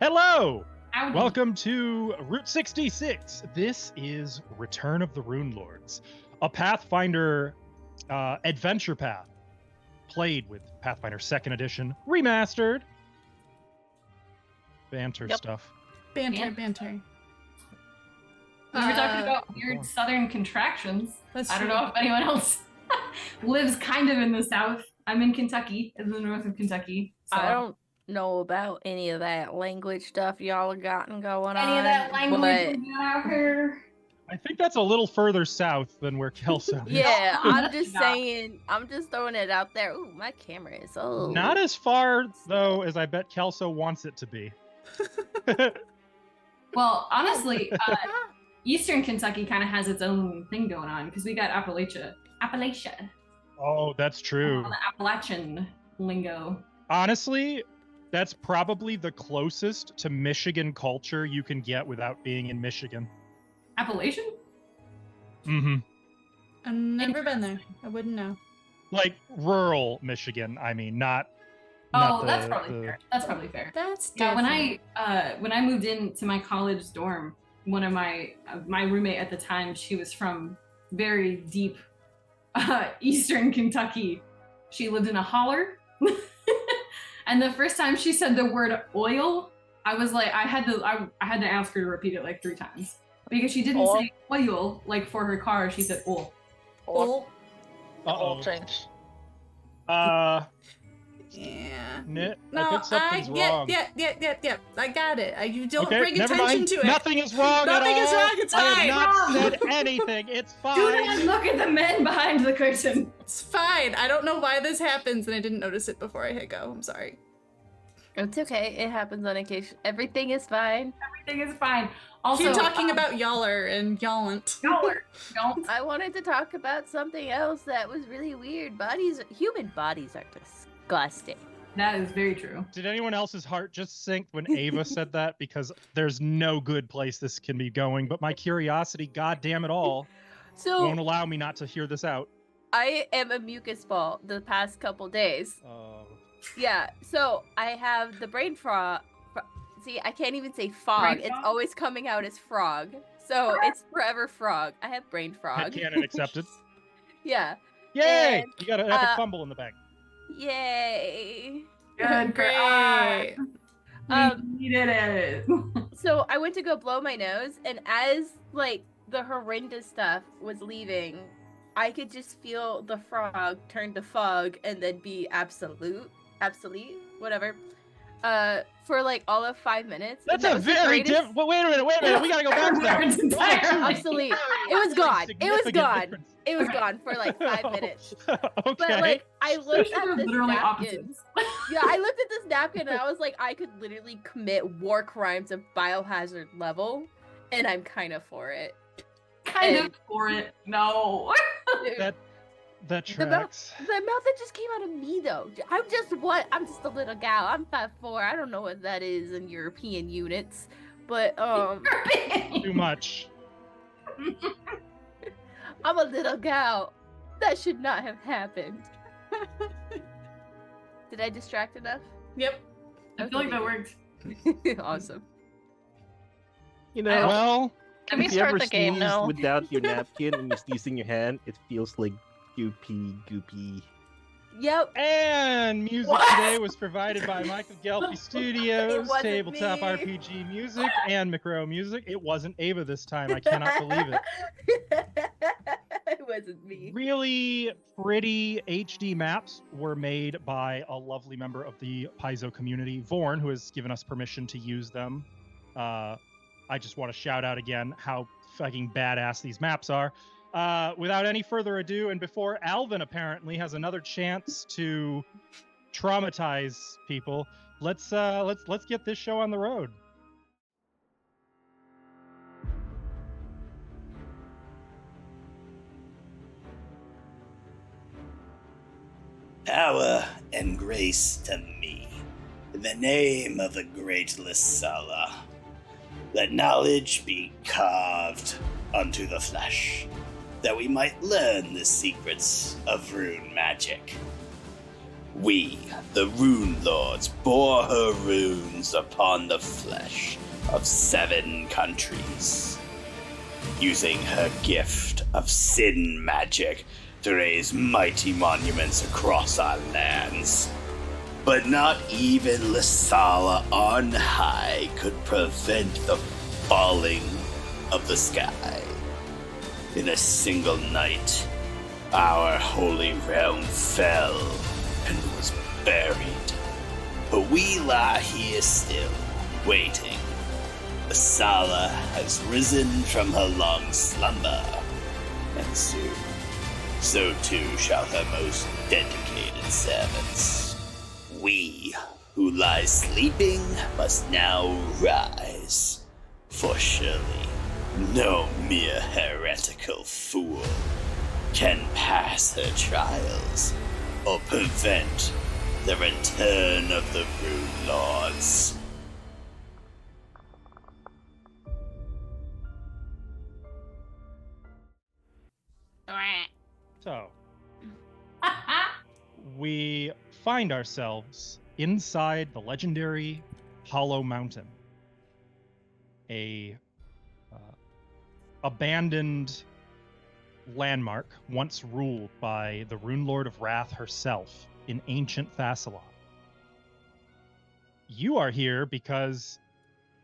Hello! Howdy. Welcome to Route 66. This is Return of the Runelords, a Pathfinder adventure path played with Pathfinder 2nd Edition, remastered. Banter stuff. Banter. We were talking about weird southern contractions. That's I don't true. know if anyone else lives kind of in the south. I'm in Kentucky, in the north of Kentucky. So. I don't know about any of that language stuff y'all have gotten going on. Any of that language we got out here? I think that's a little further south than where Kelso is. Yeah, No, I'm just not. saying, I'm just throwing it out there. Ooh, my camera is old. Not as far, though, as I bet Kelso wants it to be. Well, honestly, Eastern Kentucky kind of has its own thing going on because we got Appalachia. Oh, that's true. The Appalachian lingo. Honestly, that's probably the closest to Michigan culture you can get without being in Michigan. Appalachian? Mm-hmm. I've never been there. I wouldn't know. Like rural Michigan, I mean, not. Oh, that's probably fair. That's probably fair. That's Yeah, different. when I moved into my college dorm, one of my roommate at the time, she was from very deep Eastern Kentucky. She lived in a holler. And the first time she said the word oil, I was like, I had to ask her to repeat it like 3 times because she didn't say oil like for her car. She said oil. Oh, Uh-oh. Change. yeah. I think something's wrong. Yeah. I got it. You don't Okay, bring never attention mind. to it. Nothing is wrong Nothing at is all. wrong, it's I fine. have not said anything. It's fine. Do not look at the men behind the curtain. It's fine. I don't know why this happens, and I didn't notice it before I hit go. I'm sorry. It's okay. It happens on occasion. Everything is fine. Everything is fine. Also, Keep talking about yaller and yallant. Don't. I wanted to talk about something else that was really weird. Human bodies are disgusting. That is very true. Did anyone else's heart just sink when Ava said that? Because there's no good place this can be going, but my curiosity, goddamn it all, So won't allow me not to hear this out. I am a mucus ball the past couple days. Oh. Yeah, so I have the brain frog. See, I can't even say fog. Brain It's frog? always coming out as frog. So it's forever frog. I have brain frog. Headcanon accepted. Yeah. Yay! And, You got an epic fumble in the bag. Yay. Good. Great. We did it. So I went to go blow my nose, and as like the horrendous stuff was leaving, I could just feel the frog turn to fog and then be obsolete, whatever. For like all of 5 minutes. That's and that a was the very greatest- different. Wait a minute. We gotta go back to that. Words entirely. Obsolete. It was gone. It was Significant gone. difference. It was gone for like 5 minutes. Okay. But like I looked They're at this literally napkin. opposites. Yeah, I looked at this napkin and I was like, I could literally commit war crimes of biohazard level, and I'm kind of for it. Kind And- of for it. No. Dude, That The mouth, tracks. the mouth that just came out of me though. I'm just a little gal. I'm 5'4". I don't know what that is in European units, but Too much. I'm a little gal. That should not have happened. Did I distract enough? Yep. I feel like that worked. Awesome. You know, Well, if you start ever the game sneeze now? without your napkin and you sneeze in your hand, it feels like goopy. Yep. and music What? today was provided by Michael Gelfi Studios, wasn't Tabletop me. RPG Music, and Micro Music. It wasn't Ava this time. I cannot believe it. It wasn't me. Really pretty HD maps were made by a lovely member of the Paizo community, Vorn, who has given us permission to use them. I just want to shout out again how fucking badass these maps are. Without any further ado, and before Alvin apparently has another chance to traumatize people, let's get this show on the road. Power and grace to me, in the name of the great Lysala. Let knowledge be carved unto the flesh, that we might learn the secrets of rune magic. We, the Runelords, bore her runes upon the flesh of 7 countries, using her gift of sin magic to raise mighty monuments across our lands. But not even Lissala on high could prevent the falling of the sky. In a single night, our holy realm fell and was buried. But we lie here still, waiting. Lissala has risen from her long slumber, and soon, so too shall her most dedicated servants. We, who lie sleeping, must now rise, for surely no mere heretical fool can pass her trials or prevent the return of the Runelords. So, we find ourselves inside the legendary Hollow Mountain, a abandoned landmark once ruled by the Runelord of Wrath herself in ancient Thassilon. You are here because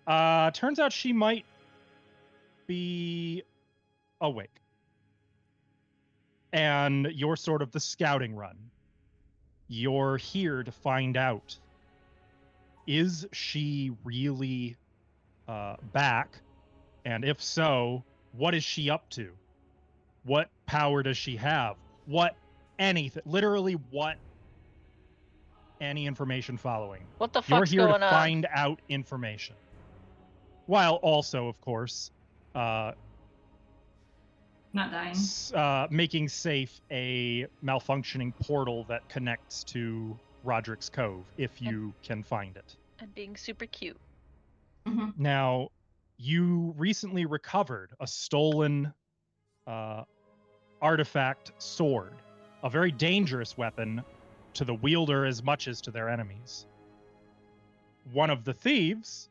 turns out she might be awake. And you're sort of the scouting run. You're here to find out, is she really back? And if so, what is she up to? What power does she have? What anything, literally what any information following. What the You're fuck's here to going on? find out information. While also, of course, Not dying. making safe a malfunctioning portal that connects to Roderick's Cove, if you can find it. And being super cute. Mm-hmm. Now, you recently recovered a stolen artifact sword, a very dangerous weapon to the wielder as much as to their enemies. One of the thieves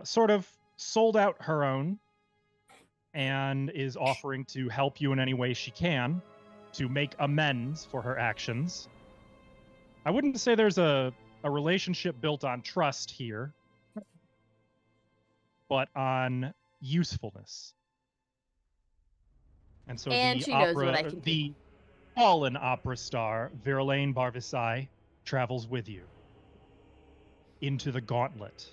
sort of sold out her own and is offering to help you in any way she can to make amends for her actions. I wouldn't say there's a relationship built on trust here, but on usefulness. And so And the she knows what I can do. the fallen opera star, Verlaine Varisia, travels with you into the Gauntlet,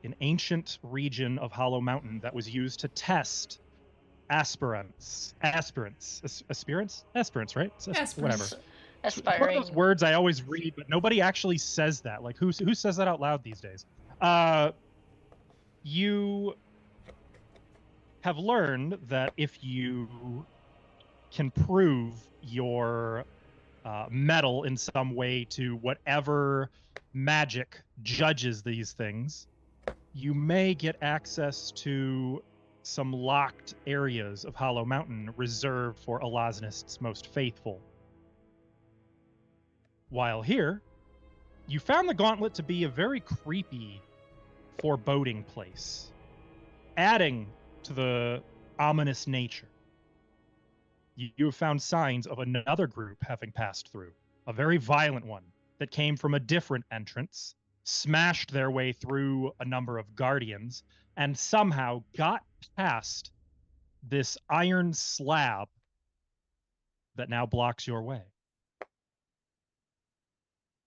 an ancient region of Hollow Mountain that was used to test aspirants, right? Aspirants. Whatever. It's one Aspiring. of those words I always read, but nobody actually says that. Like, who says that out loud these days? You have learned that if you can prove your mettle in some way to whatever magic judges these things, you may get access to some locked areas of Hollow Mountain reserved for Elosnist's most faithful. While here, you found the Gauntlet to be a very creepy, foreboding place, adding to the ominous nature. You have found signs of another group having passed through, a very violent one that came from a different entrance, smashed their way through a number of guardians, and somehow got past this iron slab that now blocks your way.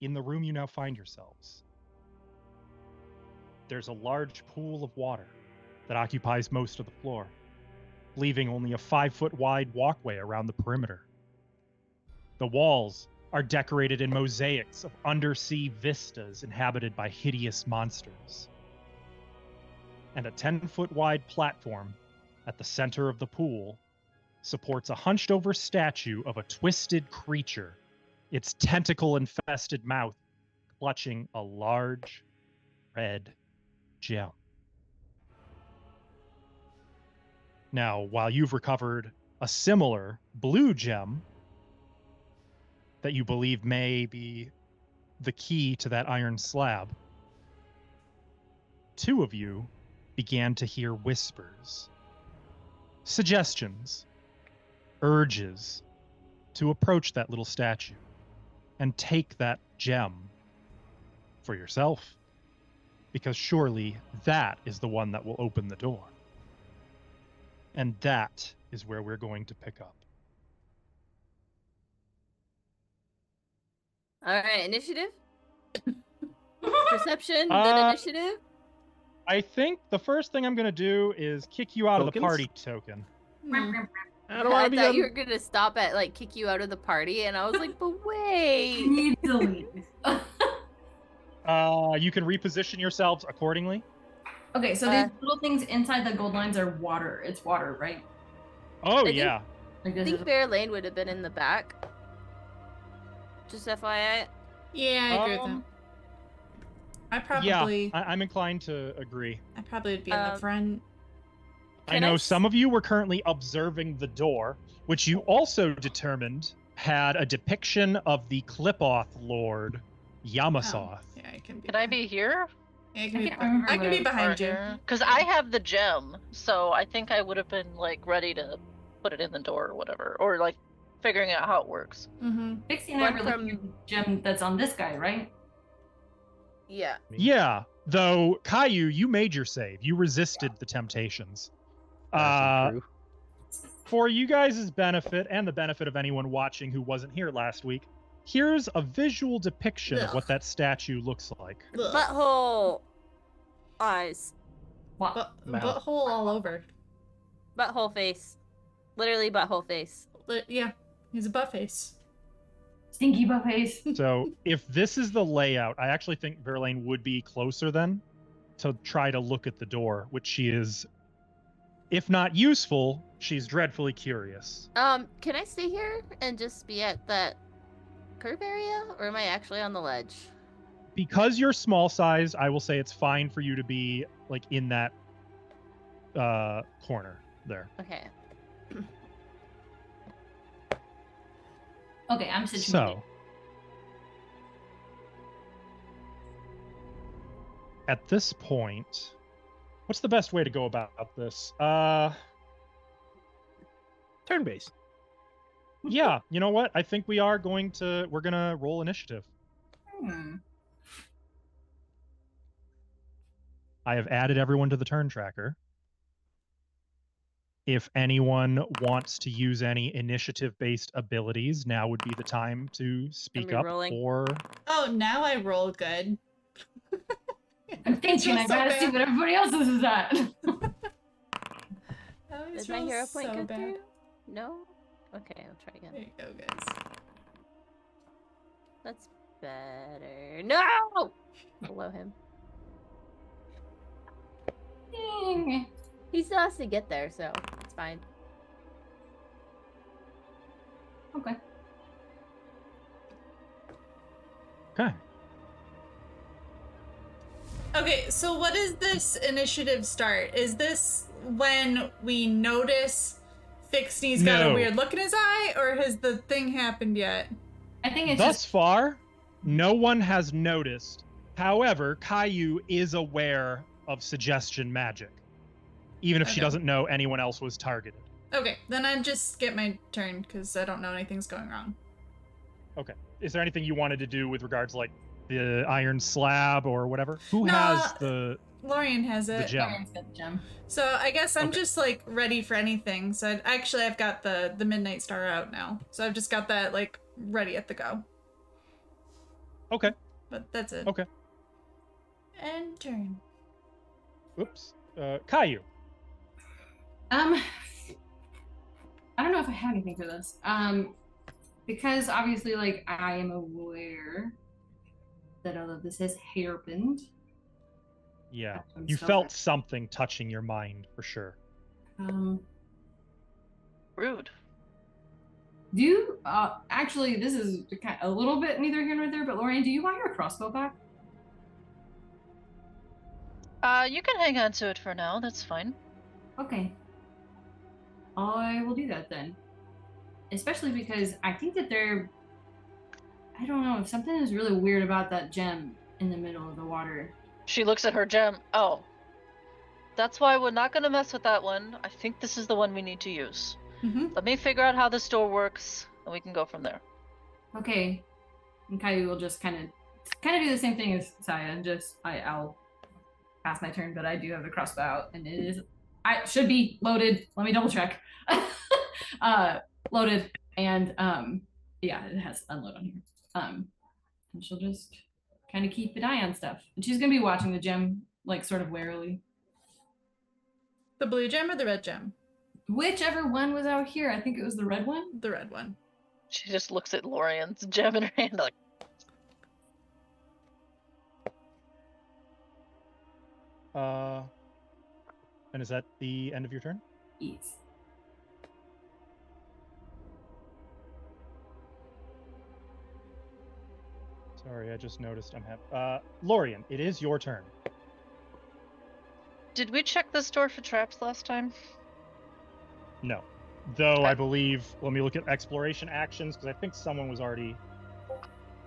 In the room you now find yourselves, there's a large pool of water that occupies most of the floor, leaving only a 5-foot wide walkway around the perimeter. The walls are decorated in mosaics of undersea vistas inhabited by hideous monsters. And a 10-foot wide platform at the center of the pool supports a hunched-over statue of a twisted creature, its tentacle-infested mouth clutching a large red gem. Now, while you've recovered a similar blue gem, that you believe may be the key to that iron slab, two of you began to hear whispers, suggestions, urges to approach that little statue and take that gem for yourself, because surely that is the one that will open the door. And that is where we're going to pick up. All right, initiative? Perception, then initiative? I think the first thing I'm going to do is kick you out of the Tokens? party token. I don't want to be thought you were going to stop at, like, kick you out of the party, and I was like, but wait. You need to leave. You can reposition yourselves accordingly. Okay, so these little things inside the gold lines are water. It's water, right? Oh, think- yeah. Like I this think is Bear Lane would have been in the back. Just FYI. Yeah, I agree with him. I probably, Yeah, I'm inclined to agree. I probably would be in the front. I Can know I some of you were currently observing the door, which you also determined had a depiction of the Clipoth Lord, Yamasoth. Yeah, I can be. Can I be here? Yeah, I I can be, can't remember I can be what behind you. Because I have the gem, so I think I would have been like ready to put it in the door or whatever, or like figuring out how it works. Mm-hmm. Pixie and I One were looking at the gem that's on this guy, right? Yeah. Yeah, though, Caillou, you made your save. You resisted the temptations. That's true. For you guys' benefit and the benefit of anyone watching who wasn't here last week, here's a visual depiction of what that statue looks like. Butthole. Eyes. What? Mouth. Butthole all over. Butthole face. Literally butthole face. Yeah, he's a butt face. Stinky butt face. So if this is the layout, I actually think Verlaine would be closer then to try to look at the door, which she is, if not useful, she's dreadfully curious. Can I stay here and just be at that curve area, or am I actually on the ledge? Because you're small size, I will say it's fine for you to be like in that corner there. Okay. Okay, I'm situated. So at this point, what's the best way to go about this? Turn base. Yeah, you know what? I think we're gonna roll initiative. I have added everyone to the turn tracker. If anyone wants to use any initiative-based abilities, now would be the time to speak up. re-rolling? Or Oh, now I roll good. I'm thinking I so gotta see bad. what everybody else's is at. I always Is my roll hero point so go bad. through? No? Okay, I'll try There again. you go, guys. That's better. No! Below him. Dang. He still has to get there, so it's fine. Okay. okay, Okay, so what is this initiative start? Is this when we notice Fixney's got a No. weird look in his eye, or has the thing happened yet? I think it's thus just far, no one has noticed. However, Caillou is aware of suggestion magic, even if she Okay. doesn't know anyone else was targeted. Okay, then I just get my turn because I don't know anything's going wrong. Okay. Is there anything you wanted to do with regards, like the iron slab or whatever? Who No, has the Lorian has the it. gem? Lauren's got the gem. So I guess I'm Okay. just like ready for anything. So I've got the Midnight Star out now. So I've just got that like ready at the go. Okay. But that's it. Okay. And turn. Oops. Caillou. I don't know if I have anything for this. Because obviously, like, I am aware that all of this has happened. Yeah. I'm You so felt glad. something touching your mind for sure. Rude. Do you, actually, this is a little bit neither here nor there, but Lorian, do you want your crossbow back? You can hang on to it for now. That's fine. Okay. I will do that then. Especially because I think that I don't know. Something is really weird about that gem in the middle of the water. She looks at her gem. Oh. That's why we're not going to mess with that one. I think this is the one we need to use. Mm-hmm. Let me figure out how this door works, and we can go from there. Okay. And Caillou will just kind of do the same thing as Saya, and just I'll pass my turn, but I do have the crossbow out, and it should be loaded. Let me double check. Loaded, and yeah, it has unload on here. And she'll just kind of keep an eye on stuff, and she's gonna be watching the gem like sort of warily. The blue gem or the red gem? Whichever one was out here. I think it was the red one. The red one. She just looks at Lorian's gem in her hand like, and is that the end of your turn? Yes. Sorry, I just noticed Lorian, it is your turn. did we check this door for traps last time? No. Though I believe, let me look at exploration actions, because I think someone was already...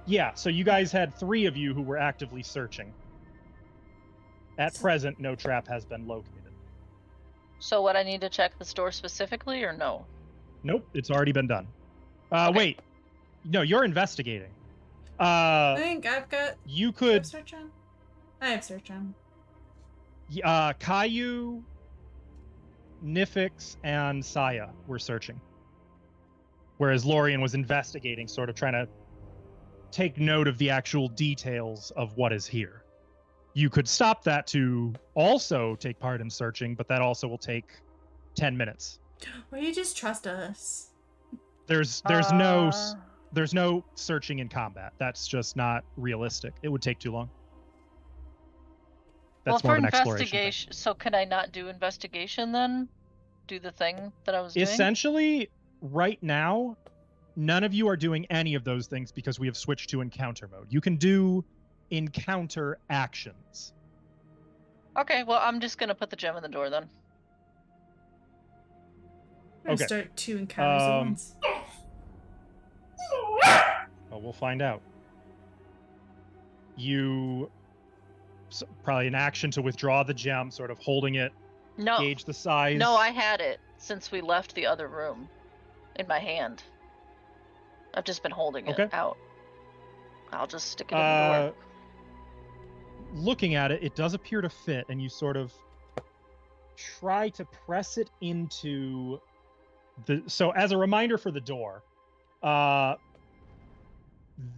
Yeah, so you guys had 3 of you who were actively searching. At present, no trap has been located. So would I need to check this door specifically, or no? Nope, it's already been done. Okay. Wait. No, you're investigating. I think I've got... You Do I have could... search on? I have search on. Caillou, Nifix, and Saya were searching. Whereas Lorian was investigating, sort of trying to take note of the actual details of what is here. You could stop that to also take part in searching, but that also will take 10 minutes. Or you just trust us. There's no searching in combat. That's just not realistic. It would take too long. That's well, more for of an exploration thing. investigation, so could I not do investigation then? Do the thing that I was doing? Essentially, right now, none of you are doing any of those things because we have switched to encounter mode. You can do encounter actions. Okay, well, I'm just going to put the gem in the door then. I'm gonna Okay. start 2 encounters at once. Well, we'll find out. Probably an action to withdraw the gem, sort of holding it, No. gauge the size. No, I had it since we left the other room in my hand. I've just been holding it out. I'll just stick it in the door. Looking at it, it does appear to fit, and you sort of try to press it into the... So as a reminder for the door,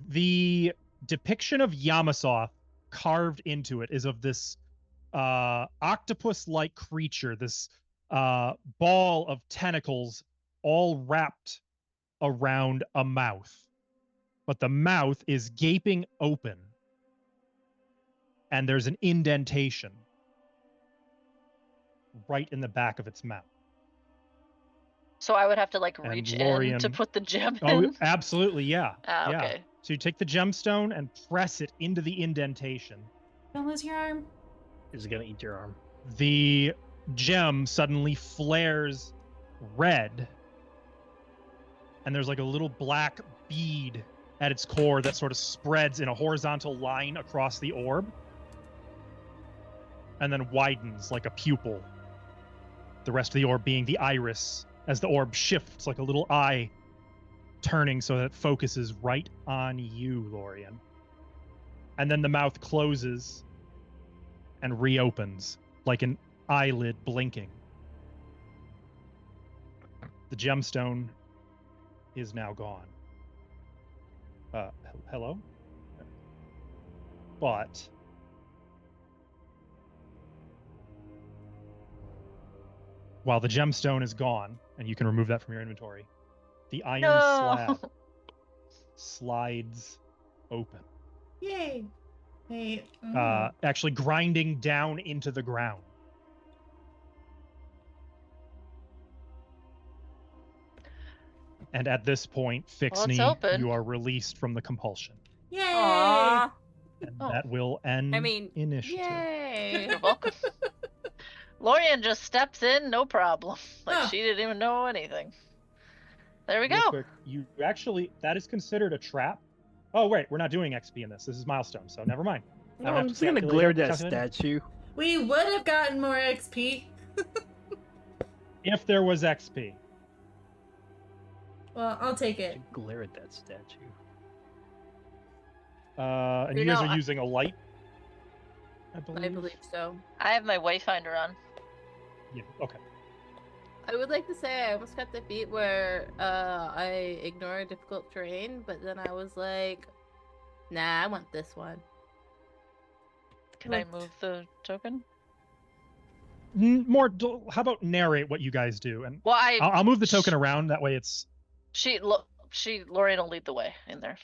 the depiction of Yamasoth carved into it is of this octopus-like creature, this ball of tentacles all wrapped around a mouth. But the mouth is gaping open, and there's an indentation right in the back of its mouth. So I would have to like And reach Lorian... in to put the gem Oh, in? absolutely, yeah. Ah, yeah. okay. So you take the gemstone and press it into the indentation. Don't lose your arm. Is it gonna eat your arm? The gem suddenly flares red, and there's like a little black bead at its core that sort of spreads in a horizontal line across the orb, and then widens like a pupil. The rest of the orb being the iris, as the orb shifts like a little eye, turning so that it focuses right on you, Lorian. And then the mouth closes and reopens like an eyelid blinking. The gemstone is now gone. Hello? But while the gemstone is gone, and you can remove that from your inventory, the iron slab slides open. Yay. Hey. Actually grinding down into the ground. And at this point, Fixney, you are released from the compulsion. Yay. Aww. And that will end initiative. Yay. You're welcome. Lorian just steps in, no problem. Like Oh. she didn't even know anything. There we Real go. quick, you actually, that is considered a trap. Oh, wait, we're not doing XP in this. This is milestone, so never mind. I don't No, have I'm to just gonna calculate glare it, at that calculate it. statue. We would have gotten more XP. If there was XP. Well, I'll take it. Glare at that statue. And You you guys know, are I- using a light, I I believe so. I have my wayfinder on. Yeah, okay. I would like to say I almost got the feat where I ignore difficult terrain, but then I was like, nah, I want this one. Can I move the token? How about narrate what you guys do? And Well, I'll move the token around, that way it's... Lorian will lead the way in there.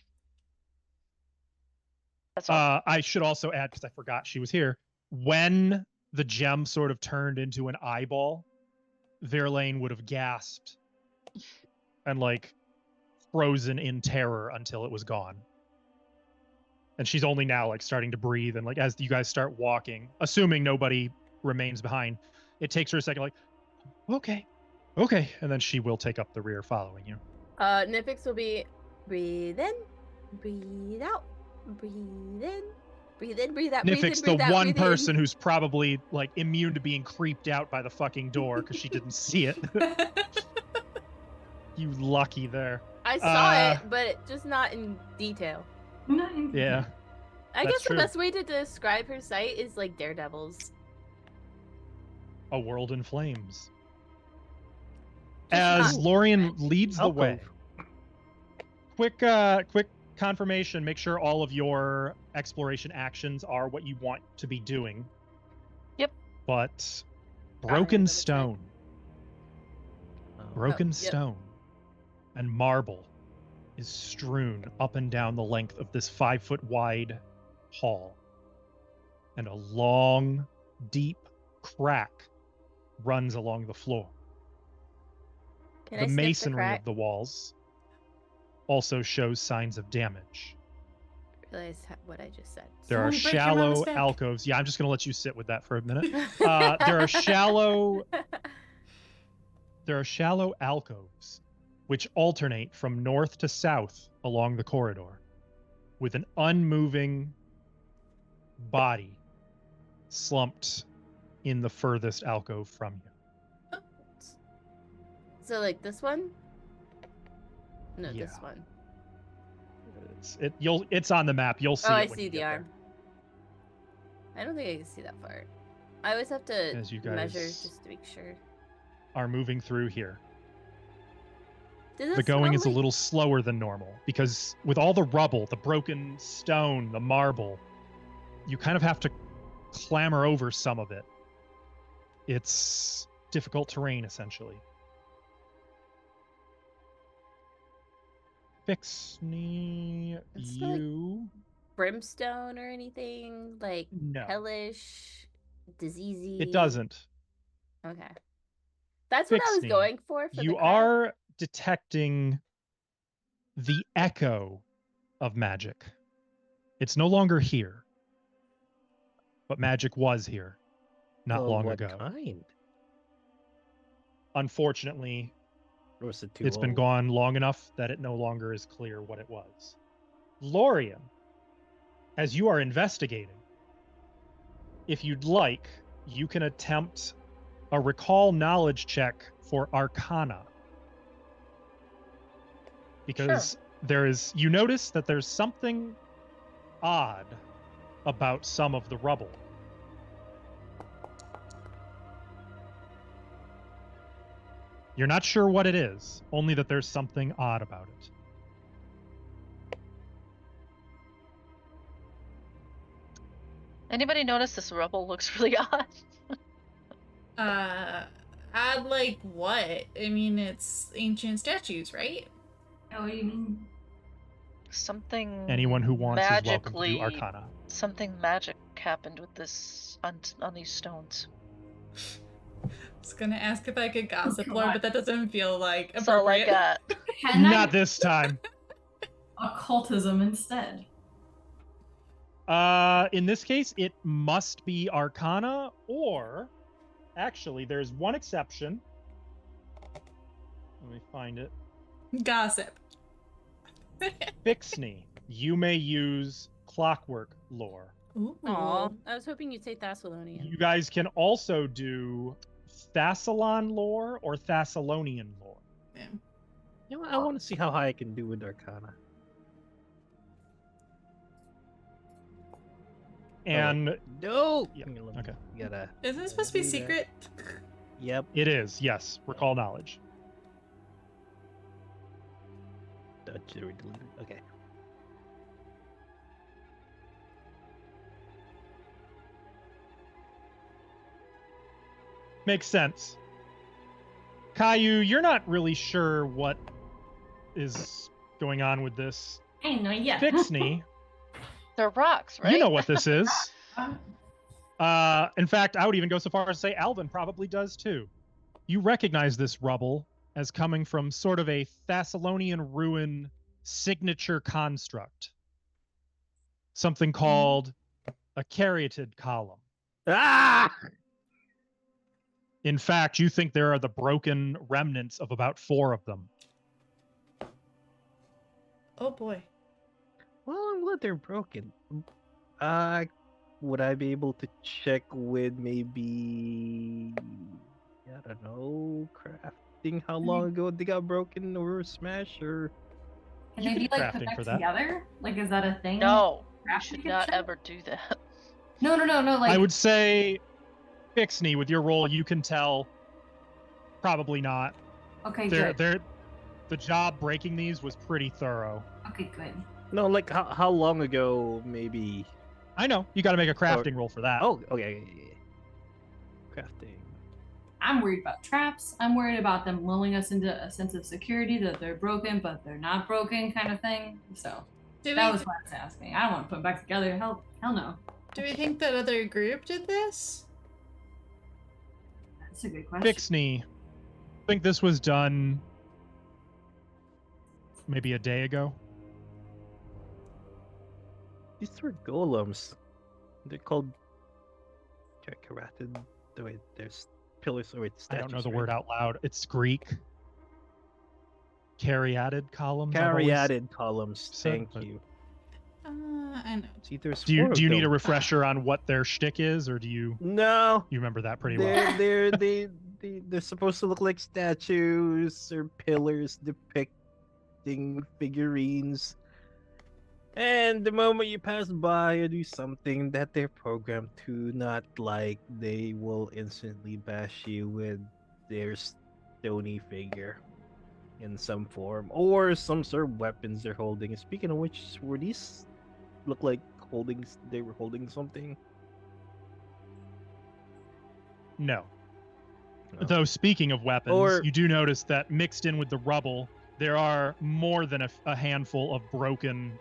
That's all. I should also add, because I forgot she was here, when the gem sort of turned into an eyeball, Verlaine would have gasped and like frozen in terror until it was gone. And she's only now like starting to breathe, and like as you guys start walking, assuming nobody remains behind, it takes her a second, like, okay, and then she will take up the rear following you. Nifix will be breathe in, breathe out, breathe in, breathe in, breathe out. Nifix, breathe in, the breathe out, one breathe in. person who's probably like immune to being creeped out by the fucking door because she didn't see it. You lucky there. I saw it, but just not in detail. Yeah. I That's guess true. the best way to describe her sight is like Daredevil's. A world in flames. Just As not- Lorian leads the Alcove. way. Quick confirmation. Make sure all of your exploration actions are what you want to be doing. Yep. But I broken haven't stone, Oh. yep. stone, and marble is strewn up and down the length of this 5-foot wide hall, and a long, deep crack runs along the floor. Can The I sniff masonry crack? of the walls also shows signs of damage. Realize what I just said. There are Someone break your mama's shallow back. alcoves. Yeah, I'm just going to let you sit with that for a minute. There are shallow alcoves which alternate from north to south along the corridor, with an unmoving body slumped in the furthest alcove from you. So like this one? No, this Yeah. one. It's on the map. You'll see Oh, it I when see you the get arm. I don't think I can see that far. I always have to As you measure guys- just to make sure. there. Are moving through here. Does The it going smell is a like- little slower than normal because with all the rubble, the broken stone, the marble, you kind of have to clamber over some of it. It's difficult terrain, essentially. Fixney, It's like- you... brimstone or anything? Like No, hellish, diseasey? it doesn't. Okay. That's what I was Fixney, going for the You crack. are detecting the echo of magic. It's no longer here, but magic was here not Of long what ago. kind? Unfortunately, Or was it too it's been old? gone long enough that it no longer is clear what it was. Lorian, as you are investigating, if you'd like, you can attempt a recall knowledge check for Arcana. Because you notice that there's something odd about some of the rubble. You're not sure what it is, only that there's something odd about it. Anybody notice this rubble looks really odd? Add like what? I mean, it's ancient statues, right? Oh, you mean? Something. Anyone who wants is welcome to magically, do Arcana. Something magic happened with this on these stones. I was gonna ask if I could gossip come lore, on. but that doesn't feel like So like appropriate. Can Not I this time. occultism instead? In this case, it must be Arcana, or actually, there's one exception. Let me find it. Gossip. Fixney. you may use clockwork lore. Ooh. Aw, I was hoping you'd say Thassilonian. You guys can also do Thassilon lore or Thassilonian lore. Yeah. You know, I want to see how high I can do with Arcana. And No. Yeah, Hang on, let me- okay. you gotta. Isn't this supposed to be do that. secret? Yep. it is, yes, recall knowledge. Deleted. Okay. Makes sense. Caillou, you're not really sure what is going on with this. I know, yeah. Fixney, They're rocks, right? you know what this is. In fact, I would even go so far as to say Alvin probably does too. You recognize this rubble as coming from sort of a Thassilonian ruin signature construct. Something called a caryatid column. Ah! In fact, you think there are the broken remnants of about 4 of them. Oh boy. Well, I'm glad they're broken. Would I be able to check with maybe, I don't know, crafting? How long ago they got broken or smashed? Or Can You they can be do like crafting put for back that. together? Like, is that a thing? No, you Crafting should can not check? ever do that. No. Like, I would say, Fixney, with your roll, you can tell probably not. okay, The good. job breaking these was pretty thorough. Okay, good. no, like how long ago? Maybe. I know. You got to make a crafting roll for that. Oh, okay. Crafting. I'm worried about traps. I'm worried about them lulling us into a sense of security that they're broken, but they're not broken, kind of thing. So Do that we, was what I was asking. I don't want to put them back together. Hell no. do we think that other group did this? That's a good question. Fixney, I think this was done maybe a day ago. These were golems. They're called carotid. Wait, there's pillars. Wait, I statues. don't know the right? word out loud. It's Greek. Caryatid columns. I've always Caryatid columns. said, Thank but- you. I know. See, there's Do you 4 of do you need a them. refresher on what their shtick is, or do you No. remember that pretty well? They're supposed to look like statues or pillars depicting figurines. And the moment you pass by or do something that they're programmed to not like, they will instantly bash you with their stony figure in some form or some sort of weapons they're holding. And speaking of which, were these look like they were holding something? No. No. Though speaking of weapons, Or- you do notice that mixed in with the rubble, there are more than a handful of broken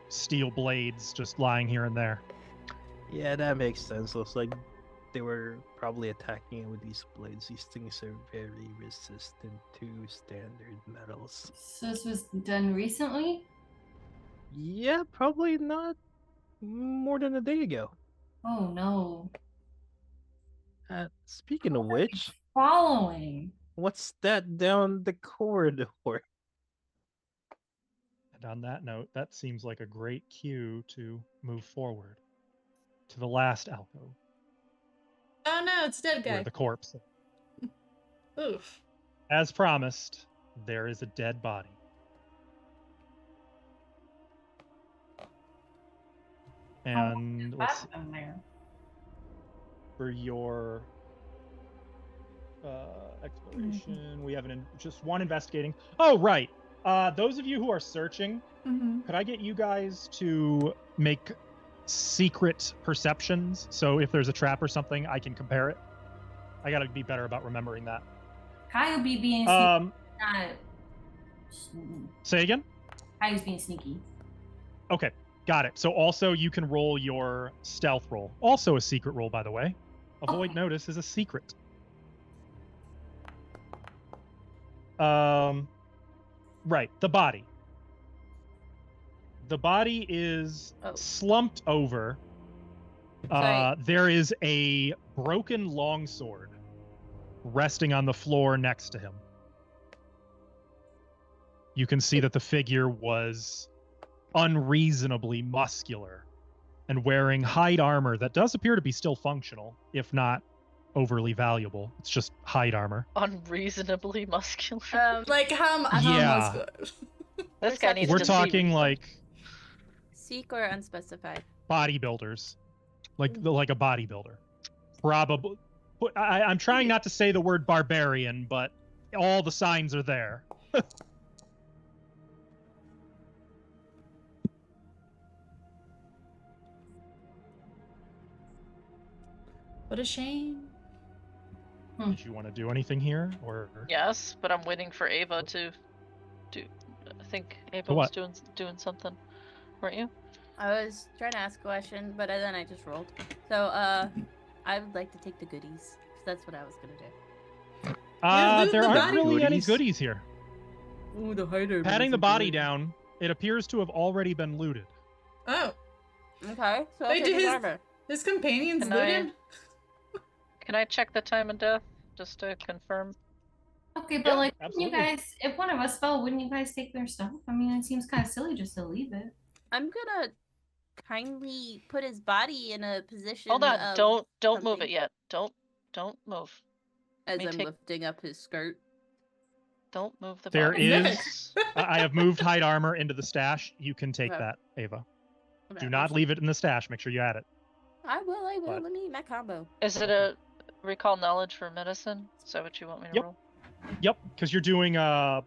steel blades just lying here and there. Yeah, that makes sense. Looks like they were probably attacking it with these blades. These things are very resistant to standard metals. So this was done recently? Yeah, probably not more than a day ago. Oh no. Speaking of which, Following. what's that down the corridor? And on that note, that seems like a great cue to move forward to the last alcove, Oh no, it's a dead where guy. the corpse. Oof. As promised, there is a dead body. And let's see, Bathroom there. for your exploration, we have just one investigating. Oh, right. Those of you who are searching, Mm-hmm. could I get you guys to make secret perceptions? So if there's a trap or something, I can compare it. I gotta be better about remembering that. Kyle be being sneaky. Not... Say again? Kyle's being sneaky. Okay, got it. So also you can roll your stealth roll. Also a secret roll, by the way. Avoid Okay. notice is a secret. Right, the body. The body is Oh. slumped over. Sorry. There is a broken longsword resting on the floor next to him. You can see that the figure was unreasonably muscular and wearing hide armor that does appear to be still functional, if not overly valuable. It's just hide armor. Unreasonably muscular. Like how Yeah. muscular? This guy needs We're to talking see like Sikh or unspecified? bodybuilders, like a bodybuilder. Probably. I'm trying not to say the word barbarian, but all the signs are there. What a shame. Did you want to do anything here, or? Yes, but I'm waiting for Ava to do. I think Ava To was what? doing something, weren't you? I was trying to ask a question, but then I just rolled. So, I would like to take the goodies. 'Cause that's what I was gonna do. Yeah, There the aren't body really any goodies. goodies here. Ooh, the hider. Patting the body down, it appears to have already been looted. Oh, Okay, so I'll Wait, take did his his- armor. his companions Can loot I- him? Can I check the time and death just to confirm? Okay, but Yeah, like, absolutely. you guys, if one of us fell, wouldn't you guys take their stuff? I mean, it seems kind of silly just to leave it. I'm gonna kindly put his body in a position. Hold on, of don't move something. it yet. Don't move. As me I'm take- lifting up his skirt. Don't move the There body. is. I have moved hide armor into the stash. You can take Okay. that, Ava. Okay, Do not awesome. leave it in the stash. Make sure you add it. I will. But- Let me eat my combo. Is it a recall knowledge for medicine? Is that what you want me to Yep. roll? Yep, because you're doing well,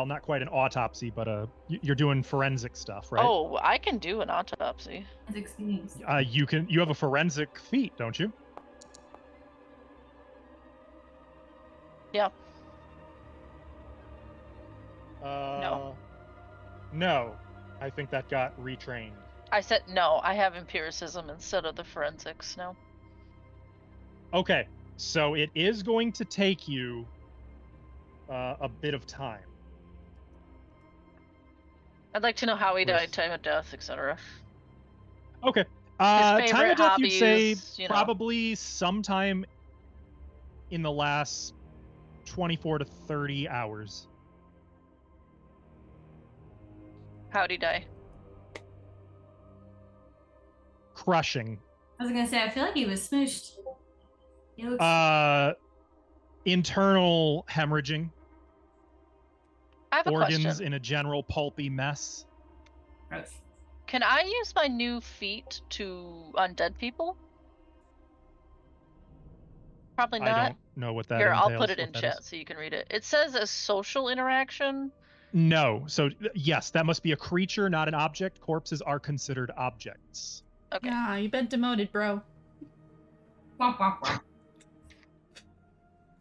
not quite an autopsy, but you're doing forensic stuff, right? Oh, I can do an autopsy. 16. You have a forensic feat, don't you? Yeah. No, I think that got retrained. I said no. I have empiricism instead of the forensics now. Okay, so it is going to take you a bit of time. I'd like to know how he died, Where's- time of death, etc. Okay. Time favorite of death, you'd say hobbies, you know. probably sometime in the last 24 to 30 hours. How'd he die? Crushing. I was gonna say, I feel like he was smooshed. He looks. Internal hemorrhaging, I have a organs question. in a general pulpy mess. gross. Can I use my new feat to undead people? Probably not. I don't know what that Here, I'll entails, put it what in that chat is. so you can read it. It says a social interaction. No. So, yes, that must be a creature, not an object. Corpses are considered objects. Okay. Yeah, you've been demoted, bro. Womp, womp, womp.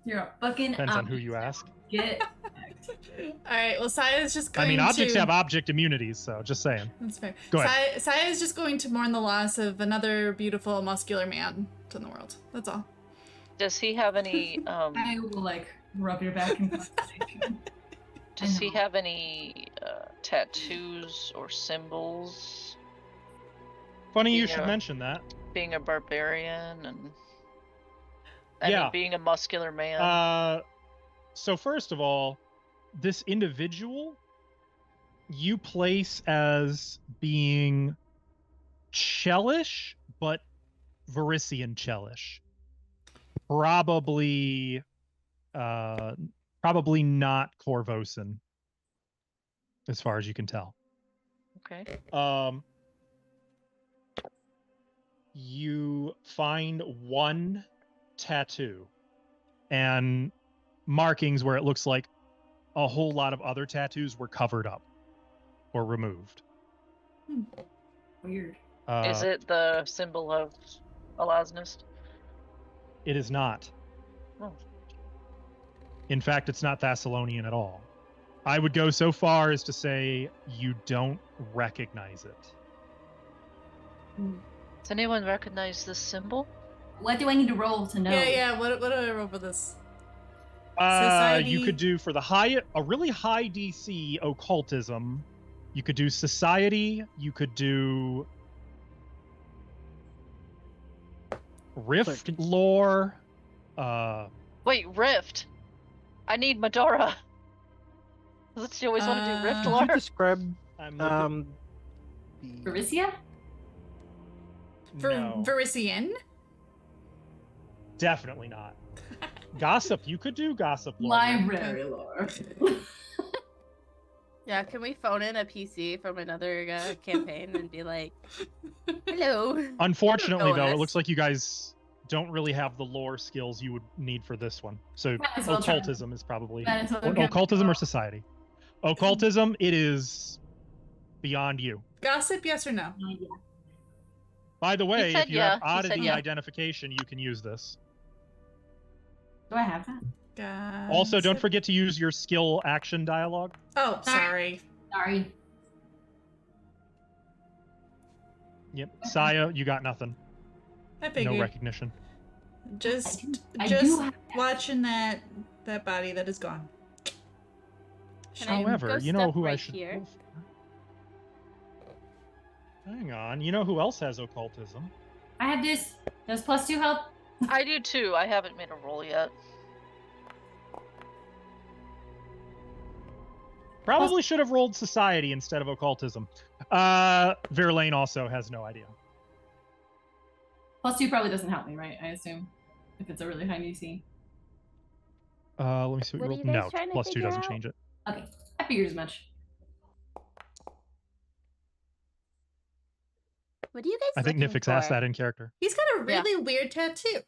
You're a fucking. Depends on who you ask. Get. Alright, well, Saya's just going I mean, objects to... have object immunities, so just saying. That's fair. Go ahead. Saya's just going to mourn the loss of another beautiful, muscular man in the world. That's all. Does he have any I will like rub your back in conversation. does he know. have any tattoos or symbols? Funny you Yeah. should mention that. Being a barbarian and Yeah. being a muscular man. So first of all, this individual you place as being Chelish, but Varisian Chelish. Probably not Corvosan, as far as you can tell. Okay. You find one tattoo and markings where it looks like a whole lot of other tattoos were covered up or removed. Weird. Is it the symbol of Alasnist? It is not. Oh. In fact, it's not Thassilonian at all. I would go so far as to say you don't recognize it. Does anyone recognize this symbol? What do I need to roll to know? Yeah, what do I roll for this? You Society- could do for a really high DC occultism. You could do society. You could do rift lore. Wait, Rift. I need Medora. Does she always want to do Rift Uh, lore? Could you describe I'm looking. Varisia? No, Varisian? definitely not. Gossip, you could do gossip. Lord. Library lore. Yeah, can we phone in a PC from another campaign and be like, hello? Unfortunately, Know though, it us. looks like you guys don't really have the lore skills you would need for this one. So Might as well try. occultism is probably Might as well go. occultism or society. Occultism, it is beyond you. Gossip, yes or no? Yeah. By the way, said if you yeah. have He said oddity yeah. identification, you can use this. Do I have that? Also, don't Gossip. forget to use your skill action dialogue. Oh, sorry. Sorry. Yep. Saya, you got nothing. I figured. No recognition. Just I do have that. watching that body that is gone. Can I However, go you know step who I right should. here? Hang on. You know who else has occultism? I have this. Does +2 help? I do too. I haven't made a roll yet. Probably should have rolled society instead of occultism. Verlaine also has no idea. +2 probably doesn't help me, right? I assume. If it's a really high DC. Let me see what, What you are you rolled. guys trying to No, +2 figure doesn't out? change it. Okay. I figured as much. What do you guys I think looking Nifix asked for? that in character. He's got a really weird tattoo.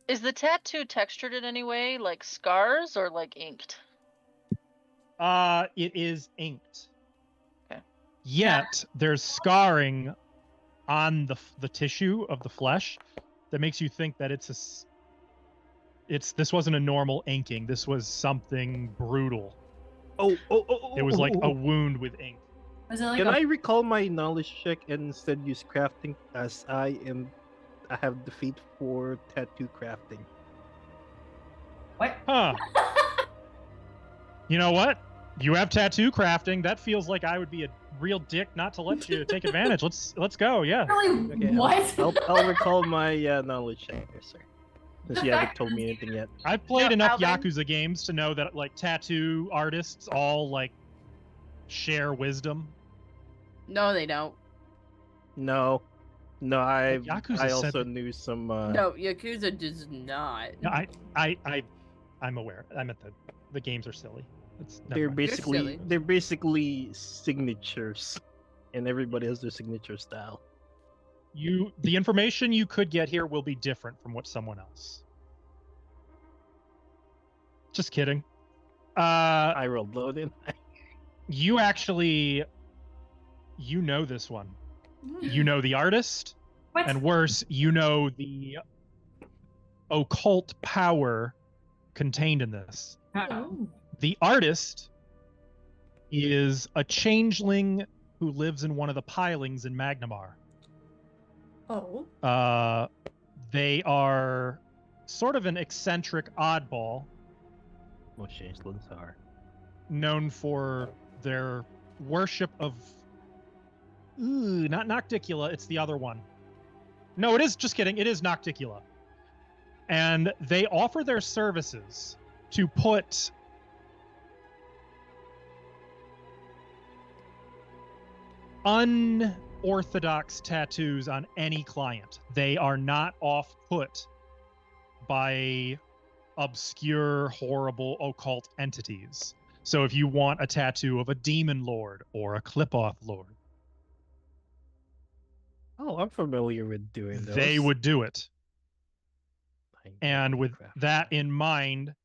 Is the tattoo textured in any way, like scars or like inked? It is inked. Okay. Yet there's scarring on the tissue of the flesh that makes you think that this wasn't a normal inking. This was something brutal. It was like a wound with ink. Was it like Can a I recall my knowledge check and instead use crafting, as I have the feat for tattoo crafting? what? Huh. You know what? You have tattoo crafting. That feels like I would be a real dick not to let you take advantage. Let's go. Yeah. Really? Okay, What? I'll recall my knowledge check here, sir. Since you haven't told me anything yet. I've played No, enough Alvin. Yakuza games to know that like tattoo artists all like share wisdom. No, they don't. No, I Yakuza said also that- knew some. No, Yakuza does not. No, I'm aware. I meant the games are silly. It's never They're mind. silly. basically signatures, and everybody has their signature style. The information you could get here will be different from what someone else. Just kidding. I rolled low, didn't I? You actually, you know this one. You know the artist, What? and worse, you know the occult power contained in this. Uh-oh. The artist is a changeling who lives in one of the pilings in Magnimar. Oh. They are sort of an eccentric oddball, Most changelings are. known for their worship of not Nocticula, it's the other one. No, it is, just kidding, it is Nocticula. And they offer their services to put unorthodox tattoos on any client. They are not off-put by obscure, horrible, occult entities. So if you want a tattoo of a demon lord or a clip-off lord, Oh, I'm familiar with doing those. they would do it. I And with crap. that in mind,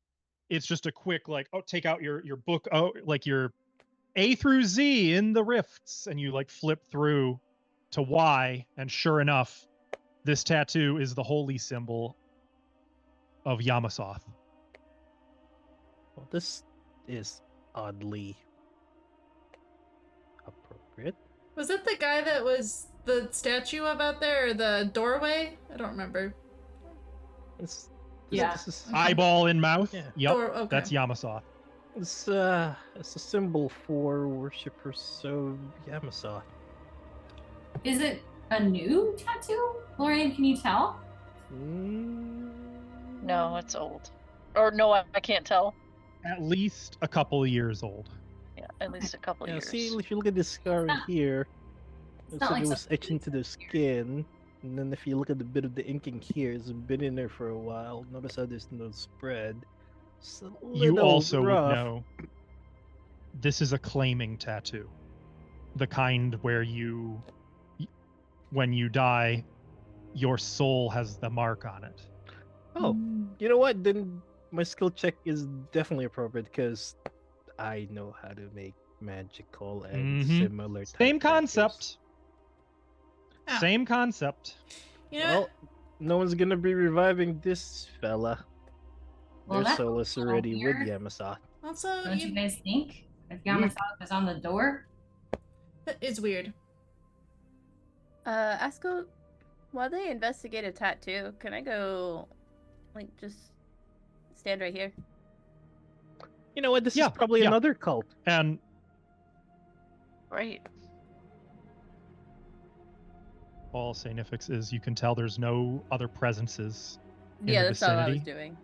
it's just a quick like, oh, take out your book, oh, like your A through Z in the rifts, and you like flip through to Y, and sure enough, this tattoo is the holy symbol of Yamasoth. Well, this is oddly appropriate. Was it the guy that was the statue of out there, or the doorway? I don't remember. It's, Yeah. This is, Eyeball in mouth. Yeah. Yep, Okay. that's Yamasoth. it's a symbol for worshippers of Yamasoth. Is it a new tattoo? Lorian, can you tell? Mm, No, it's old. Or no, I can't tell. At least a couple of years old. Yeah, at least a couple Yeah, years. see, if you look at this scar not- here, It's looks not like like it was something etched into the skin. And then if you look at the bit of the inking here, it's been in there for a while. Notice how there's no spread. It's a You little also would rough. know this is a claiming tattoo. The kind where when you die, your soul has the mark on it. Oh, you know what? Then my skill check is definitely appropriate because I know how to make magical and Mhm. similar. Same type tattoos. concept. Oh. Same concept. You know Well, what? no one's gonna be reviving this fella. Well, Their that's soul a is little already with weird. Yamasa. Also, Don't you guys think? If Yamasato is on the door, that is weird. Asko, while they investigate a tattoo, can I go, like, just stand right here? You know what? This Yeah, is probably yeah. another cult. And Right. all Sainifix is you can tell there's no other presences in Yeah, the that's all I was vicinity. doing.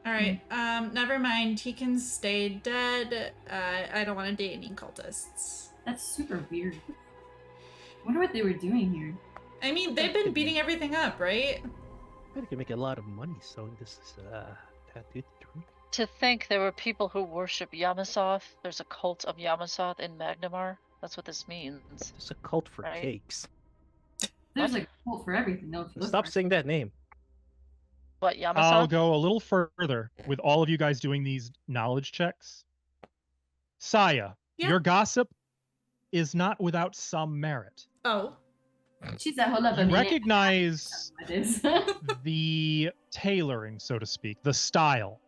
All right. Never mind. He can stay dead. I don't want to date any cultists. that's super weird. Wonder what they were doing here. I mean, they've been beating everything up, right? I can make a lot of money selling this tattoo. To think there were people who worship Yamasoth. There's a cult of Yamasoth in Magnimar. That's what this means. It's a cult for Right. cakes. There's What? like a cult for everything, though. If you look Stop for it. saying that name. What, Yamasoth? I'll go a little further with all of you guys doing these knowledge checks. Saya, Yeah. your gossip is not without some merit. Oh. She said, "Hold up a You minute." recognize It is. the tailoring, so to speak, the style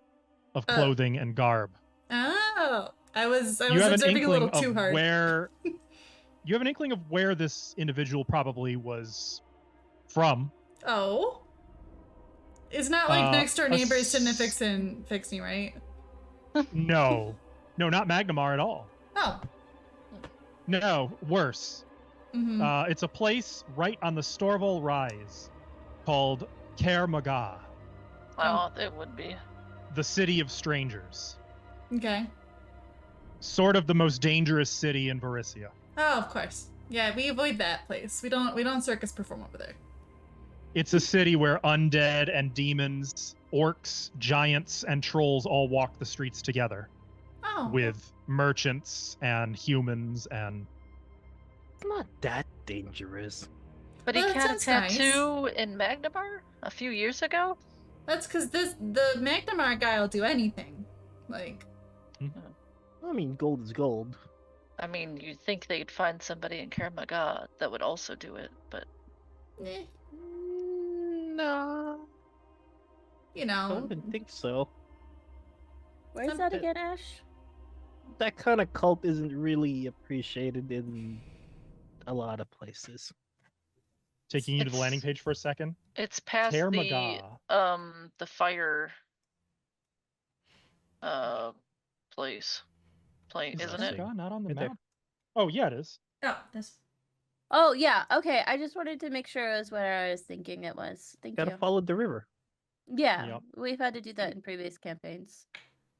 of Oh. clothing and garb. Oh. I was You have an observing a little inkling too of hard. where you have an inkling of where this individual probably was from. Oh. It's not like Uh, next door a neighbors to s- Nifix and Fixney, right? No, not Magnimar at all. Oh. No, worse. Mm-hmm. It's a place right on the Storval Rise called Kaer Maga, Well, it would be. the city of strangers. Okay. Sort of the most dangerous city in Varisia. Oh, of course. Yeah, we avoid that place. We don't circus perform over there. It's a city where undead and demons, orcs, giants, and trolls all walk the streets together Oh. with merchants and humans and It's not that dangerous. But Well, he that had a sounds nice. tattoo in Magnimar a few years ago? That's because the Magnimar guy will do anything. Like, I mean, gold is gold. I mean, you'd think they'd find somebody in Karamaga that would also do it, but eh, No, you I know. wouldn't think so. Where's that Something- again, Ash? That kind of cult isn't really appreciated in a lot of places. taking you to the It's- landing page for a second. it's past Kaer the Maga. fire place, Is isn't that it? Maga, not on the Right there. map. Oh yeah, it is. Oh, this. Oh, yeah. Okay. I just wanted to make sure it was where I was thinking it was. Thank Gotta you. follow the river. Yeah, Yep. we've had to do that in previous campaigns.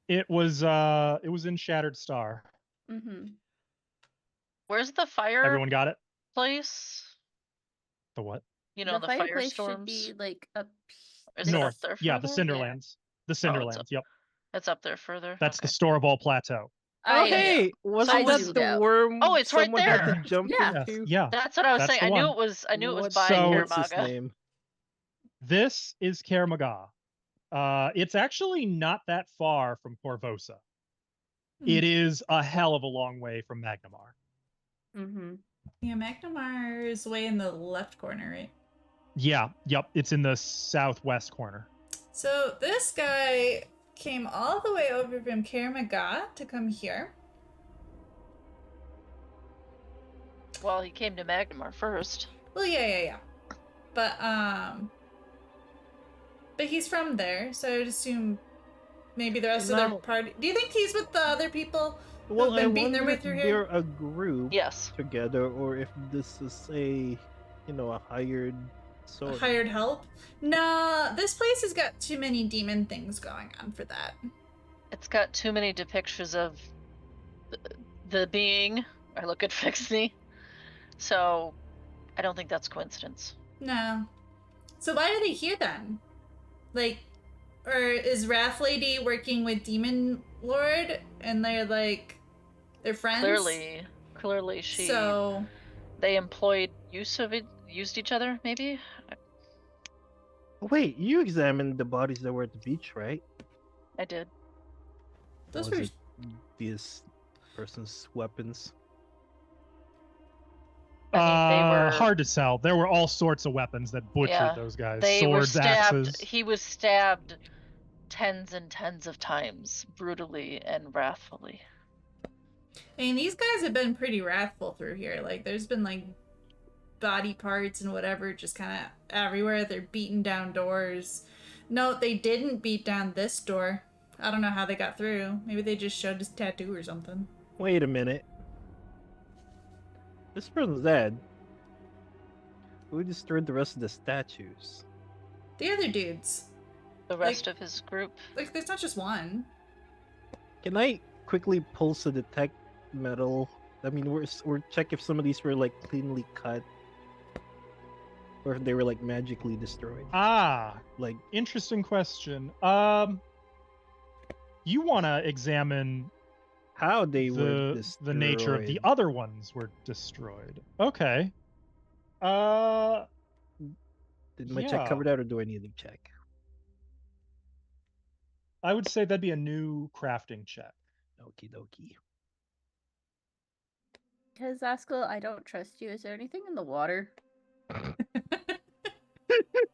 It was in Shattered Star. Mm-hmm. Where's the fire Everyone got it? place? The what? You know, the fireplace should firestorms. be like up. Is it North. up there Yeah, the further? Cinderlands. The it's up- Cinderlands. Yep. It's up there further. That's okay. the Storval Plateau. Oh, I- hey! Wasn't I that zoomed the out. worm Oh, it's right someone had there. to jump Yeah. into? Yeah. That's what I was That's saying. the I knew one. it was. I knew it was What's- by So- what's his Karamaga. name? This is Kaer Maga. It's actually not that far from Corvosa. It is a hell of a long way from Magnimar. Mm-hmm. Yeah, Magnimar is way in the left corner, right? Yeah, yep. It's in the southwest corner. So this guy came all the way over from Karamaga to come here. Well, he came to Magnimar first. Well, yeah. But he's from there, so I would assume maybe the rest of their No. party. Do you think he's with the other people? Well, been I beating their wonder way if through here? they're a group Yes. together, or if this is a, a hired sword. Hired help? Nah, this place has got too many demon things going on for that. It's got too many depictions of the being. I look at Fixie. So, I don't think that's coincidence. No. So why are they here then? Like, or is Wrath Lady working with Demon Lord and they're they're friends? Clearly she. So they used each other, maybe? Wait, you examined the bodies that were at the beach, right? I did. those Was were it these person's weapons? I mean, they were hard to tell. There were all sorts of weapons that butchered Yeah, those guys. They were Swords, stabbed. axes. He was stabbed tens and tens of times, brutally and wrathfully. I mean, these guys have been pretty wrathful through here. Like, there's been body parts and whatever just kind of everywhere. They're beating down doors. No, they didn't beat down this door. I don't know how they got through. Maybe they just showed his tattoo or something. Wait a minute. This person's dead. Who destroyed the rest of the statues? The other dudes. The rest of his group. There's not just one. Can I quickly pulse to detect metal? I mean, we're check if some of these were cleanly cut, or if they were magically destroyed. Interesting question. You want to examine how they were destroyed. The nature of the other ones were destroyed. Okay. Did my check cover that, or do I need to check? I would say that'd be a new crafting check. Okie dokie. Zaskal, I don't trust you. Is there anything in the water?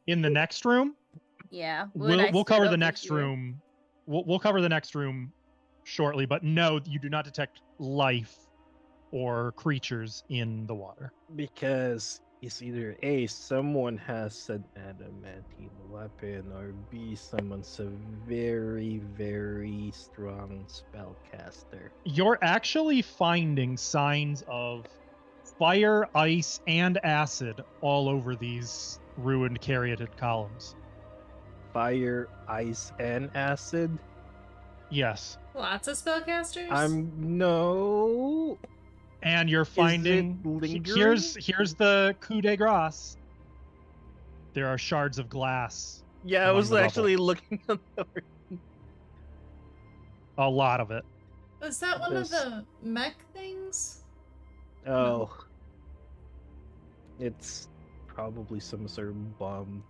In the next room? Yeah. We'll cover the next room. We'll cover the next room shortly, but no, you do not detect life or creatures in the water. Because it's either A, someone has an adamantine weapon, or B, someone's a very, very strong spellcaster. You're actually finding signs of fire, ice, and acid all over these ruined caryatid columns. Fire, ice, and acid? Yes. Lots of spellcasters? No. And you're finding here's the coup de grace. There are shards of glass. Yeah, I was actually looking at a lot of it. Was that one of the mech things? Oh. It's probably some sort of bomb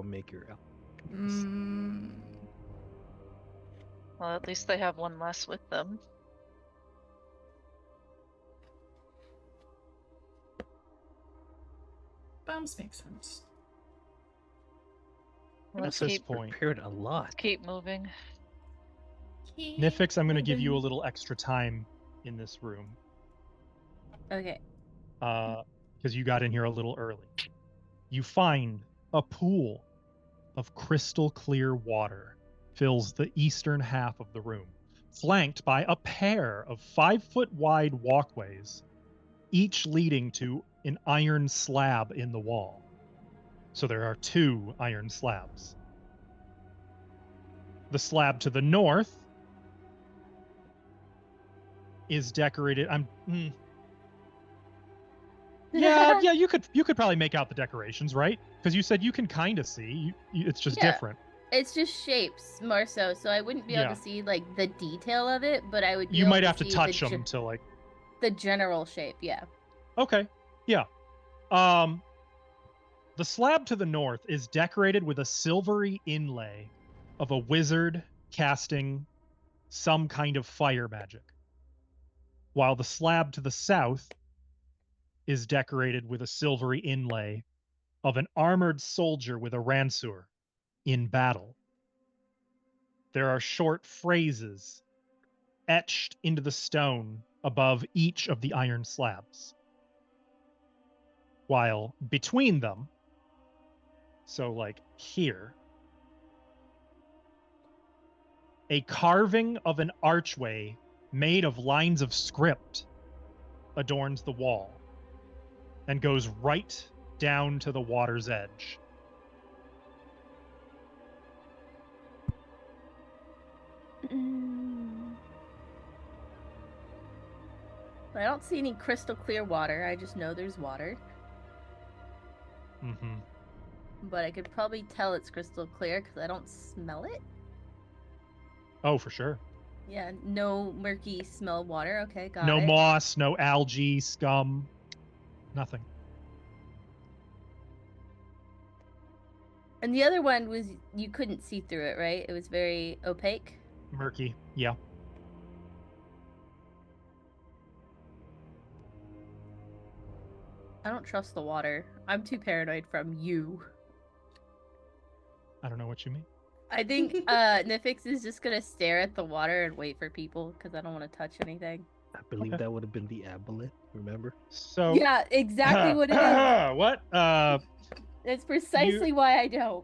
maker. Well, at least they have one less with them. Bombs make sense. Let's keep prepared a lot. Keep moving. Nifix, I'm going to give you a little extra time in this room. Okay. Because you got in here a little early. You find a pool of crystal clear water fills the eastern half of the room, flanked by a pair of 5-foot wide walkways, each leading to an iron slab in the wall. So there are 2 iron slabs. The slab to the north is decorated. Yeah, you could probably make out the decorations, right? Because you said you can kind of see. It's just different. It's just shapes more so I wouldn't be able to see the detail of it, but I would be you able might to have to see touch them to the general shape. Yeah. Okay. Yeah. The slab to the north is decorated with a silvery inlay of a wizard casting some kind of fire magic, while the slab to the south is decorated with a silvery inlay of an armored soldier with a ranseur in battle. There are short phrases etched into the stone above each of the iron slabs, while between them, so here, a carving of an archway made of lines of script adorns the wall and goes right down to the water's edge. I don't see any crystal clear water. I just know there's water. Mm-hmm. But I could probably tell it's crystal clear because I don't smell it. Oh, for sure. Yeah, no murky smell water. Okay, got No it. moss, no algae, scum, nothing. And the other one was you couldn't see through it, right? It was very opaque. Murky, yeah. I don't trust the water. I'm too paranoid from you. I don't know what you mean. I think Nifix is just gonna stare at the water and wait for people because I don't want to touch anything. I believe Okay. that would have been the aboleth, remember? So Yeah, exactly what it is. What? That's precisely why I don't.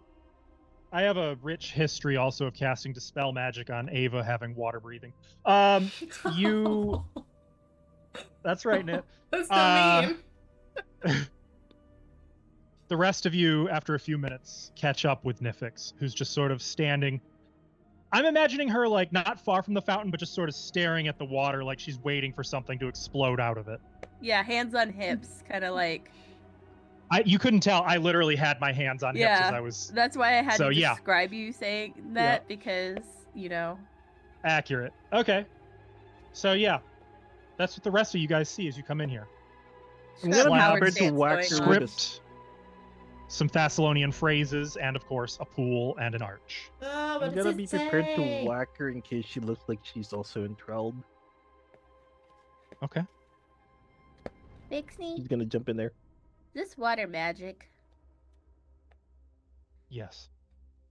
I have a rich history also of casting Dispel Magic on Ava having water breathing. You... That's right, Nit. That's so mean. The rest of you, after a few minutes, catch up with Nifix, who's just sort of standing. I'm imagining her, like, not far from the fountain, but just sort of staring at the water like she's waiting for something to explode out of it. Yeah, hands on hips, kind of like... You couldn't tell. I literally had my hands on hips as I was... That's why I had So, to yeah. describe you saying that, because, you know... Accurate. Okay. So, yeah. That's what the rest of you guys see as you come in here. I'm gonna be Howard prepared to stance whack going her on. with a Script, some Thassilonian phrases, and, of course, a pool and an arch. Oh, what I'm does gonna it be prepared say? to whack her in case she looks like she's also enthralled. Okay. Bixney, She's gonna jump in there. this water magic. Yes.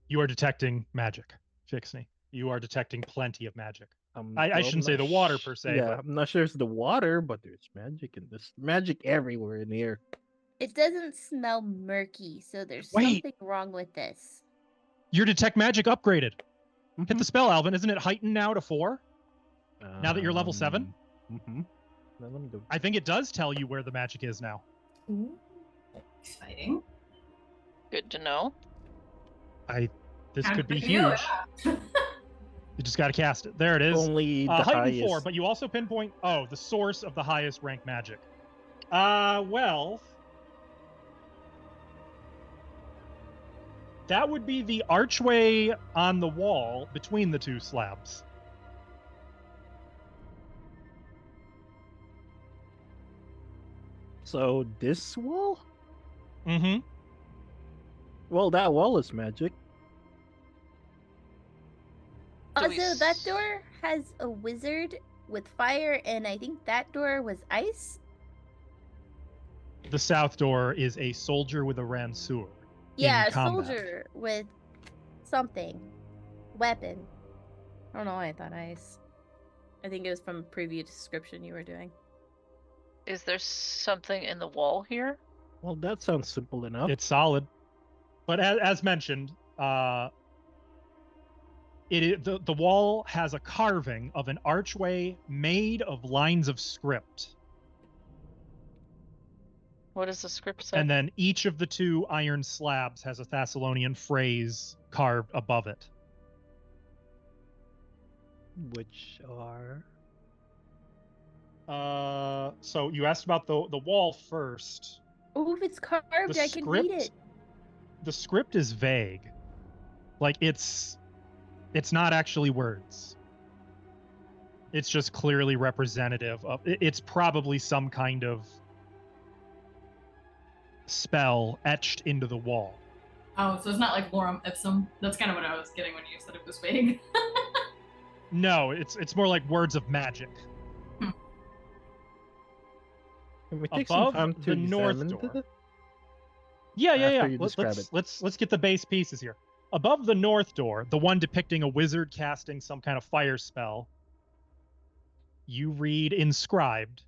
You are detecting magic, Fixney. You are detecting plenty of magic. I shouldn't say the water per se, Yeah, but I'm not sure it's the water, but there's magic in this. Magic everywhere in here. It doesn't smell murky, so there's Wait. something wrong with this. your detect magic upgraded. Hit Mhm. the spell, Alvin. Isn't it heightened now to 4? Now that you're level 7? Mm-hmm. Now let me go. I think it does tell you where the magic is now. Ooh. Exciting. Good to know. This How could be did you know huge. that? You just got to cast it. There it is. Only the Heightened highest. 4, but you also pinpoint, the source of the highest rank magic. Well, that would be the archway on the wall between the two slabs. So this wall? Mm-hmm. Well, that wall is magic. Do we Also, that s- door has a wizard with fire, and I think that door was ice. The south door is a soldier with a ranseur. Yeah, a combat. soldier with something. Weapon. I don't know why I thought ice. I think it was from a previous description you were doing. Is there something in the wall here? Well, that sounds simple enough. It's solid. But as mentioned, the wall has a carving of an archway made of lines of script. What does the script say? And then each of the 2 iron slabs has a Thassilonian phrase carved above it. Which are... So you asked about the wall first. Oh, if it's carved, The I can read script- it. The script is vague. Like it's not actually words. It's just clearly representative of it's probably some kind of spell etched into the wall. Oh, so it's not like lorem ipsum. That's kind of what I was getting when you said it was vague. No, it's more like words of magic. Can we take some Above time the to north examine door. the... Yeah. After you describe it. Let's get the base pieces here. Above the north door, the one depicting a wizard casting some kind of fire spell, you read inscribed,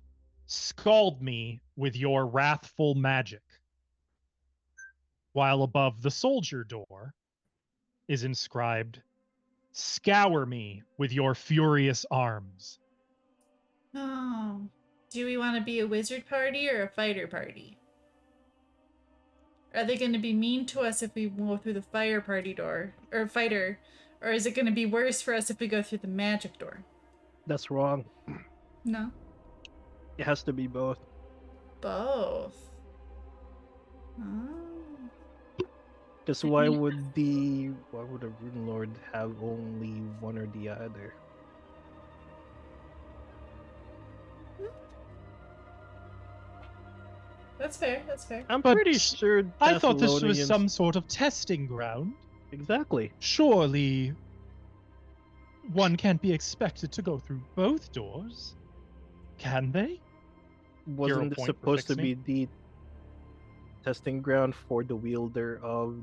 "Scald me with your wrathful magic." While above the soldier door is inscribed, "Scour me with your furious arms." Oh. Do we want to be a wizard party or a fighter party? Are they going to be mean to us if we go through the fire party door or fighter, or is it going to be worse for us if we go through the magic door? That's wrong. No, It has to be both. both. Oh. Because why would a Rune Lord have only one or the other? That's fair. That's fair. I'm But pretty sure I thought this was Thessalonians- some sort of testing ground. Exactly. Surely one can't be expected to go through both doors, can they? Wasn't this point for supposed to fixing. be the testing ground for the wielder of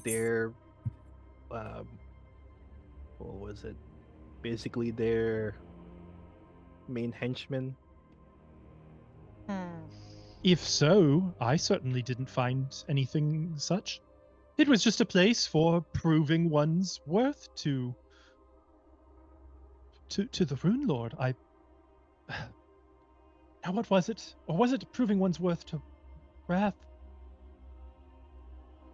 their what was it? Basically their main henchman. If so, I certainly didn't find anything such. It was just a place for proving one's worth to the Rune Lord. Now what was it? Or was it proving one's worth to Wrath?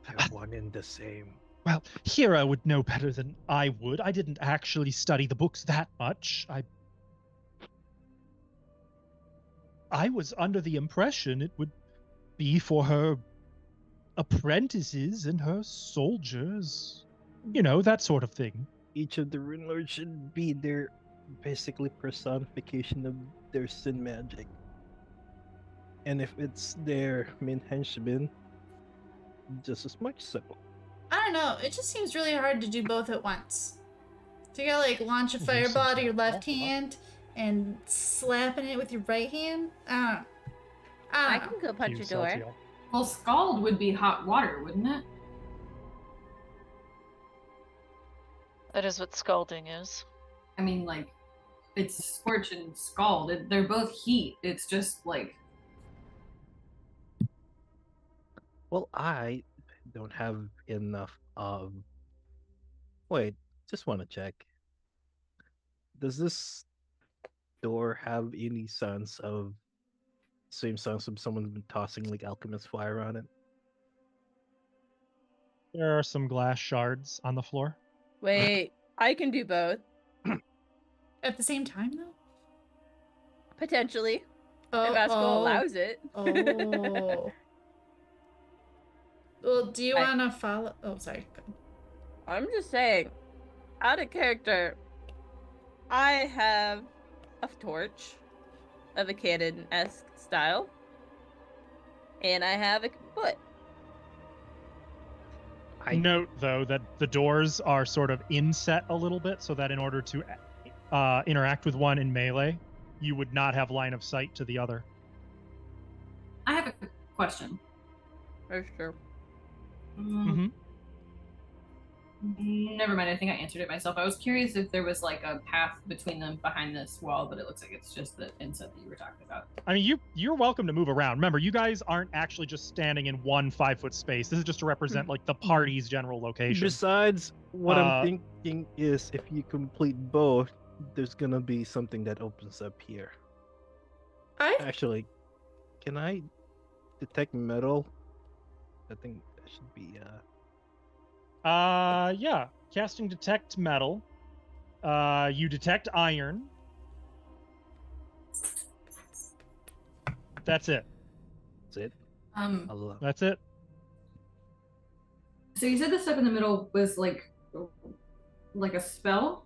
They're one and the same. Well, Hera would know better than I would. I didn't actually study the books that much. I was under the impression it would be for her apprentices and her soldiers. You know, that sort of thing. Each of the Rune Lords should be their basically personification of their sin magic. And if it's their main henchman, just as much so. I don't know. It just seems really hard to do both at once. So you gotta like launch a fireball out of your left hand and slapping it with your right hand. I I don't know. can go punch You a door. salty elf. Well, scald would be hot water, wouldn't it? That is what scalding is. I mean, like, it's scorch and scald. They're both heat. It's just like, Well, I don't have enough of. Wait, just want to check. Does this door have any sense of same sense of someone been tossing like alchemist fire on it? There are some glass shards on the floor. Wait, I can do both. At the same time though? Potentially. Oh, If Asco allows it. Oh. Well, do you I- want to follow? Oh, sorry. Go. I'm just saying, out of character, I have a torch of a cannon-esque style, and I have a foot. Note, though, that the doors are sort of inset a little bit so that in order to interact with one in melee, you would not have line of sight to the other. I have a question. For sure. Mm-hmm. Never mind. I think I answered it myself. I was curious if there was like a path between them behind this wall, but it looks like it's just the inset that you were talking about. I mean, you're welcome to move around. Remember, you guys aren't actually just standing in one 5-foot space. This is just to represent like the party's general location. Besides, what I'm Uh, thinking is if you complete both, there's gonna be something that opens up here. Actually, can I detect metal? I think that should be Yeah. Casting detect metal. You detect iron. That's it. that's it. That's it. So you said the stuff in the middle was like a spell?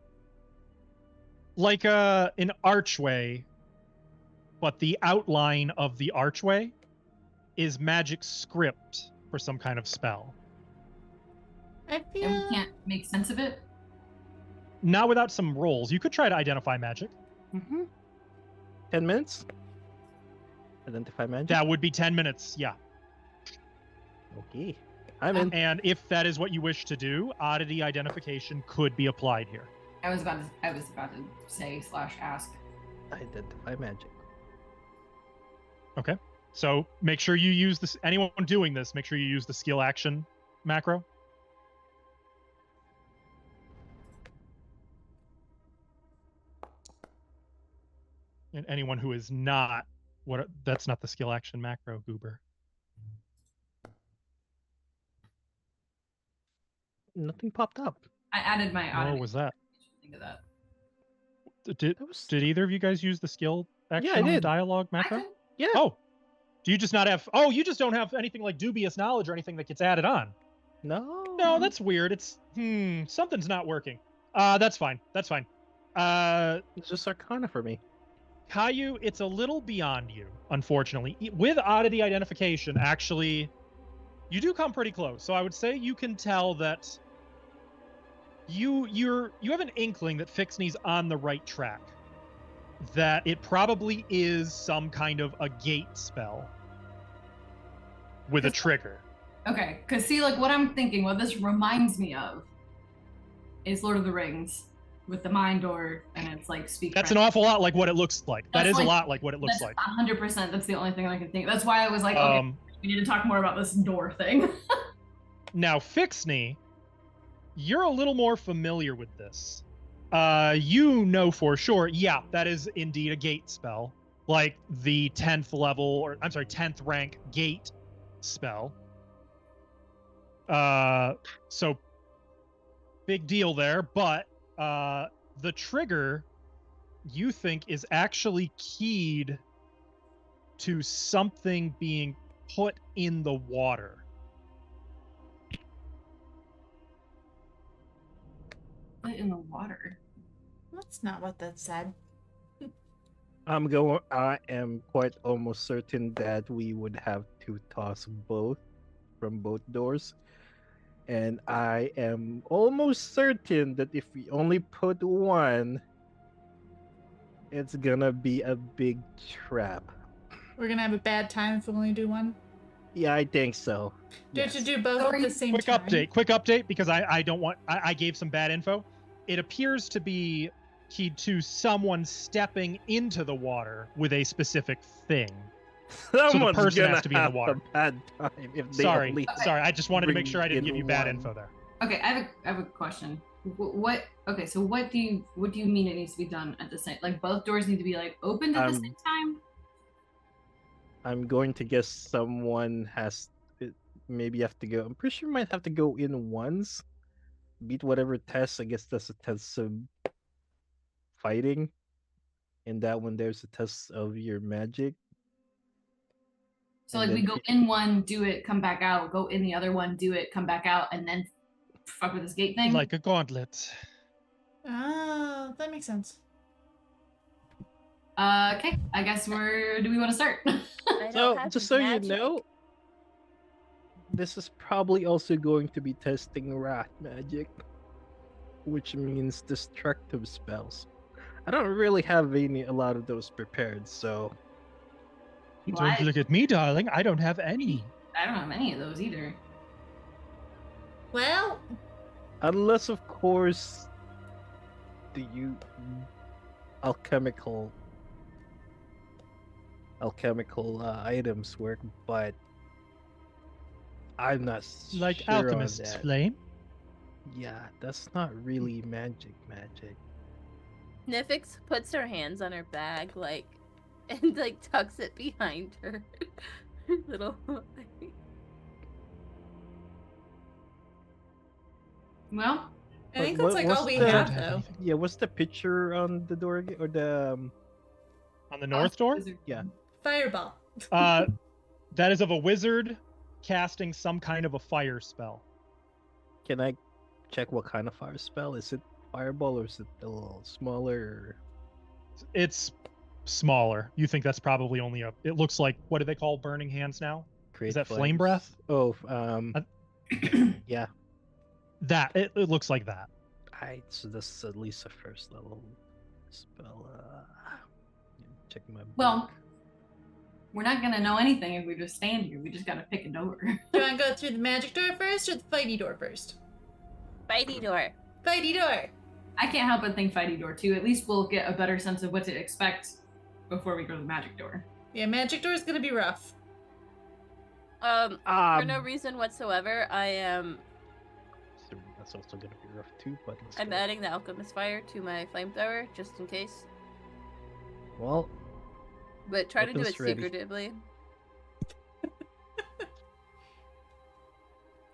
Like an archway, but the outline of the archway is magic script for some kind of spell. I And feel. we can't make sense of it? Not without some rolls. You could try to identify magic. 10 minutes? Identify magic? That would be 10 minutes, yeah. Okay. I'm in. And if that is what you wish to do, oddity identification could be applied here. I was about to say / ask. Identify magic. Okay. So make sure you use this. Anyone doing this, make sure you use the skill action macro. And anyone who is not, that's not the skill action macro, Goober. nothing popped up. I added my What automation. was that? Think of that. Did either of you guys use the skill action I on the did. dialogue I macro? could- Yeah. Oh, do you just not have? Oh, you just don't have anything like dubious knowledge or anything that gets added on. No. No, that's weird. It's something's not working. That's fine. That's fine. It's just Arcana for me. Caillou, it's a little beyond you, unfortunately. With oddity identification, actually, you do come pretty close. So I would say you can tell that you have an inkling that Fixney's on the right track. That it probably is some kind of a gate spell with a trigger. Okay, because see, like what I'm thinking, what this reminds me of is Lord of the Rings with the mind door, and it's like speak. That's French. an awful lot like what it looks like. That That's is a like- lot like what it looks That's like. 100%. That's the only thing I can think. That's why I was like, okay, we need to talk more about this door thing. Now, Fixney, you're a little more familiar with this. You know for sure, yeah, that is indeed a gate spell. Like the 10th level, or I'm sorry, 10th rank gate spell. So big deal there, but the trigger you think is actually keyed to something being put in the water. Put it in the water. That's not what that said. I am quite almost certain that we would have to toss both from both doors. And I am almost certain that if we only put one, it's gonna be a big trap. We're gonna have a bad time if we only do one. Yeah, I think so. Do you have Yes. to do both So at are the you- same Quick time? update, because I don't want, I gave some bad info. It appears to be keyed to someone stepping into the water with a specific thing. Someone's person gonna has to be in the have water. a bad time if they Sorry, only I just wanted to make bring sure I didn't in give you bad one. info there. Okay, I have a question. What? Okay, so what do you mean it needs to be done at the same? Like both doors need to be like opened at the same time? I'm going to guess someone has maybe have to go. I'm pretty sure might have to go in once, beat whatever test. I guess that's a test of fighting, and that one there's a test of your magic. So And like we then go it- in one, do it, come back out, go in the other one, do it, come back out, and then fuck with this gate thing. Like a gauntlet. Oh, that makes sense. Okay, I guess do we want to start? I don't So have just so magic. you know, this is probably also going to be testing wrath magic, which means destructive spells. I don't really have a lot of those prepared, so Well, Don't look at me, darling. I don't have any. I don't have any of those either. Well, unless of course the alchemical items work, but I'm not Like sure on alchemist's that. flame. Yeah, that's not really magic. Nifix puts her hands on her bag, like, and like tucks it behind her. Little. Well, I think What- that's like what's all we the- have, Don't have though. anything. Yeah, what's the picture on the door or the On the north door? Yeah. Fireball. That is of a wizard casting some kind of a fire spell. Can I check what kind of fire spell? Is it fireball or is it a little smaller? It's smaller. You think that's probably only a. It looks like, what do they call burning hands now? Create that flame flames? breath? Oh, Uh, yeah. That it looks like that. So this is at least a first level spell. Check my book. Well, we're not gonna know anything if we just stand here. We just gotta pick a door. Do you want to go through the magic door first or the fighty door first? Fighty door. Fighty door. I can't help but think fighty door too. At least we'll get a better sense of what to expect before we go to the magic door. Yeah, magic door is gonna be rough. For no reason whatsoever, I am. so that's also gonna be rough too. But let's I'm go. adding the alchemist fire to my flamethrower just in case. Well, But try to do Weapons it ready. secretively.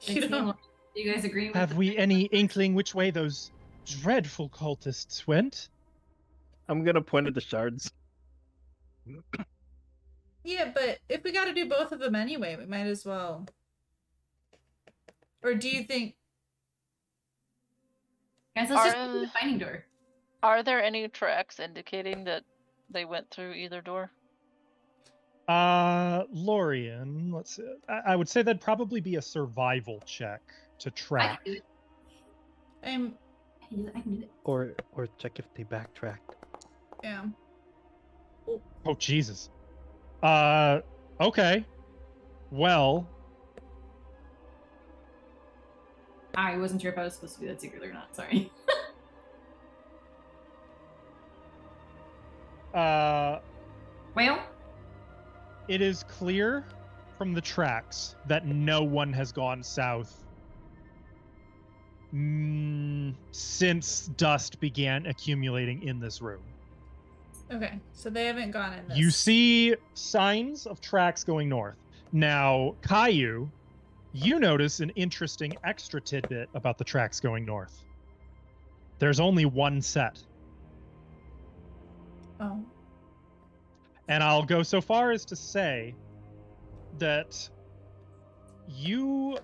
You don't. You guys agree with Have the we plan? any inkling which way those dreadful cultists went? I'm gonna point at the shards. Yeah, but if we gotta do both of them anyway, we might as well. Or do you think... Guys, let's just go through the fighting door. Are there any tracks indicating that they went through either door? Lorian, let's see. I would say that'd probably be a survival check to I track. can do it. I'm... I can do it. I can do it. Or check if they backtracked. Yeah. Oh, Jesus. Okay. Well, I wasn't sure if I was supposed to do that secretly or not. Sorry. Well, it is clear from the tracks that no one has gone south since dust began accumulating in this room. Okay, so they haven't gone in this. You see signs of tracks going north. Now, Caillou, you notice an interesting extra tidbit about the tracks going north. There's only one set. Oh. And I'll go so far as to say that you,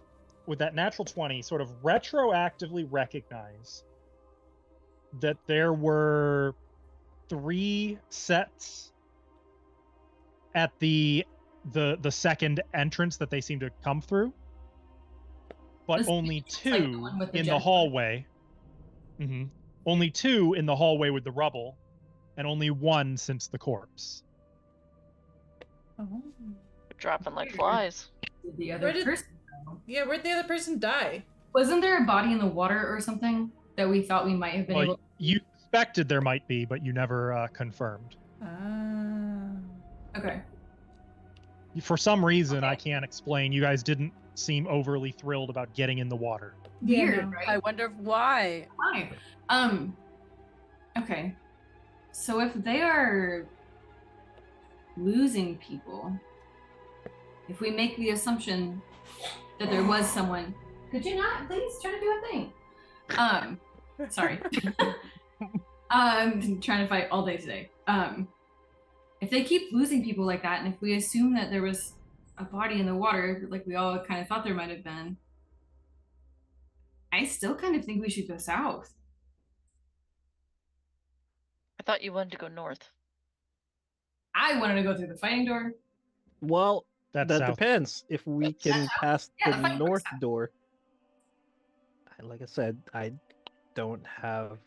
with that natural 20, sort of retroactively recognize that there were 3 sets at the second entrance that they seem to come through, but This only is like the 2 one with the in the jet. hallway. Only 2 in the hallway with the rubble, and only 1 since the corpse. Oh. Dropping like Weird. flies. Did the other Where did- person go? Yeah, where'd the other person die? Wasn't there a body in the water or something that we thought we might have been Well, able? you suspected there might be, but you never confirmed. Ah. Okay. For some reason, I Okay. can't explain, you guys didn't seem overly thrilled about getting in the water. Yeah, Weird, no. right? I wonder why. Why? Okay. So if they are losing people, if we make the assumption that there was someone, could you not please try to do a thing? Sorry. I'm trying to fight all day today. If they keep losing people like that, and if we assume that there was a body in the water, like we all kind of thought there might have been, I still kind of think we should go south. I thought you wanted to go north. I wanted to go through the fighting door. Well, That's that south. depends. If we can pass Yeah, the the fight north works out. door, like I said, I don't have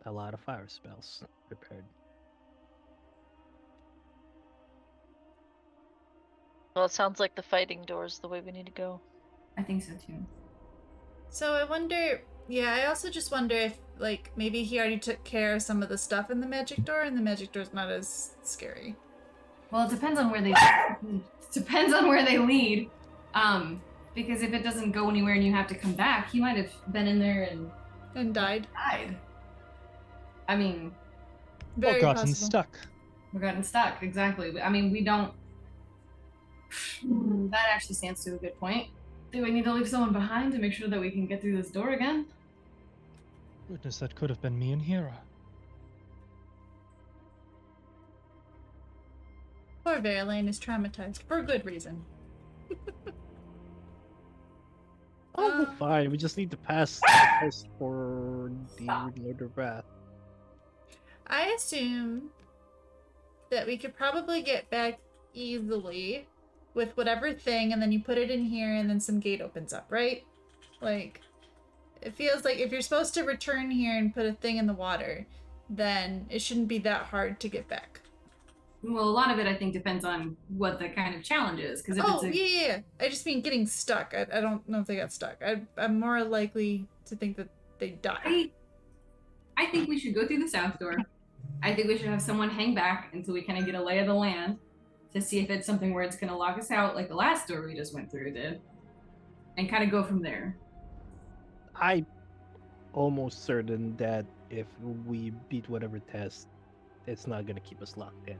a lot of fire spells prepared. Well, it sounds like the fighting door is the way we need to go. I think so too. So I wonder, yeah, I also just wonder if, like, maybe he already took care of some of the stuff in the magic door and the magic door's not as scary. Well, it depends on where they depends on where they lead. Because if it doesn't go anywhere and you have to come back, he might have been in there and And died. died. I mean, Very Or gotten possible. stuck. we're gotten stuck. Exactly. I mean, we don't. That actually stands to a good point. Do we need to leave someone behind to make sure that we can get through this door again? Goodness, that could have been me and Hera. Poor Verlaine is traumatized for good reason. Oh, Um, fine. We just need to pass the test for the Lord of Wrath. I assume that we could probably get back easily with whatever thing, and then you put it in here, and then some gate opens up, right? Like, it feels like if you're supposed to return here and put a thing in the water, then it shouldn't be that hard to get back. Well, a lot of it, I think, depends on what the kind of challenge is. Because if Oh, it's a yeah. I just mean getting stuck. I don't know if they got stuck. I'm more likely to think that they died. I think we should go through the south door. I think we should have someone hang back until we kind of get a lay of the land to see if it's something where it's going to lock us out like the last door we just went through did. And kind of go from there. I'm almost certain that if we beat whatever test, it's not gonna keep us locked in.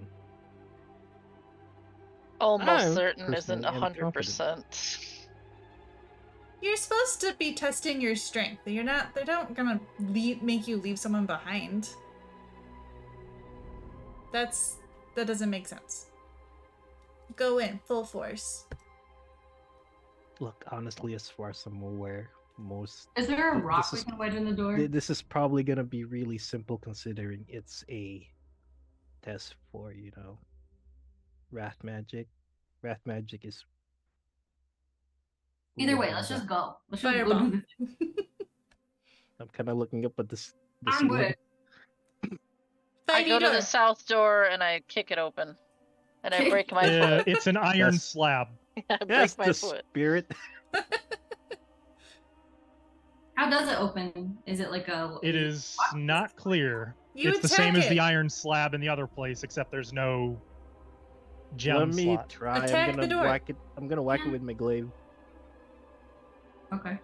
Almost I'm certain isn't personally am confident. 100%. You're supposed to be testing your strength. You're not. They're not gonna make you leave someone behind. That doesn't make sense. Go in full force. Look, honestly, as far as I'm aware, Is there a th- rock this we is- can wedge in the door? this is probably gonna be really simple considering it's a test for, wrath magic. Wrath magic is. Either way, Ooh, let's hold just on. go. Let's just go Fireball. do this. I'm kind of looking up at the I'm ceiling. good. I go to door. the south door and I kick it open. And I break my foot. It's an iron Yes. slab. I break Yes, my the foot. spirit. How does it open? Is it like a? It is not clear. You It's the same attack as the it. iron slab in the other place, except there's no gem Let me slot. try. Attack I'm the gonna door. whack it. I'm gonna whack it with my glaive. Okay.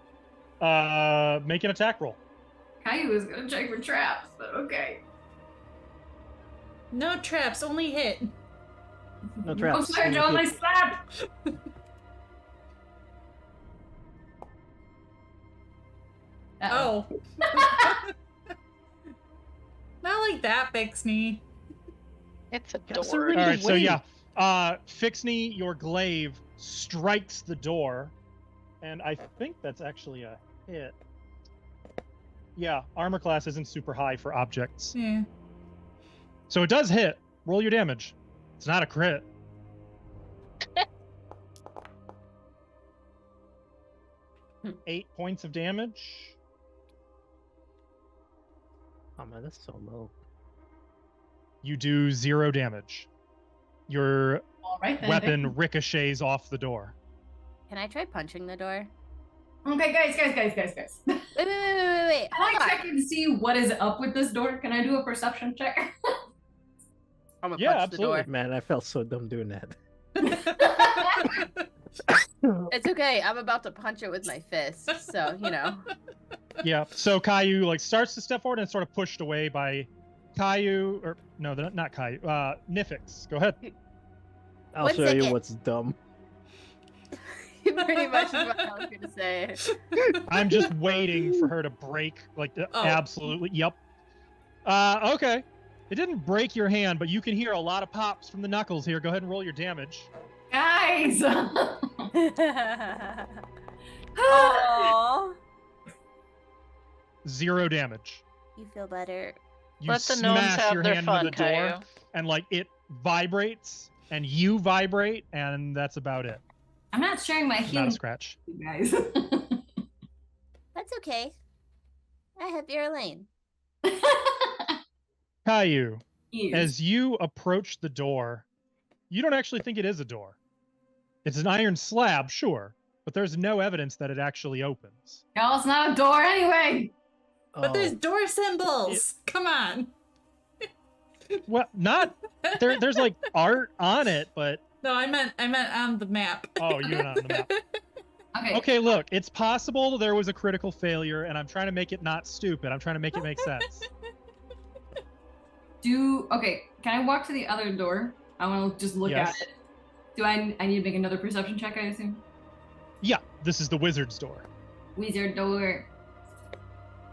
Make an attack roll. Caillou was gonna check for traps, but okay. No traps, only hit. No traps. Oh, sorry, only Joe, hit. nice slap. Uh-oh. Oh. Not like that, Bixney. It's a Yes, door. already. All right, so Wait. yeah, Fixney, your glaive strikes the door, and I think that's actually a hit. Yeah, armor class isn't super high for objects, Yeah. so it does hit. Roll your damage. It's not a crit. Eight points of damage. Oh man, that's so low. You do 0 damage. Your All right then. weapon ricochets off the door. Can I try punching the door? Okay, guys. Wait. Can I Hold on. check and see what is up with this door? Can I do a perception check? I'm gonna Yeah, punch absolutely. Man, I felt so dumb doing that. It's okay. I'm about to punch it with my fist, so you know. Yeah. So Caillou like starts to step forward and sort of pushed away by Caillou, or no, they're not Caillou. Nifix. Go ahead. I'll One show you second. what's dumb. Pretty much is what I was gonna say. I'm just waiting for her to break. Like Oh. absolutely. Yep. Okay. It didn't break your hand, but you can hear a lot of pops from the knuckles here. Go ahead and roll your damage. Guys. Aww. 0 damage. You feel better. You Let the gnomes smash have your their hand fun, into the door, Caillou. and like it vibrates, and you vibrate, and that's about it. I'm not sharing my Not a healing, scratch. with you guys. That's okay. I have your lane. Caillou, Yes. as you approach the door, you don't actually think it is a door. It's an iron slab, sure, but there's no evidence that it actually opens. Y'all, it's not a door anyway. But there's Oh, door symbols. Come on. Well, not there's like art on it, but No, I meant on the map. oh, you're not on the map. Okay. Okay, look, it's possible there was a critical failure, and I'm trying to make it not stupid. I'm trying to make it make sense. Okay, can I walk to the other door? I want to just look Yes. at it. Do I need to make another perception check, I assume? Yeah, this is the wizard's door. Wizard door.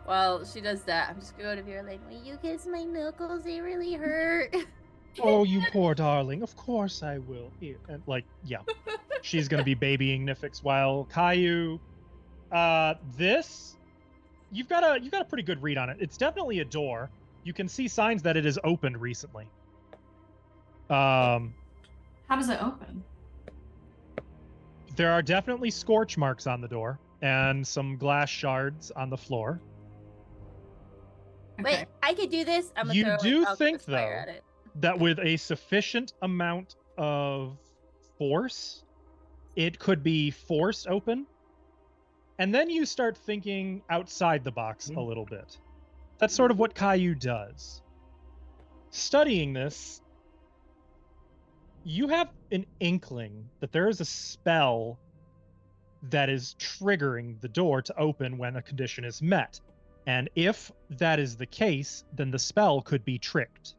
Well, she does that. I'm just gonna go to your lane. Will you kiss my knuckles? They really hurt. Oh, you poor darling. Of course I will. Here. And like, yeah. She's gonna be babying Nifix while Caillou. This you've got a pretty good read on it. It's definitely a door. You can see signs that it is opened recently. How does it open? There are definitely scorch marks on the door and some glass shards on the floor. Wait, I could do this. I'm gonna You throw do alchemist think, fire though, at it. That with a sufficient amount of force, it could be forced open. And then you start thinking outside the box a little bit. That's sort of what Caillou does. Studying this, you have an inkling that there is a spell that is triggering the door to open when a condition is met. And if that is the case, then the spell could be tricked.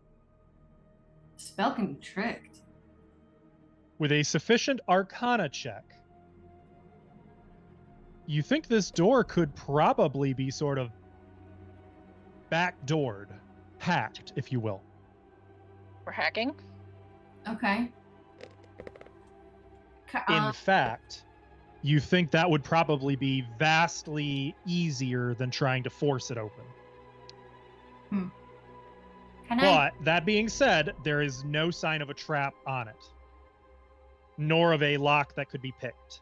Spell can be tricked. With a sufficient arcana check, You think this door could probably be sort of backdoored, hacked, if you will. We're hacking? Okay. In fact, you think that would probably be vastly easier than trying to force it open. But that being said, there is no sign of a trap on it, nor of a lock that could be picked.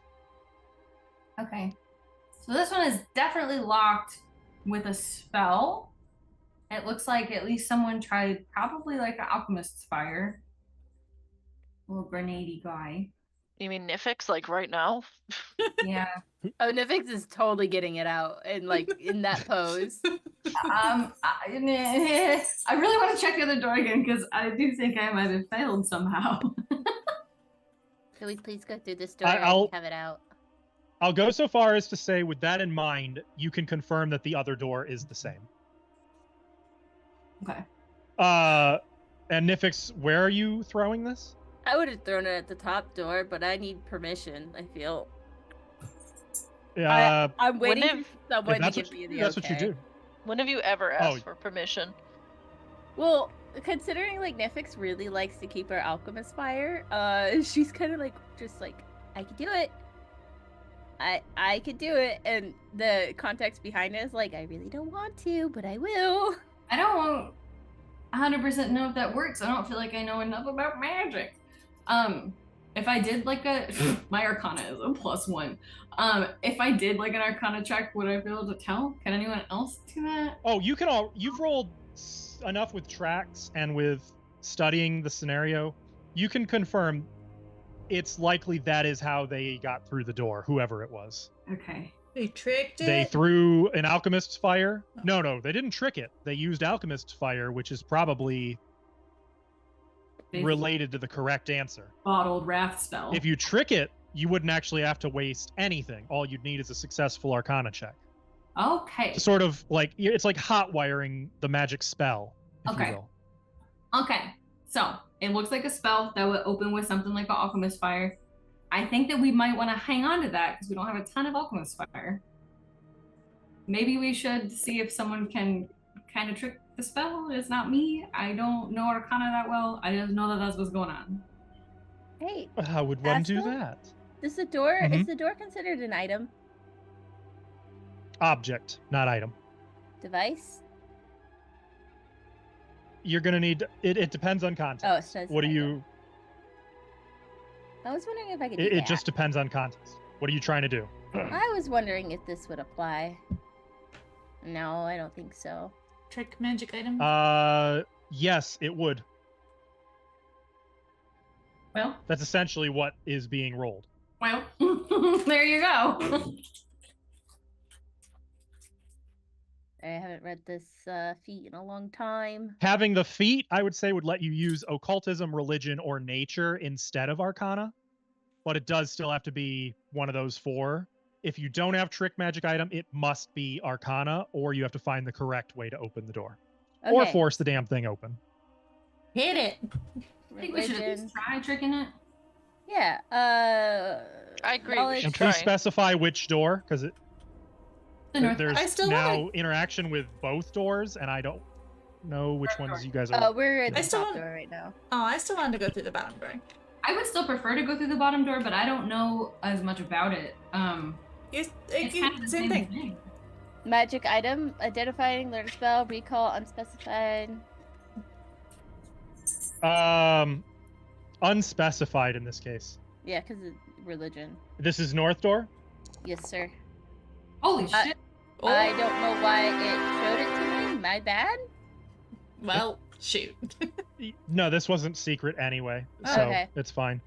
Okay. So this one is definitely locked with a spell. It looks like at least someone tried probably like an alchemist's fire. Little grenade-y guy. You mean Nifix, like right now? Yeah. Oh, Nifix is totally getting it out and like in that pose. I really want to check the other door again because I do think I might have failed somehow. Can we please go through this door I'll- and have it out? I'll go so far as to say, with that in mind, you can confirm that the other door is the same. Okay. And Nifix, where are you throwing this? I would have thrown it at the top door, but I need permission, I feel. I'm waiting Wouldn't for someone to that's give what, me the that's okay. what you do. When have you ever asked for permission? Well, considering like Nifix really likes to keep her alchemist fire, she's kind of like just like, I could do it. I could do it, and the context behind it is like, I really don't want to, but I will. I don't 100% know if that works. I don't feel like I know enough about magic. If I did like my Arcana is a +1. If I did like an Arcana check, would I be able to tell? Can anyone else do that? Oh, you've rolled enough with tracks and with studying the scenario. You can confirm it's likely that is how they got through the door, whoever it was. Okay. They tricked it. They threw an alchemist's fire. No, they didn't trick it. They used alchemist's fire, which is probably related to the correct answer. Bottled wrath spell. If you trick it, you wouldn't actually have to waste anything. All you'd need is a successful Arcana check. Okay. Sort of like, it's like hot wiring the magic spell, if Okay. you will. Okay. So it looks like a spell that would open with something like an alchemist fire. I think that we might want to hang on to that because we don't have a ton of alchemist fire. Maybe we should see if someone can kind of trick the spell. It's not me. I don't know Arcana that well. I just know that that's what's going on. Hey, How would one do Aspen? that? is the door Mhm. is the door considered an item? Object, not item. Device? You're gonna need it depends on context. Oh, it says What do item. you? I was wondering if I could do It that. just depends on context. What are you trying to do? I was wondering if this would apply. No, I don't think so. Trick magic item. Yes, it would. Well, That's essentially what is being rolled. there you go. I haven't read this feat in a long time. Having the feat, I would say, would let you use occultism, religion, or nature instead of Arcana, but it does still have to be one of those four. If you don't have trick magic item, it must be Arcana, or you have to find the correct way to open the door, or Okay. force the damn thing open. Hit it. I think we should at Religion. least try tricking it. Yeah. I agree. knowledge- We should And try. please specify which door, because The north. there's I still now wanna- interaction with both doors, and I don't know which ones you guys are. We're at I the still top want- door right now. Oh, I still wanted to go through the bottom door. I would still prefer to go through the bottom door, but I don't know as much about it. It's kind of the same thing. Magic item, identifying, learn spell, recall, unspecified. Unspecified in this case. Yeah, because of religion. This is North Door. Yes, sir. Holy shit. I don't know why it showed it to me. My bad. Well, shoot. No, this wasn't secret anyway, Oh, so okay. it's fine.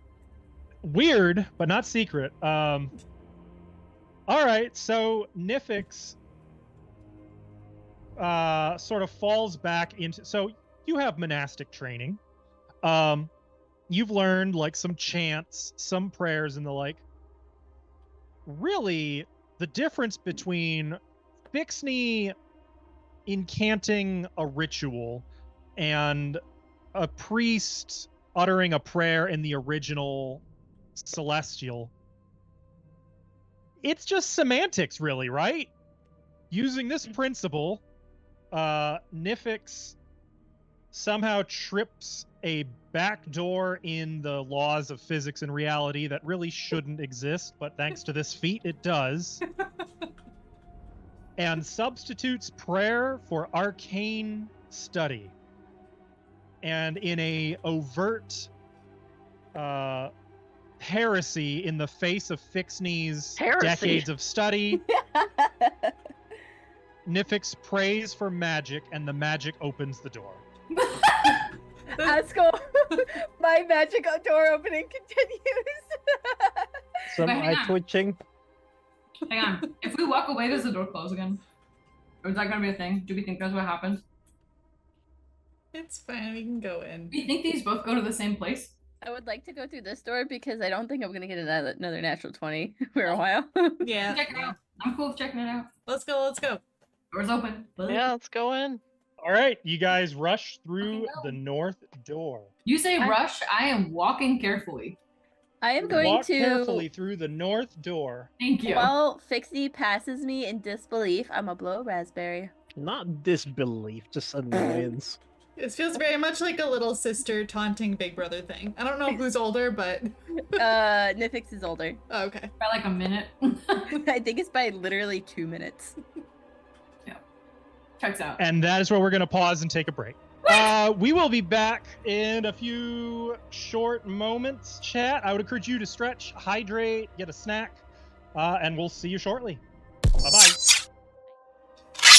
Weird, but not secret. All right, so Nifix sort of falls back into. So you have monastic training. You've learned like some chants, some prayers, and the like. Really, the difference between Fixney incanting a ritual and a priest uttering a prayer in the original Celestial it's just semantics, really, right? Using this principle, Nifix somehow trips a back door in the laws of physics and reality that really shouldn't exist, but thanks to this feat, it does. And substitutes prayer for arcane study. And in a overt heresy in the face of Fixney's decades of study, Nifix prays for magic, and the magic opens the door. Asco, my magic door opening continues. Some Wait, hang eye on. twitching. Hang on. If we walk away, does the door close again? Or is that gonna be a thing? Do we think that's what happens? It's fine. We can go in. Do you think these both go to the same place? I would like to go through this door because I don't think I'm gonna get another natural 20 for a while. Yeah. Check it out. I'm cool with checking it out. Let's go. Let's go. Door's open. Yeah, let's go in. All right, you guys rush through Okay, go. the north door. You say rush, I am walking carefully. I am going Walk to. carefully through the north door. Thank you. While Fixie passes me in disbelief, I'm a blow raspberry. Not disbelief, just annoyance. This feels very much like a little sister taunting big brother thing. I don't know who's older, but Nifix is older. oh, okay. By like a minute. I think it's by literally 2 minutes. Checks out. And that is where we're going to pause and take a break. We will be back in a few short moments, chat. I would encourage you to stretch, hydrate, get a snack, and we'll see you shortly. Bye-bye.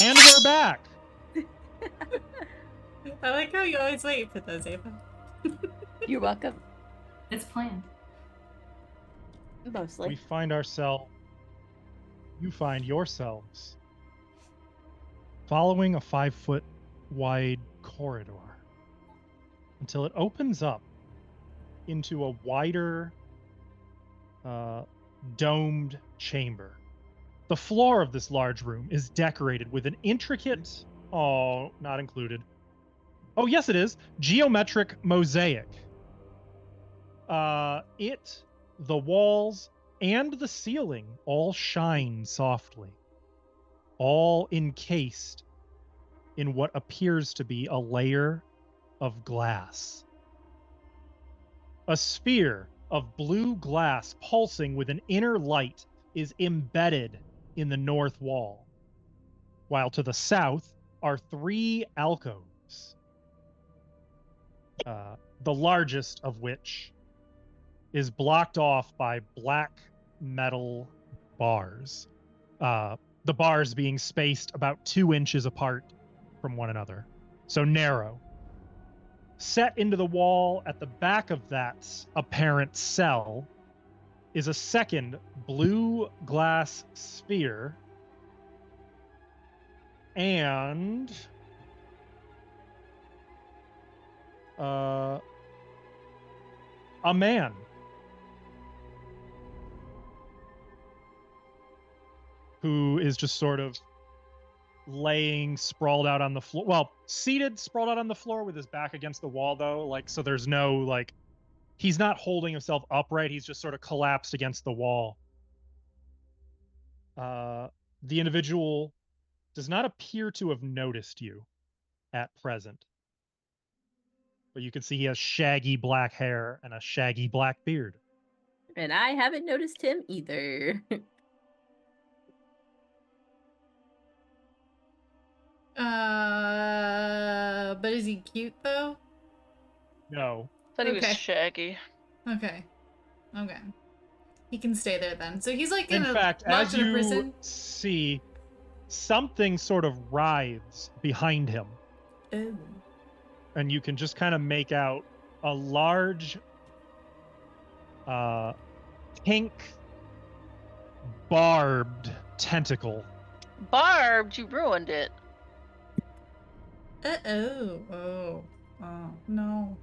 And we're back. I like how you always wait for those, Ava. You're welcome. It's planned. Mostly. We find ourselves, you find yourselves following a 5-foot wide corridor until it opens up into a wider domed chamber. The floor of this large room is decorated with an intricate, not included. Oh, yes, it is. Geometric mosaic. The walls, and the ceiling all shine softly, all encased in what appears to be a layer of glass. A sphere of blue glass pulsing with an inner light is embedded in the north wall, while to the south are 3 alcoves, the largest of which is blocked off by black metal bars, the bars being spaced about 2 inches apart from one another, so narrow. Set into the wall at the back of that apparent cell is a second blue glass sphere and a man who is just sort of laying sprawled out on the floor. Well, seated, sprawled out on the floor with his back against the wall, though. Like, so there's no, like, he's not holding himself upright. He's just sort of collapsed against the wall. The individual does not appear to have noticed you at present. But you can see he has shaggy black hair and a shaggy black beard. And I haven't noticed him either. But is he cute though? No. Thought he was Okay. shaggy. Okay. Okay. He can stay there then. So he's like In fact, as locked in a you prison. see, something sort of writhes behind him. Oh. And you can just kind of make out a large pink barbed tentacle. Barbed, you ruined it. Oh no.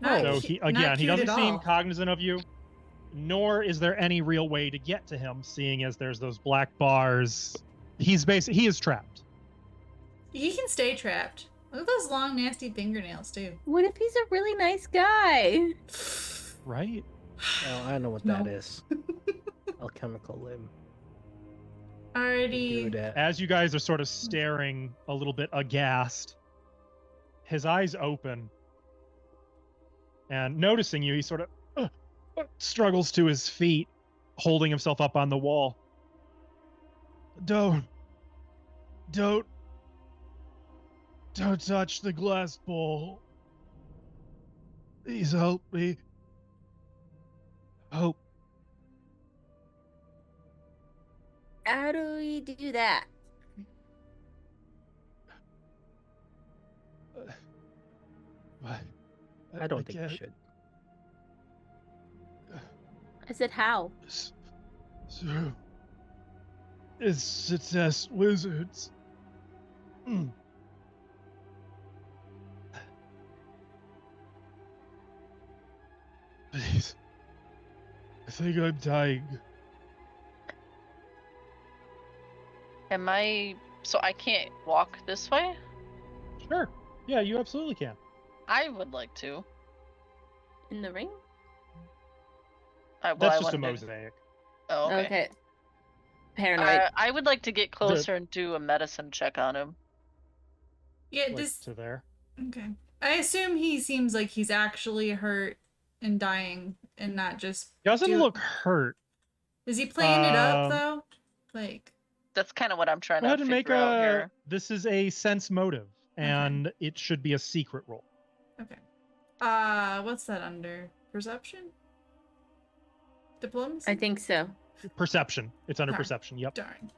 So he not cute doesn't at seem all. cognizant of you, nor is there any real way to get to him, seeing as there's those black bars. He is trapped. He can stay trapped. Look at those long, nasty fingernails too. What if he's a really nice guy? Right? Oh, I know what No. that is. Alchemical limb. Do Already. that. As you guys are sort of staring a little bit aghast, his eyes open. And noticing you, he sort of struggles to his feet, holding himself up on the wall. Don't touch the glass bowl. Please help me. Help. How do we do that? What? I don't think we can't. should. I said how? So, it's to test wizards. Please. I think I'm dying. So I can't walk this way? Sure. Yeah, you absolutely can. I would like to. In the ring? That's just a mosaic. Oh, okay. Okay. Paranoid. I would like to get closer and do a medicine check on him. Yeah, Like this. to there. Okay. I assume he seems like he's actually hurt and dying and not just. Doesn't look hurt. Is he playing it up though? Like. That's kind of what I'm trying Go ahead to and figure make out here. This is a sense motive, and it should be a secret roll. Okay. What's that under? Perception? Diplomacy? I think so. Perception. It's under Darn. perception. Yep. Darn.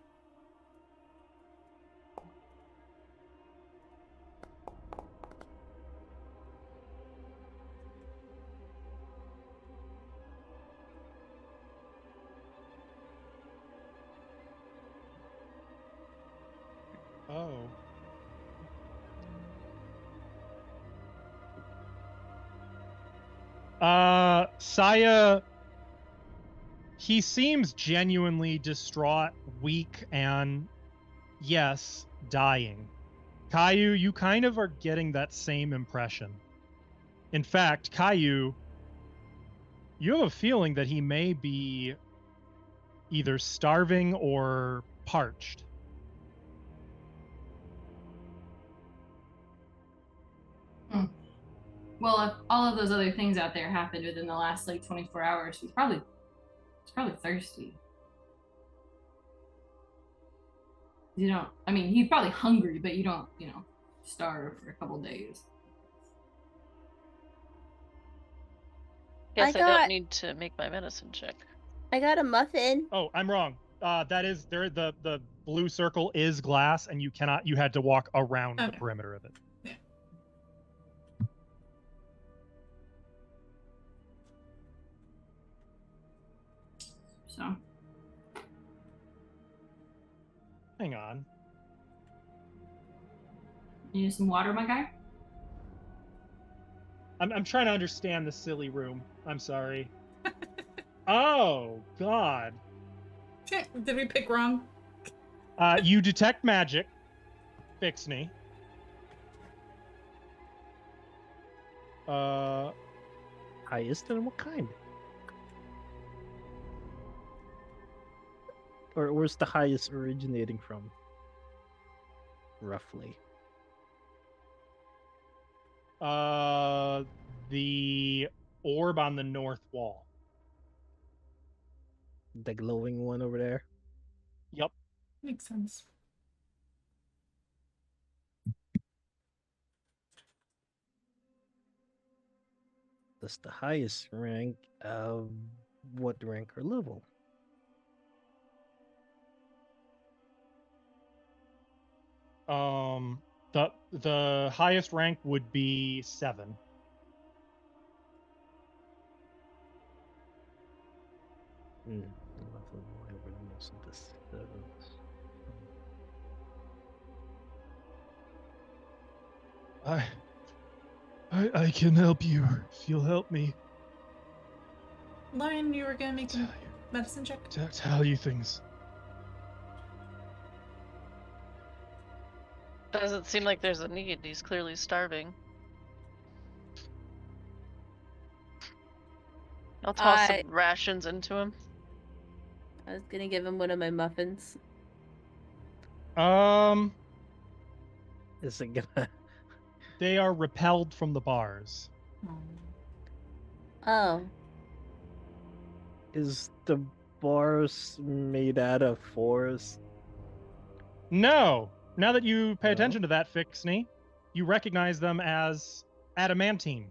Oh. Saya, he seems genuinely distraught, weak, and yes, dying. Caillou, you kind of are getting that same impression. In fact, Caillou, you have a feeling that he may be either starving or parched. Well, if all of those other things out there happened within the last like 24 hours, he's probably thirsty. You don't. I mean, he's probably hungry, but you don't, starve for a couple days. Guess I got- don't need to make my medicine check. I got a muffin. Oh, I'm wrong. That is there. The blue circle is glass, and you had to walk around the perimeter of it. So. Hang on. You need some water, my guy? I'm trying to understand the silly room. I'm sorry. Oh, God. Did we pick wrong? You detect magic. Fix me. Highest and what kind? Or where's the highest originating from? Roughly. The orb on the north wall. The glowing one over there. Yep. Makes sense. That's the highest rank of what rank or level? The highest rank would be 7. I can help you if you'll help me. Lion, you were gonna make a medicine check? Tell you things. Doesn't seem like there's a need. He's clearly starving. I'll toss some rations into him. I was gonna give him one of my muffins. Is it gonna? They are repelled from the bars. Oh. Is the bars made out of forest? No. Now that you pay No? attention to that, Fixney, you recognize them as adamantine.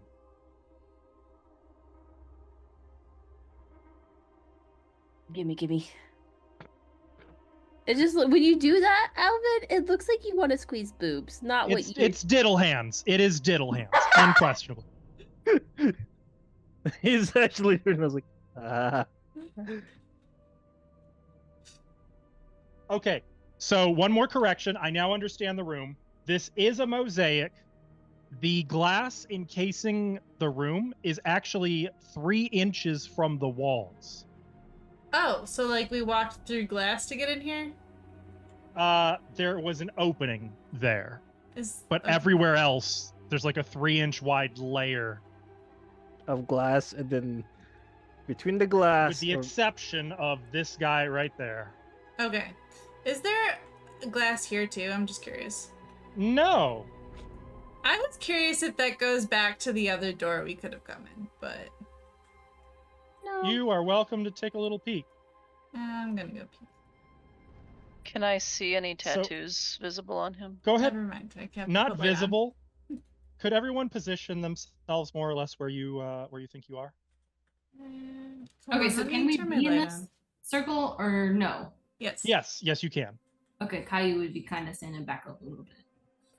Gimme. It just when you do that, Alvin, it looks like you want to squeeze boobs, not what you. It's diddle hands. It is diddle hands, unquestionably. He's actually. I was like, ah. Okay, so one more correction. I now understand the room. This is a mosaic. The glass encasing the room is actually 3 inches from the walls. Oh, so like we walked through glass to get in here? There was an opening there, but okay. everywhere else, there's like a 3-inch wide layer. Of glass, and then between the glass. With the exception of this guy right there. Okay. Is there glass here too? I'm just curious. No. I was curious if that goes back to the other door we could have come in, but No. You are welcome to take a little peek. I'm gonna go peek. Can I see any tattoos visible on him? Go ahead. Never mind. I can't Not put light on. visible. Could everyone position themselves more or less where you think you are? Hold Okay, on, so let can me we turn my be in light this on. circle or no? Yes. Yes, you can. Okay, Caillou would be kind of standing back up a little bit.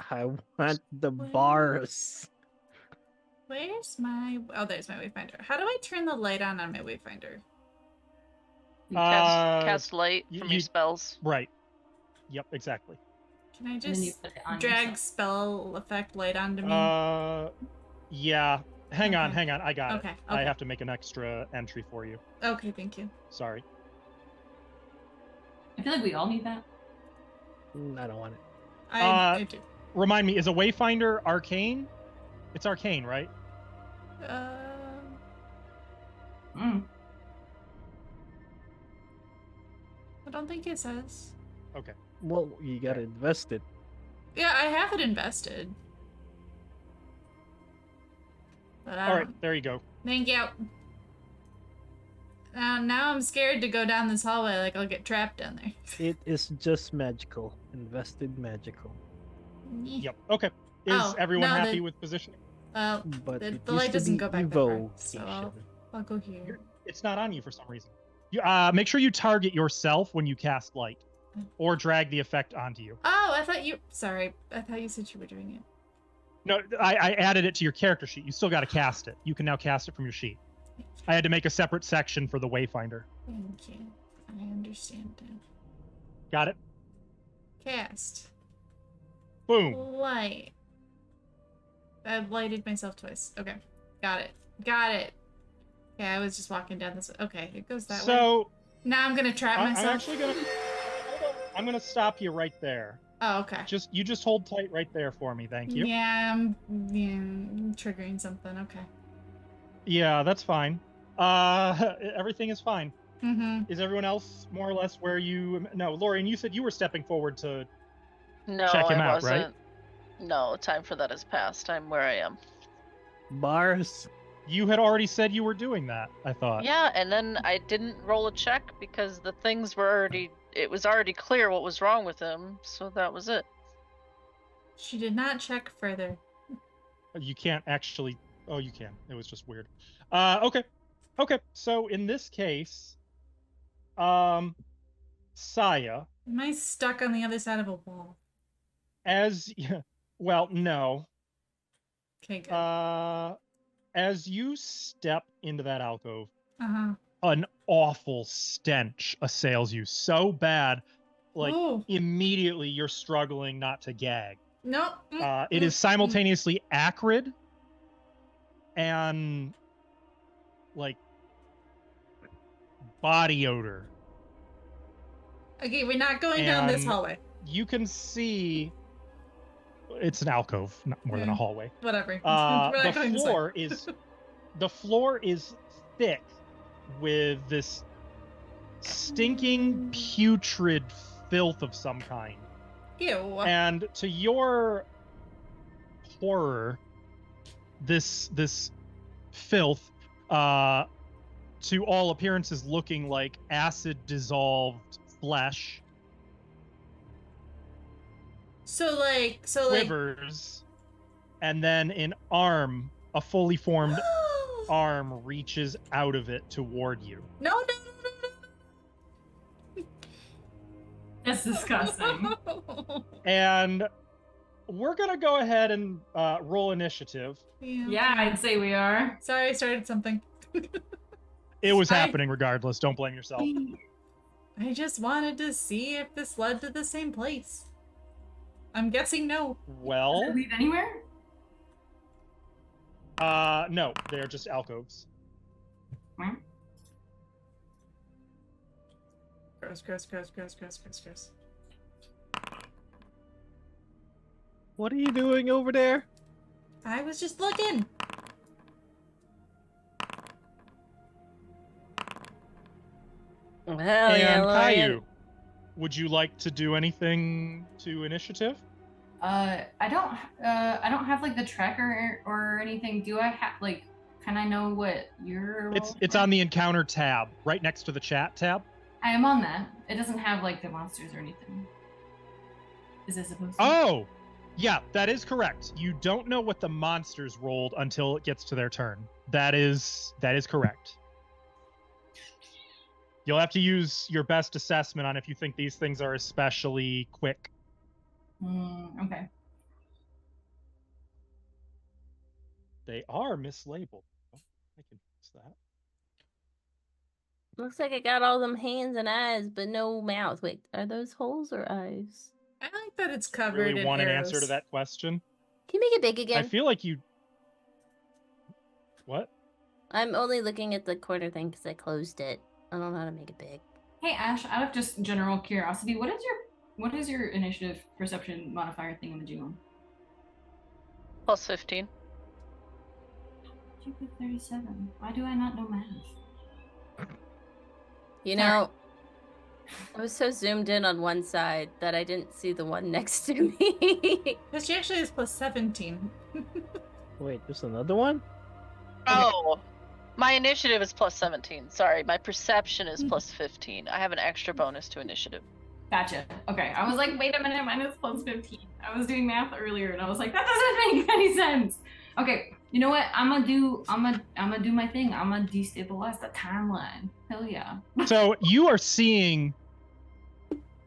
I want the bars. Where's my... Oh, there's my wayfinder. How do I turn the light on my wayfinder? Cast light from your spells. Right. Yep, exactly. Can I And then you just put it on drag yourself. spell effect light onto me? Yeah. Hang on. Okay. I got Okay, it. I okay. have to make an extra entry for you. Okay, thank you. Sorry. I feel like we all need that. I don't want it. I do. Remind me, is a Wayfinder arcane? It's arcane, right? Mm. I don't think it says. Okay. Well, you gotta invest it. Yeah, I have it invested. But I All right, don't- there you go. Thank you. Now I'm scared to go down this hallway, like I'll get trapped down there. It is just magical. Invested magical. Yep. Okay. Is Oh, everyone no, happy the- with positioning? Well, But the it light used to doesn't be go back that far, evocation. so I'll go here. It's not on you for some reason. You make sure you target yourself when you cast light, or drag the effect onto you. Oh, I thought you... Sorry, I thought you said you were doing it. No, I added it to your character sheet. You still got to cast it. You can now cast it from your sheet. I had to make a separate section for the Wayfinder. Thank you. I understand now. Got it? Cast. Boom. Light. I lighted myself twice. Okay. Got it. Got it. Yeah, I was just walking down this. Okay, it goes that way. So Now I'm gonna trap I'm myself. actually gonna. Hold on. I'm gonna stop you right there. Oh, okay. You just hold tight right there for me. Thank you. Yeah, I'm triggering something. Okay. Yeah, that's fine. Everything is fine. Mm-hmm. Is everyone else more or less where you? No, Lorian, you said you were stepping forward to. No, Check him I out, wasn't. right? No, time for that has passed. I'm where I am. Bars. You had already said you were doing that. I thought. Yeah, and then I didn't roll a check because the things were already. It was already clear what was wrong with him, so that was it. She did not check further. You can't actually. Oh, you can. It was just weird. Okay. So in this case, Saya, Am I stuck on the other side of a wall? well, no. Okay, good. As you step into that alcove, Uh-huh. an awful stench assails you so bad, like Oh. immediately you're struggling not to gag. Nope. It is simultaneously acrid and like body odor. Okay, we're not going down this And- hallway. You can see it's an alcove, not more than a hallway. Whatever. We're The not going this way. floor is thick with this stinking putrid filth of some kind. Ew. And to your horror, this filth, to all appearances looking like acid dissolved flesh, So like quivers, and then a fully formed arm reaches out of it toward you. No. That's disgusting. And we're gonna go ahead and roll initiative. Yeah, I'd say we are. Sorry, I started something. It was happening regardless. Don't blame yourself. I just wanted to see if this led to the same place. I'm guessing no. Well, Does it lead anywhere? no, they're just alcoves. Gross. What are you doing over there? I was just looking. Well, And yeah, Lorian. Caillou, would you like to do anything to initiative? I don't have like the tracker or anything. Do I have like? Can I know what your? It's on the encounter tab, right next to the chat tab. I am on that. It doesn't have like the monsters or anything. Is it supposed to? Oh, yeah, that is correct. You don't know what the monsters rolled until it gets to their turn. That is correct. You'll have to use your best assessment on if you think these things are especially quick. Okay. They are mislabeled. Oh, I can fix that. Looks like I got all them hands and eyes, but no mouth. Wait, are those holes or eyes? I like that it's covered Really in want an arrows. answer to that question? Can you make it big again? I feel like you. What? I'm only looking at the corner thing because I closed it. I don't know how to make it big. Hey Ash, out of just general curiosity, what is your initiative perception modifier thing in the genome? Plus 15. Stupid 37. Why do I not know math? You know, I was so zoomed in on one side that I didn't see the one next to me. Because she actually is plus 17. Wait, there's another one? Oh, my initiative is plus 17. Sorry, my perception is plus 15. I have an extra bonus to initiative. Gotcha. Okay, I was like, wait a minute, mine is plus 15. I was doing math earlier, and I was like, that doesn't make any sense. Okay, you know what? I'm gonna do my thing. I'm gonna destabilize the timeline. Hell yeah. So you are seeing,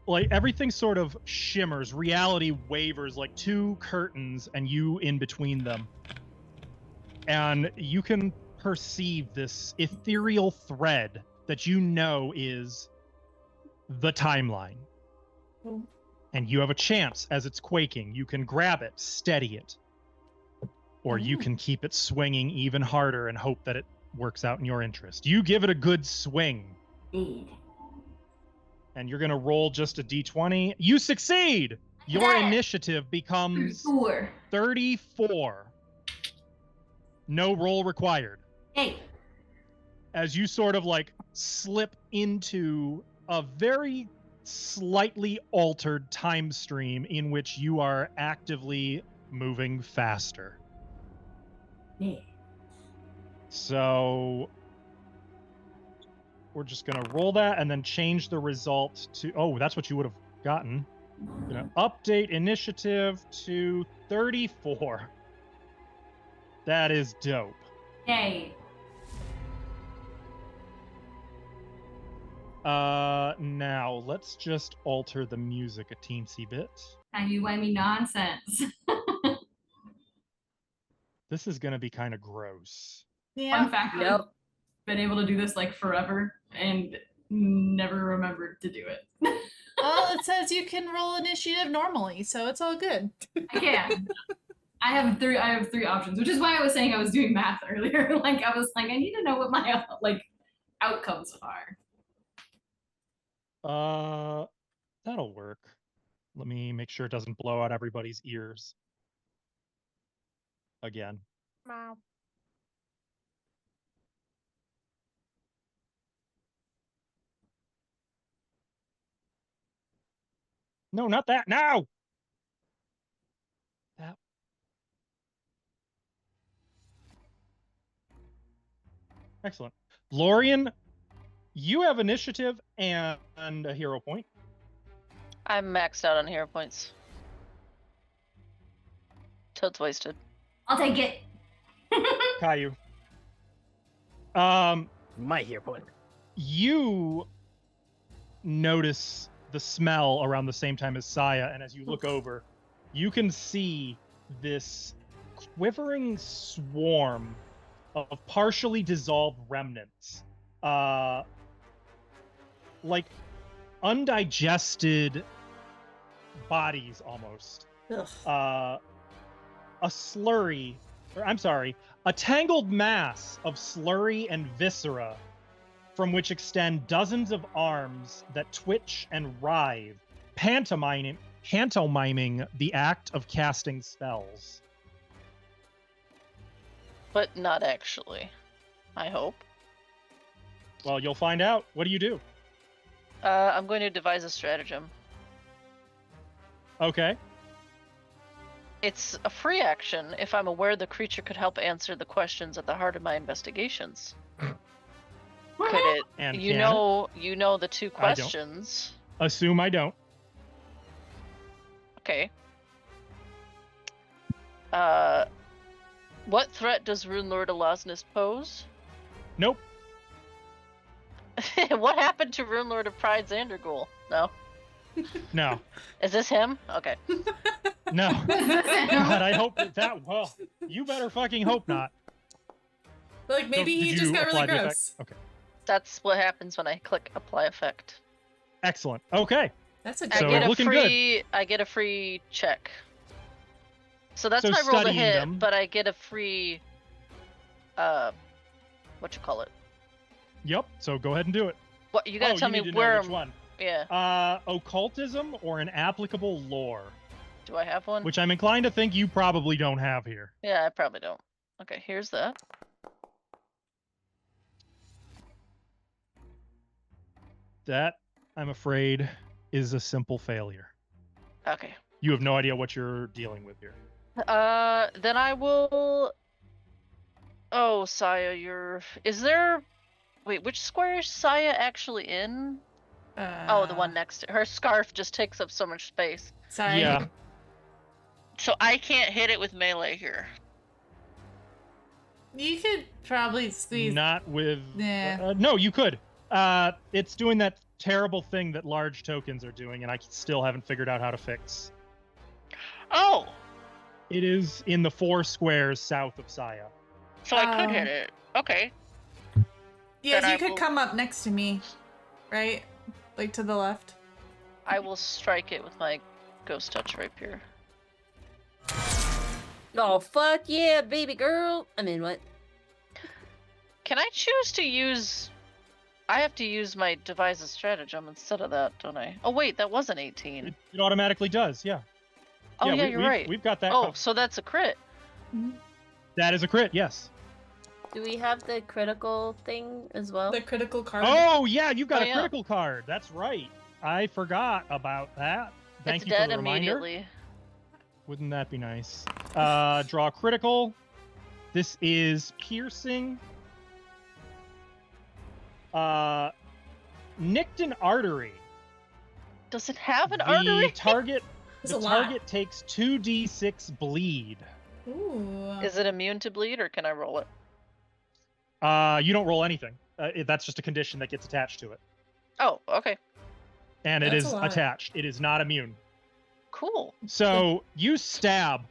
like, everything sort of shimmers. Reality wavers like two curtains, and you in between them. And you can perceive this ethereal thread that you know is the timeline. And you have a chance as it's quaking. You can grab it, steady it, or you can keep it swinging even harder and hope that it works out in your interest. You give it a good swing. And you're going to roll just a d20. You succeed! Your initiative becomes 34. No roll required. Hey. As you sort of like slip into a very slightly altered time stream in which you are actively moving faster. Yeah. So we're just going to roll that and then change the result to, oh, that's what you would have gotten. Gonna update initiative to 34. That is dope. Yay. Now let's just alter the music a teensy bit. Timey-wimey nonsense. This is gonna be kind of gross. Yeah. Fun fact, I've been able to do this like forever and never remembered to do it. Well, it says you can roll initiative normally, so it's all good. I can. I have three options, which is why I was saying I was doing math earlier. Like I was like, I need to know what my like outcomes are. That'll work. Let me make sure it doesn't blow out everybody's ears. Again. Wow. No, not that. No! Excellent. Lorian, you have initiative and a hero point. I'm maxed out on hero points. Till it's wasted. I'll take it. Caillou. My hero point. You notice the smell around the same time as Saya, and as you look over, you can see this quivering swarm of partially dissolved remnants, like undigested bodies almost. Ugh. A tangled mass of slurry and viscera from which extend dozens of arms that twitch and writhe, pantomiming the act of casting spells. But not actually. I hope. Well, you'll find out. What do you do? I'm going to devise a stratagem. Okay. It's a free action if I'm aware the creature could help answer the questions at the heart of my investigations. Could it? And you can know the two questions. Assume I don't. Okay. What threat does Runelord Elosnus pose? Nope. What happened to Runelord of Pride Xanderghoul? No. No. Is this him? Okay. No. God, I hope that. Well, you better fucking hope not. Like, maybe So, he did just you got really apply the gross. effect? Okay. That's what happens when I click apply effect. Excellent. Okay. That's a So good I looking get a free check. So that's So my roll to studying hit, them- but I get a free what you call it? Yep. So go ahead and do it. What you gotta tell you me need to know where which one. Yeah. Occultism or an applicable lore, Do I have one? which I'm inclined to think you probably don't have here. Yeah, I probably don't. Okay, here's that. That, I'm afraid, is a simple failure. Okay. You have no idea what you're dealing with here. Then I will. Oh, Saya, is there? Wait, which square is Saya actually in? Oh, the one next to her scarf just takes up so much space. Sorry. Yeah. So I can't hit it with melee here. You could probably squeeze. Not with. Yeah. No, you could. It's doing that terrible thing that large tokens are doing, and I still haven't figured out how to fix. Oh, It is in the 4 squares south of Saya. so I could hit it. Okay. Yes, Then you I could will- come up next to me, right? Like to the left. I will strike it with my ghost touch rapier. Oh, fuck yeah, baby girl. I mean, what? Can I choose to use? I have to use my devise a stratagem instead of that, don't I? Oh wait, that was an 18. It automatically does, yeah. Oh yeah, you're right. We've got that. Oh, covered. so that's a crit. That is a crit, yes. Do we have the critical thing as well? The critical card. Oh, yeah, you've got Oh, a yeah. critical card. That's right. I forgot about that. Thank It's you for dead the reminder. immediately. Wouldn't that be nice? Draw critical. This is piercing. Nicked an artery. Does it have an the artery? target There's the a lot. target takes 2d6 bleed. Ooh. Is it immune to bleed, or can I roll it? You don't roll anything. That's just a condition that gets attached to it. Oh, okay. And it That's is a lot. attached. It is not immune. Cool. So you stab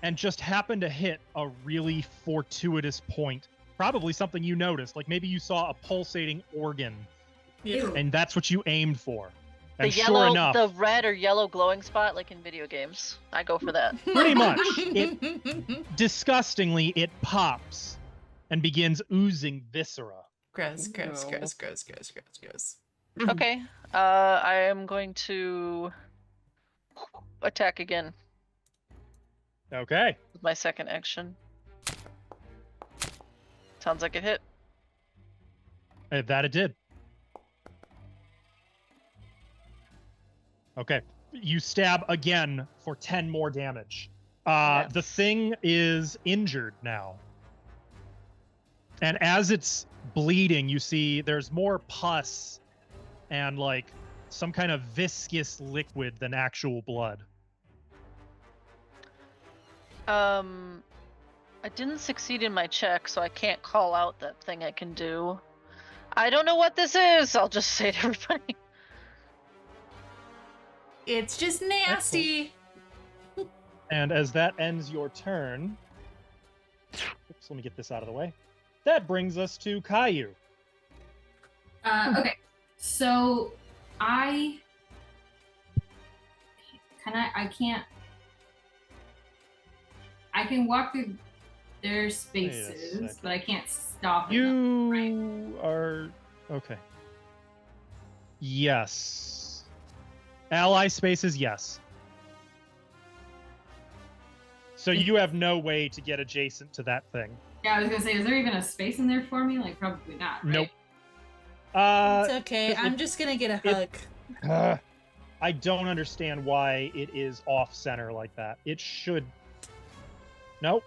and just happen to hit a really fortuitous point. Probably something you noticed. Like maybe you saw a pulsating organ Yeah. and that's what you aimed for. The And yellow, sure enough, the red or yellow glowing spot, like in video games. I go for that. pretty much, disgustingly, it pops and begins oozing viscera. Gross, gross, No. gross, gross, gross, gross, gross. Okay. I am going to attack again Okay. with my second action. Sounds like it hit. That it did. Okay. You stab again for 10 more damage. The Yes. thing is injured now. And as it's bleeding, you see there's more pus and like some kind of viscous liquid than actual blood. I didn't succeed in my check, so I can't call out that thing I can do. I don't know what this is. I'll just say to everybody. It's just nasty. And as that ends your turn, oops, let me get this out of the way. That brings us to Caillou. Okay, so I can walk through their spaces, but I can't stop them. You are okay. Yes. Ally spaces, yes. So you have no way to get adjacent to that thing. Yeah, I was gonna say, is there even a space in there for me? Like, probably not. Right? Nope. It's okay. I'm just gonna get a hug. I don't understand why it is off center like that. It should. Nope.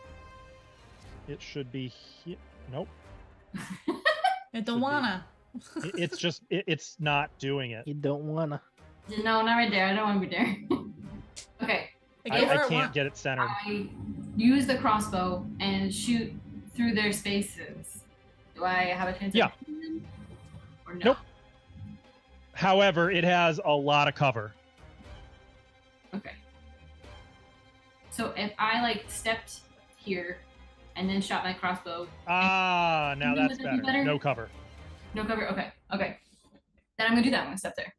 It should be here. Nope. I don't wanna. It's just. It's not doing it. You don't wanna. No, not right there. I don't want to be there. Okay. I can't get it centered. I use the crossbow and shoot through their spaces. Do I have a chance? Yeah. Of hitting them? Or no? Nope. However, it has a lot of cover. Okay. So if I like stepped here and then shot my crossbow. Now that's better. No cover. No cover. Okay. Okay. Then I'm gonna do that. I'm gonna step there.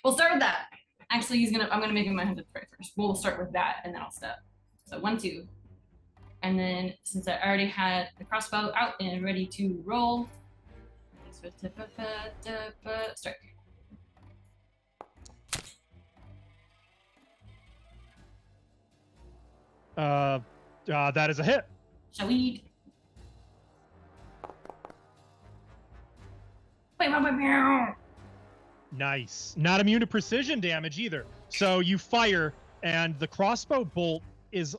We'll start with that. Actually, I'm gonna make him my 100th right first. We'll start with that, and then I'll step. So 1, 2, and then since I already had the crossbow out and ready to roll, strike. That is a hit. Shall we? Nice. Not immune to precision damage either. So you fire, and the crossbow bolt is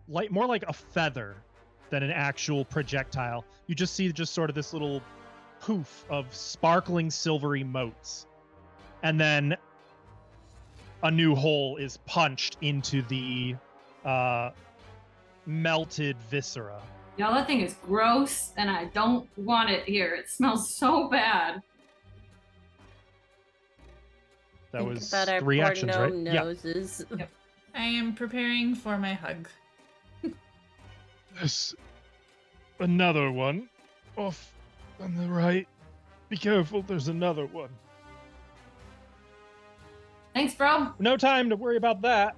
more like a feather than an actual projectile. You just see sort of this little poof of sparkling silvery motes. And then a new hole is punched into the melted viscera. Y'all, that thing is gross, and I don't want it here. It smells so bad. That was about our 3 poor actions, right? gnome noses. Yeah. I am preparing for my hug. There's another one off on the right. Be careful, there's another one. Thanks, bro. No time to worry about that.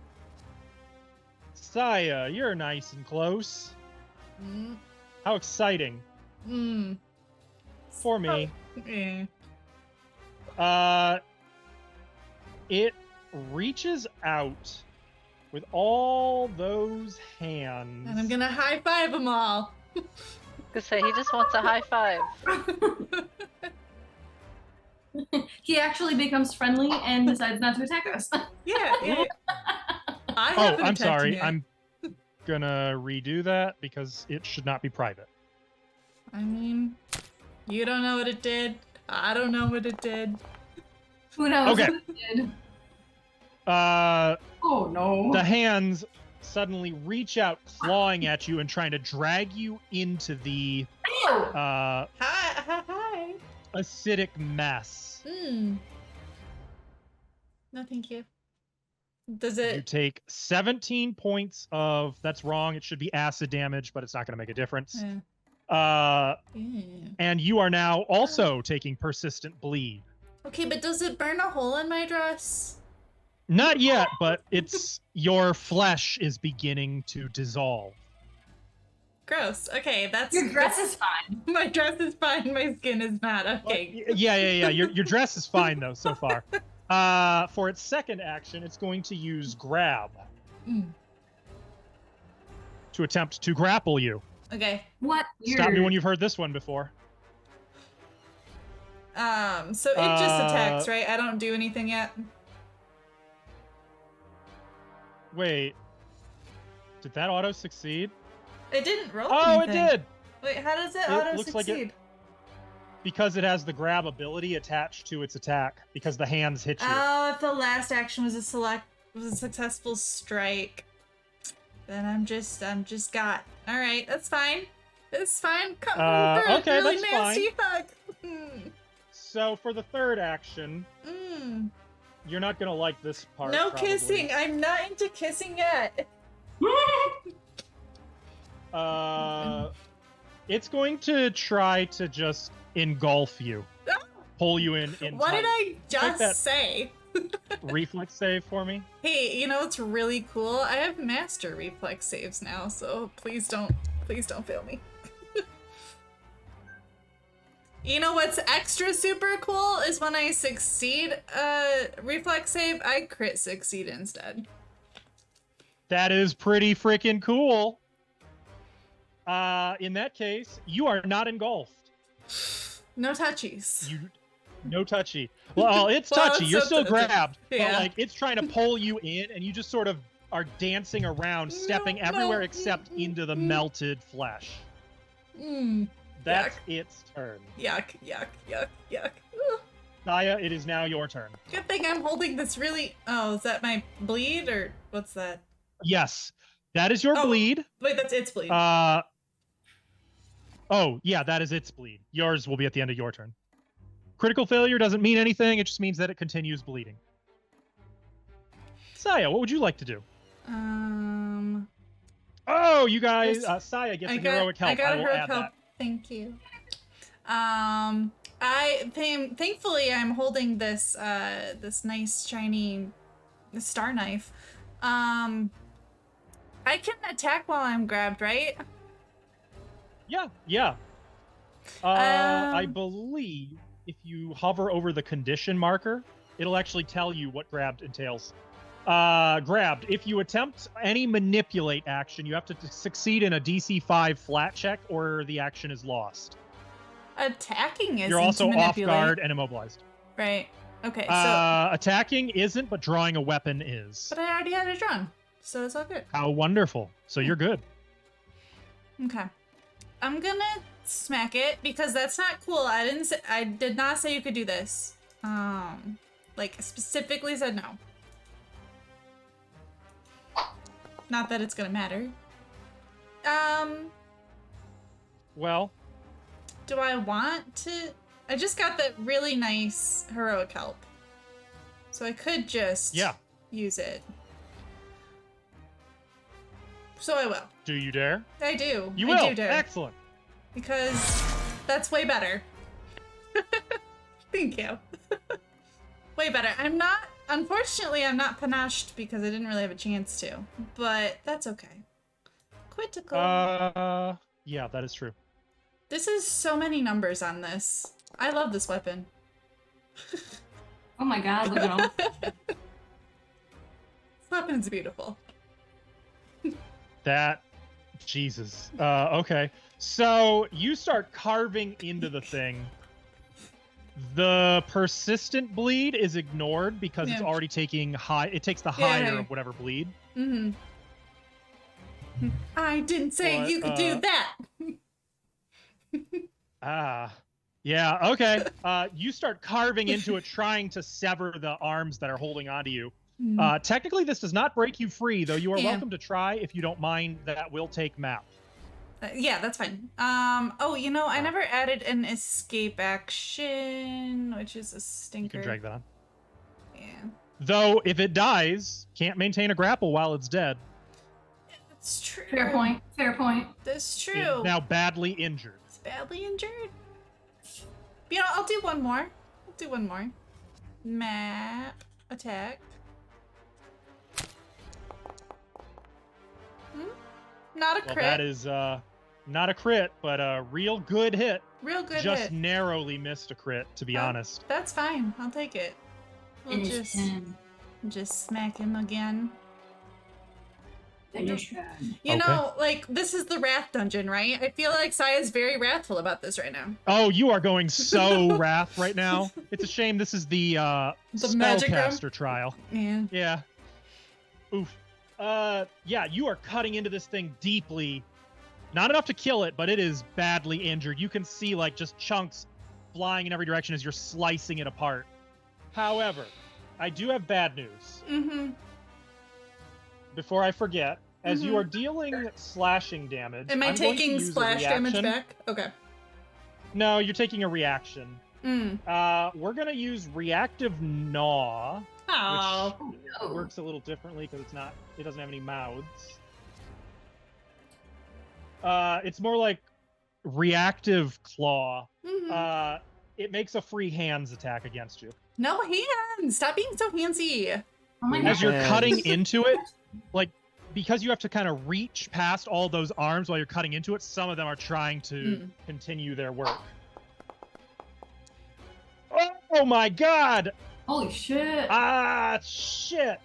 Saya, you're nice and close. Mm. How exciting. Mm. For me. Yeah. It reaches out with all those hands. And I'm gonna high five them all. Could say he just wants a high five. He actually becomes friendly and decides not to attack us. Yeah. I haven't I'm attacked sorry. him yet. I'm gonna redo that because it should not be private. I mean, you don't know what it did. I don't know what it did. Who knows Okay. what it did? Oh no. The hands suddenly reach out, clawing at you and trying to drag you into the Hi. acidic mess. No, thank you. Does You it? take 17 points of, that's wrong, it should be acid damage, but it's not going to make a difference. Yeah. And you are now also taking persistent bleed. Okay, but does it burn a hole in my dress? Not yet, but your flesh is beginning to dissolve. Gross. Okay, that's Your dress is fine. My dress is fine. My skin is not. Okay. Yeah. Your dress is fine though so far. For its second action, it's going to use grab to attempt to grapple you. Okay. What? Stop me when you've heard this one before. So it just attacks, right? I don't do anything yet. Wait. Did that auto succeed? It didn't roll Oh, anything. it did. Wait, how does it It auto looks like succeed? Because it has the grab ability attached to its attack, because the hands hit you. Oh, if the last action was a successful strike, then I'm just got. All right, that's fine. It's fine. Come for a okay, really that's nasty fine. hug. So for the third action, you're not gonna like this part. No probably. kissing. I'm not into kissing yet. It's going to try to just engulf you, pull you in. What did I Like just that. say? Reflex save for me. Hey, you know what's really cool? I have master reflex saves now, so please don't fail me. You know what's extra super cool is when I succeed a reflex save, I crit succeed instead. That is pretty freaking cool. In that case, you are not engulfed. No touchies. No touchy. Well, it's Well, touchy. it's You're so still touchy. grabbed, Yeah. but like it's trying to pull you in, and you just sort of are dancing around, stepping everywhere except into the melted flesh. That's its turn. Yuck, yuck, yuck, yuck. Ugh. Saya, it is now your turn. Good thing I'm holding this really... Oh, is that my bleed, or what's that? Yes, that is your bleed. Wait, that's its bleed. Oh, yeah, that is its bleed. Yours will be at the end of your turn. Critical failure doesn't mean anything. It just means that it continues bleeding. Saya, what would you like to do? Oh, you guys, Saya gets a heroic help. I got a will heroic add help. that. Thank you. Thankfully I'm holding this this nice shiny star knife. I can attack while I'm grabbed, right? Yeah. I believe if you hover over the condition marker, it'll actually tell you what grabbed entails. Grabbed. If you attempt any manipulate action, you have to succeed in a DC 5 flat check or the action is lost. Attacking isn't You're also off manipulate. guard and immobilized. Right. Okay, so... Attacking isn't, but drawing a weapon is. But I already had it drawn, so it's all good. How wonderful. So you're good. Okay. I'm gonna smack it because that's not cool. I did not say you could do this. Like specifically said no. Not that it's gonna matter. Well, do I want to? I just got that really nice heroic help, so I could just use it. So I will. do you dare? I do. You will. I do dare. Excellent. Because that's way better. Thank you. Way better. Unfortunately, I'm not panached because I didn't really have a chance to, but that's okay. Critical. Yeah, that is true. This is so many numbers on this. I love this weapon. Oh my god, look at all. This weapon's beautiful. Jesus. Okay. So you start carving into the thing. The persistent bleed is ignored because it's already taking it takes the higher of whatever bleed. Mm-hmm. I didn't say you could do that. Yeah, okay. You start carving into it, trying to sever the arms that are holding onto you. Technically, this does not break you free, though you are welcome to try if you don't mind. That will take map. Yeah, that's fine. Oh, you know, I never added an escape action, which is a stinker. You can drag that on. Yeah. Though, if it dies, can't maintain a grapple while it's dead. That's true. Fair point. Fair point. That's true. It's now badly injured. It's badly injured. You know, I'll do one more. Map. Attack. Not a crit. Well, that is not a crit, but a real good hit. Real good Just hit. narrowly missed a crit, to be honest. That's fine. I'll take it. We'll just smack him again. You know, like, this is the Wrath Dungeon, right? I feel like Saya's very wrathful about this right now. Oh, you are going so wrath right now. It's a shame this is the spellcaster trial. Yeah. Yeah. Oof. Yeah, you are cutting into this thing deeply, Not enough to kill it, but it is badly injured. You can see like just chunks flying in every direction as you're slicing it apart. However, I do have bad news. Mm-hmm. Before I forget, as you are dealing slashing damage, Am I I'm going to taking use a splash damage reaction. back? Okay. No, you're taking a reaction. Mm. We're gonna use reactive gnaw, Oh. which works a little differently because it doesn't have any mouths. It's more like reactive claw. Mhm. It makes a free hands attack against you. No hands! Stop being so handsy. Oh my As god. you're Hands. cutting into it, like because you have to kind of reach past all those arms while you're cutting into it, some of them are trying to continue their work. Oh my god! Holy shit. Shit!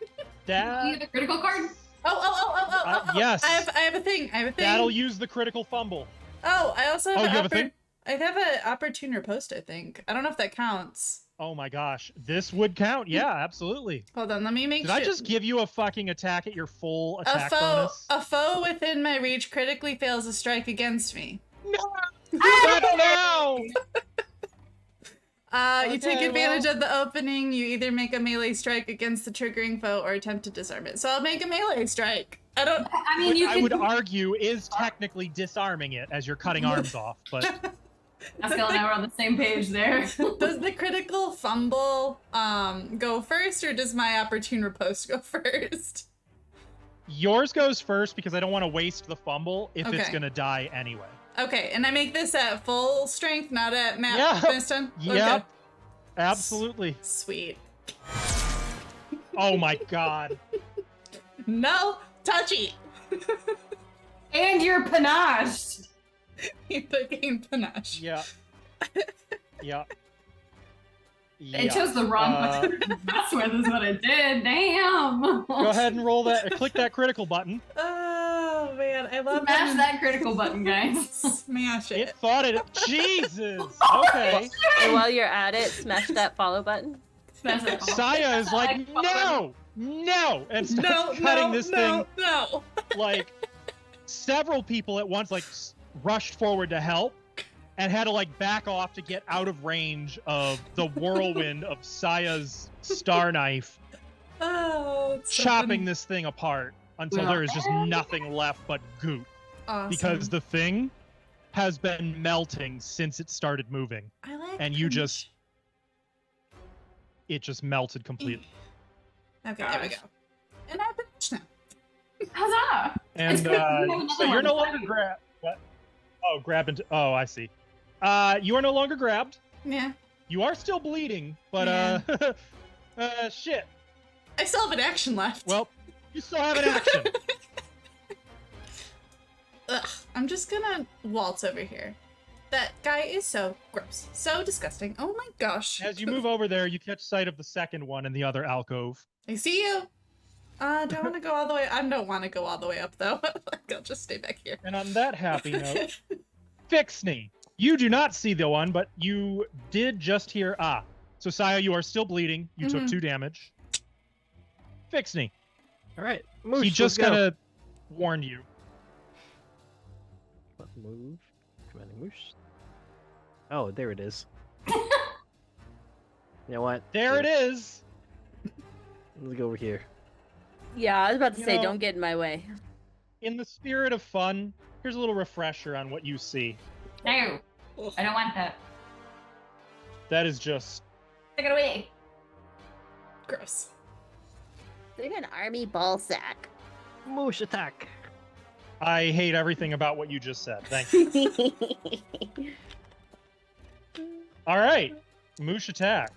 You That have a critical card? Oh. yes. I have a thing. That'll use the critical fumble. Oh, I also have Oh, you have a thing? I have an opportune riposte, I think. I don't know if that counts. Oh my gosh, this would count. Yeah, absolutely. Hold on, let me make Did sure. I just give you a fucking attack at your full attack bonus? A foe within my reach critically fails a strike against me. No! Not now! You take Okay, advantage of the opening. You either make a melee strike against the triggering foe or attempt to disarm it. So I'll make a melee strike. I don't. I mean, Which you I can. would argue is technically disarming it as you're cutting arms off, but Pascal and I were on the same page there. Does the critical fumble go first, or does my opportune riposte go first? yours goes first because I don't want to waste the fumble if it's Okay. gonna die anyway. Okay, and I make this at full strength, not at map Yeah. this time? Yep. Okay. Absolutely. Sweet. Oh my god. No, touchy. And you're panaged. You gain panache. Yeah. Yeah. It chose the wrong button. I swear this is what it did. Damn. Go ahead and roll that. Click that critical button. Oh man, I love Smash that critical button, guys. Smash It it. thought it. Jesus. Okay. And while you're at it, smash that follow button. Smash that. Saya is like, no, and starts cutting this thing. No. Like, several people at once like rushed forward to help and had to like back off to get out of range of the whirlwind of Saya's star knife Oh, it's so chopping funny. this thing apart until Yeah. there is just nothing left but goop. Awesome. Because the thing has been melting since it started moving, I like and you cringe. just it just melted completely. Okay, there we go. And I have panache now. Huzzah! And It's good. You have so another you're one. no longer grabbed. What? Oh, grabbed into. Oh, I see. You are no longer grabbed. Yeah. You are still bleeding, but shit. I still have an action left. Well, you still have an action. Ugh, I'm just gonna waltz over here. That guy is so gross. So disgusting. Oh my gosh. As you move over there, you catch sight of the second one in the other alcove. I see you. Do I want to go all the way? I don't want to go all the way up though. Like, I'll just stay back here. And on that happy note, Fixney, you do not see the one, but you did just hear So Saya, you are still bleeding. You took 2 damage. Fixney, All right, Moosh, he just let's go. kind of warned you. Move. Come on, Moosh. Oh, there it is. You know what? There it is. Let's go over here. Yeah, I was about to You say, know- don't get in my way. In the spirit of fun, here's a little refresher on what you see. No, I don't want that. That is just Take it away. Gross. Like an army ball sack. Moosh attack. I hate everything about what you just said. Thank you. All right, Moosh attack.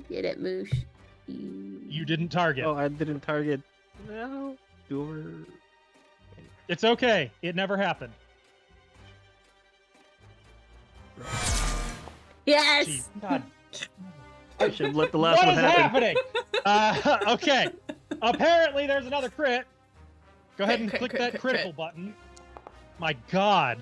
Get it, Moosh. You didn't target. Oh, I didn't target. No. Door. It's okay. It never happened. Yes! Jeez, God. I should have let the last What one is happen. happening? Okay. Apparently, there's another crit. Go ahead and Crit, click crit, that crit, critical crit. button. My God.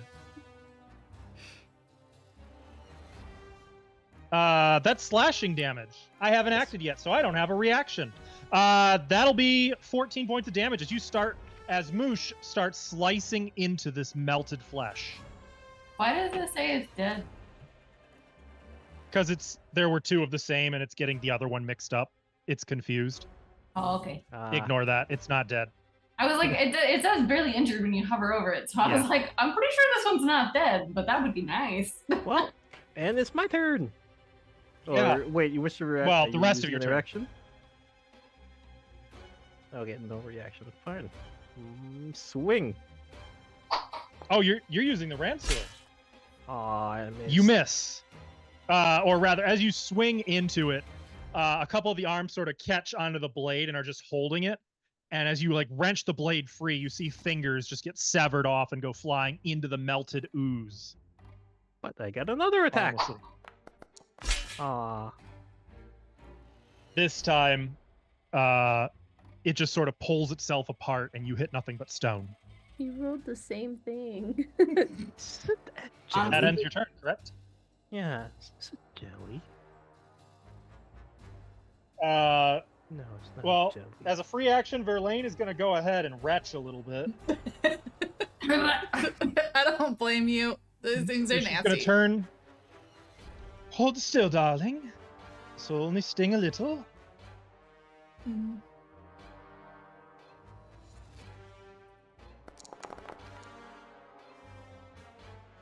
That's slashing damage. I haven't acted yet, so I don't have a reaction. That'll be 14 points of damage as you start as Moosh starts slicing into this melted flesh. Why does it say it's dead? Because there were two of the same, and it's getting the other one mixed up. It's confused. Oh, okay. Ignore that. It's not dead. I was like, it says barely injured when you hover over it, so I was like, I'm pretty sure this one's not dead, but that would be nice. Well, and it's my turn. Or Yeah. wait, you wish to react? Well, the rest of your turn. reaction. Okay, no reaction. Fine. Swing. Oh, you're using the Ransel. Aw, I missed. You miss. Or rather, as you swing into it, a couple of the arms sort of catch onto the blade and are just holding it. And as you like wrench the blade free, you see fingers just get severed off and go flying into the melted ooze. But I got another attack. Honestly. Aw. This time, it just sort of pulls itself apart and you hit nothing but stone. You rolled the same thing. That ends your turn, correct? Yeah, it's a jelly. No, it's not Well, jelly. as a free action, Verlaine is going to go ahead and retch a little bit. I don't blame you. Those things are She's nasty. going to turn. Hold still, darling. This will only sting a little. Mhm.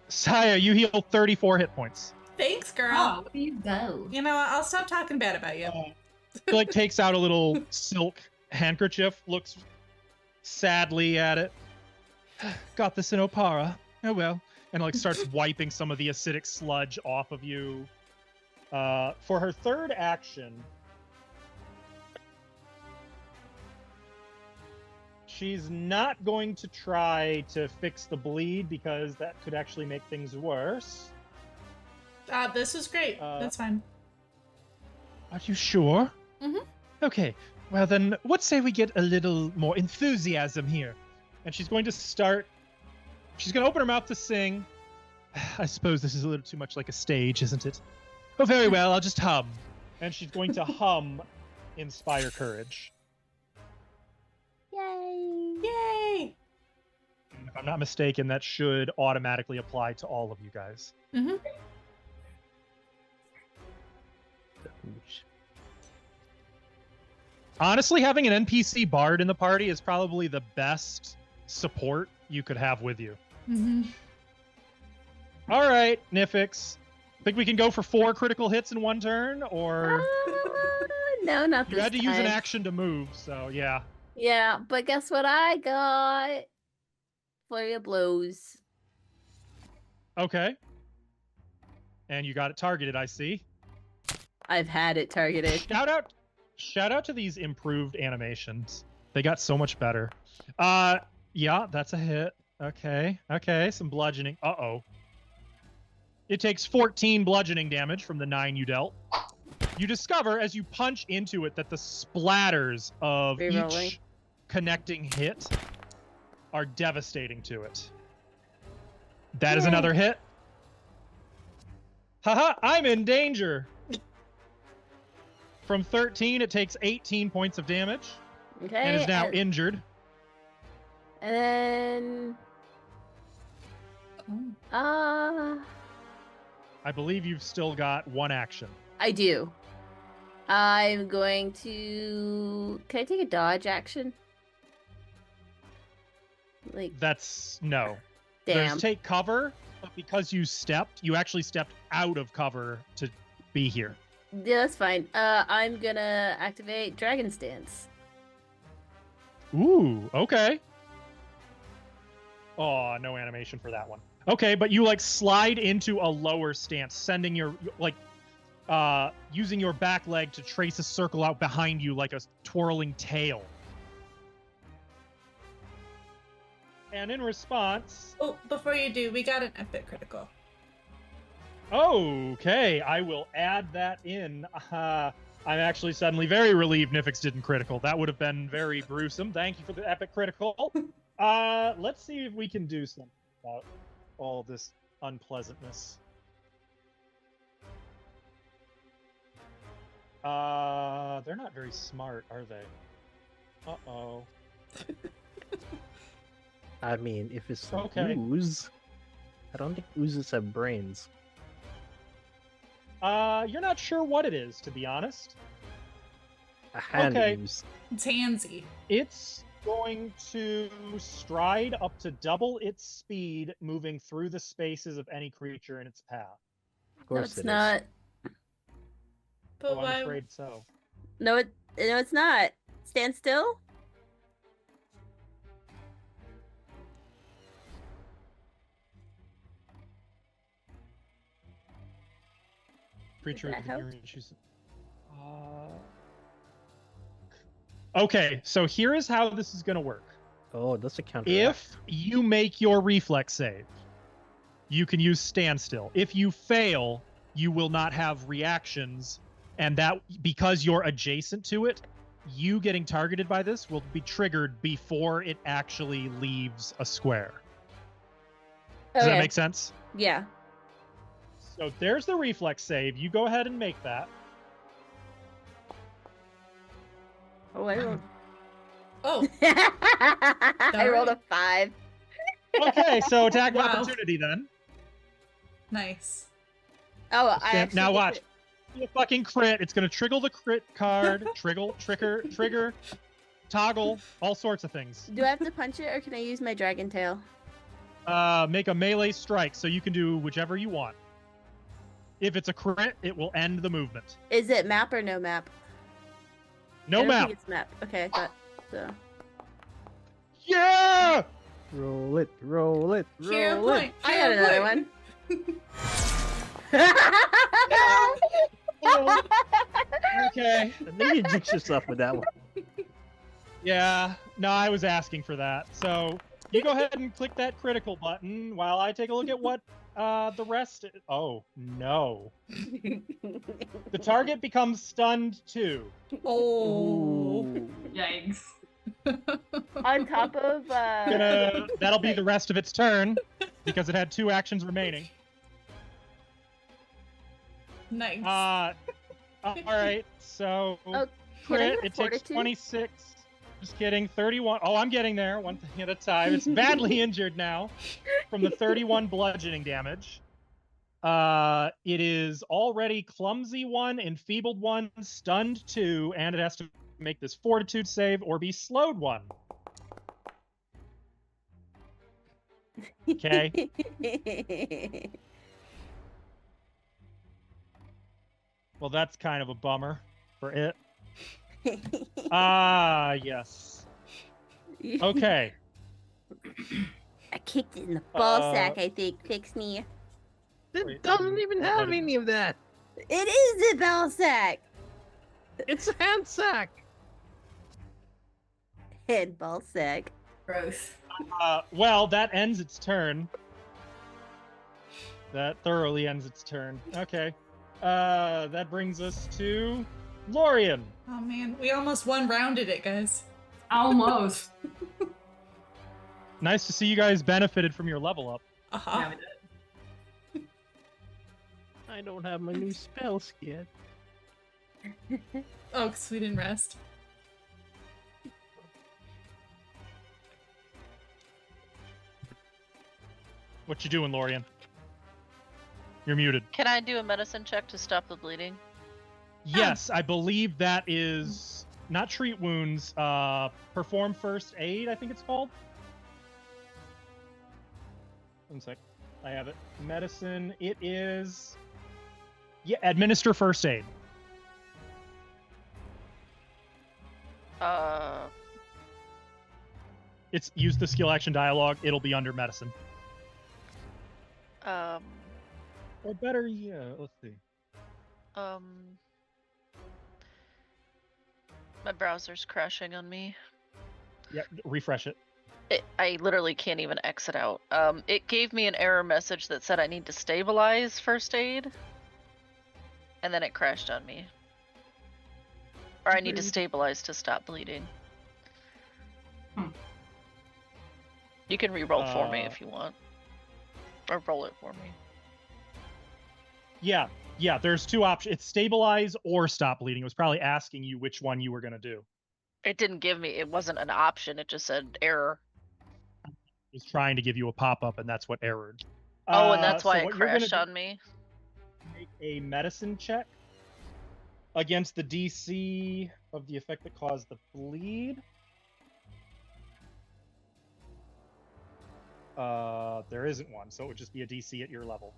Saya, you heal 34 hit points. Thanks, girl. Oh, there you go. You know what? I'll stop talking bad about you. He like takes out a little silk handkerchief, looks sadly at it. Got this in Opara. Oh well. And like starts wiping some of the acidic sludge off of you. For her third action, she's not going to try to fix the bleed because that could actually make things worse. This is great. That's fine. Are you sure? Mhm. Okay. Well then, what say we get a little more enthusiasm here? And she's going to start. She's going to open her mouth to sing. I suppose this is a little too much like a stage, isn't it? Oh, very well. I'll just hum. And she's going to hum Inspire Courage. Yay! Yay! And if I'm not mistaken, that should automatically apply to all of you guys. Mm-hmm. Honestly, having an NPC bard in the party is probably the best support you could have with you. Mm-hmm. All right, Nifix. Think we can go for 4 critical hits in one turn, or No, not this you had to use an time. action to move, so yeah. Yeah, but guess what I got? Flurry of blows. Okay. And you got it targeted, I see. I've had it targeted. Shout out to these improved animations. They got so much better. Yeah, that's a hit. Okay, some bludgeoning. Uh-oh. It takes 14 bludgeoning damage from the 9 you dealt. You discover as you punch into it that the splatters of Rerolling. each connecting hit are devastating to it. That is Yay. another hit. Haha, I'm in danger. From 13, it takes 18 points of damage Okay. and is now injured. And then I believe you've still got one action. I do. I'm going to. Can I take a dodge action? Like, That's no. damn. There's take cover, but because you actually stepped out of cover to be here. Yeah, that's fine. I'm gonna activate Dragon's Dance. Ooh, okay. Oh, no animation for that one. Okay, but you like slide into a lower stance, sending your using your back leg to trace a circle out behind you like a twirling tail. And in response, Oh, before you do, we got an epic critical. okay, I will add that in. I'm actually suddenly very relieved Nifix didn't critical. That would have been very gruesome. Thank you for the epic critical. Let's see if we can do something about all this unpleasantness. They're not very smart, are they? Uh-oh. I mean, if it's Okay. ooze, I don't think oozes have brains. You're not sure what it is, to be honest. A hand Okay. ooze. It's handsy. It's going to stride up to double its speed, moving through the spaces of any creature in its path. Of No, course it's it is. not. But Oh, I'm why? afraid so. No, it's not. Stand still. Creature that of the help? area chooses. Okay, so here is how this is going to work. Oh, that's a counter. If you make your reflex save, you can use standstill. If you fail, you will not have reactions, and that because you're adjacent to it, you getting targeted by this will be triggered before it actually leaves a square. Does that make sense? Yeah. So there's the reflex save. You go ahead and make that. Oh, I rolled. Oh, I rolled a 5. Okay, so attack of Wow. opportunity then. nice. Oh, I Stand- actually now get watch. to- Be a fucking crit. It's gonna trigger the crit card, trigger, toggle, all sorts of things. Do I have to punch it or can I use my dragon tail? Make a melee strike, so you can do whichever you want. If it's a crit, it will end the movement. Is it map or no map? I No don't map. think it's map. Okay, I thought so. Yeah! Roll it, roll it, Hero roll it. point. I hero got another point. one. Okay. I think you jinxed yourself with that one. Yeah. No, I was asking for that. So you go ahead and click that critical button while I take a look at what the rest. Oh no! The target becomes stunned too. Oh. Yikes. On top of That'll be the rest of its turn because it had 2 actions remaining. Nice. All right. So Oh, can I crit. have It takes fortitude? 26. Just kidding. 31. Oh, I'm getting there. One thing at a time. It's badly injured now from the 31 bludgeoning damage. It is already clumsy 1, enfeebled 1, stunned 2, and it has to make this fortitude save or be slowed 1. Okay. Well, that's kind of a bummer for it. Yes. Okay. I kicked it in the ball Uh, sack, I think, Pixney. It Wait, doesn't even have what is any of that. It is the ball sack! It's a hand sack. Head ball sack. Gross. Well, that ends its turn. That thoroughly ends its turn. Okay. That brings us to Lorian. Oh man, we almost one-rounded it, guys. Almost. Nice to see you guys benefited from your level up. Uh-huh. Yeah, we did. I don't have my new spells yet. Oh, because we didn't rest. What you doing, Lorian? You're muted. Can I do a medicine check to stop the bleeding? Yes, I believe that is not treat wounds. Perform first aid, I think it's called. One sec. I have it. Medicine. It is. Yeah, administer first aid. It's use the skill action dialogue. It'll be under medicine. Or better, yeah. Let's see. My browser's crashing on me. Yeah, refresh it. I literally can't even exit out. It gave me an error message that said I need to stabilize first aid, and then it crashed on me. Or I need to stabilize to stop bleeding. You can re-roll for me if you want. Or roll it for me. Yeah, there's 2 options. It's stabilize or stop bleeding. It was probably asking you which one you were going to do. It didn't give me, it wasn't an option, it just said error. was trying to give you a pop-up, and that's what errored. Oh, and that's So why it what you're gonna crashed do- on me. Make a medicine check against the DC of the effect that caused the bleed. There isn't one, so it would just be a DC at your level.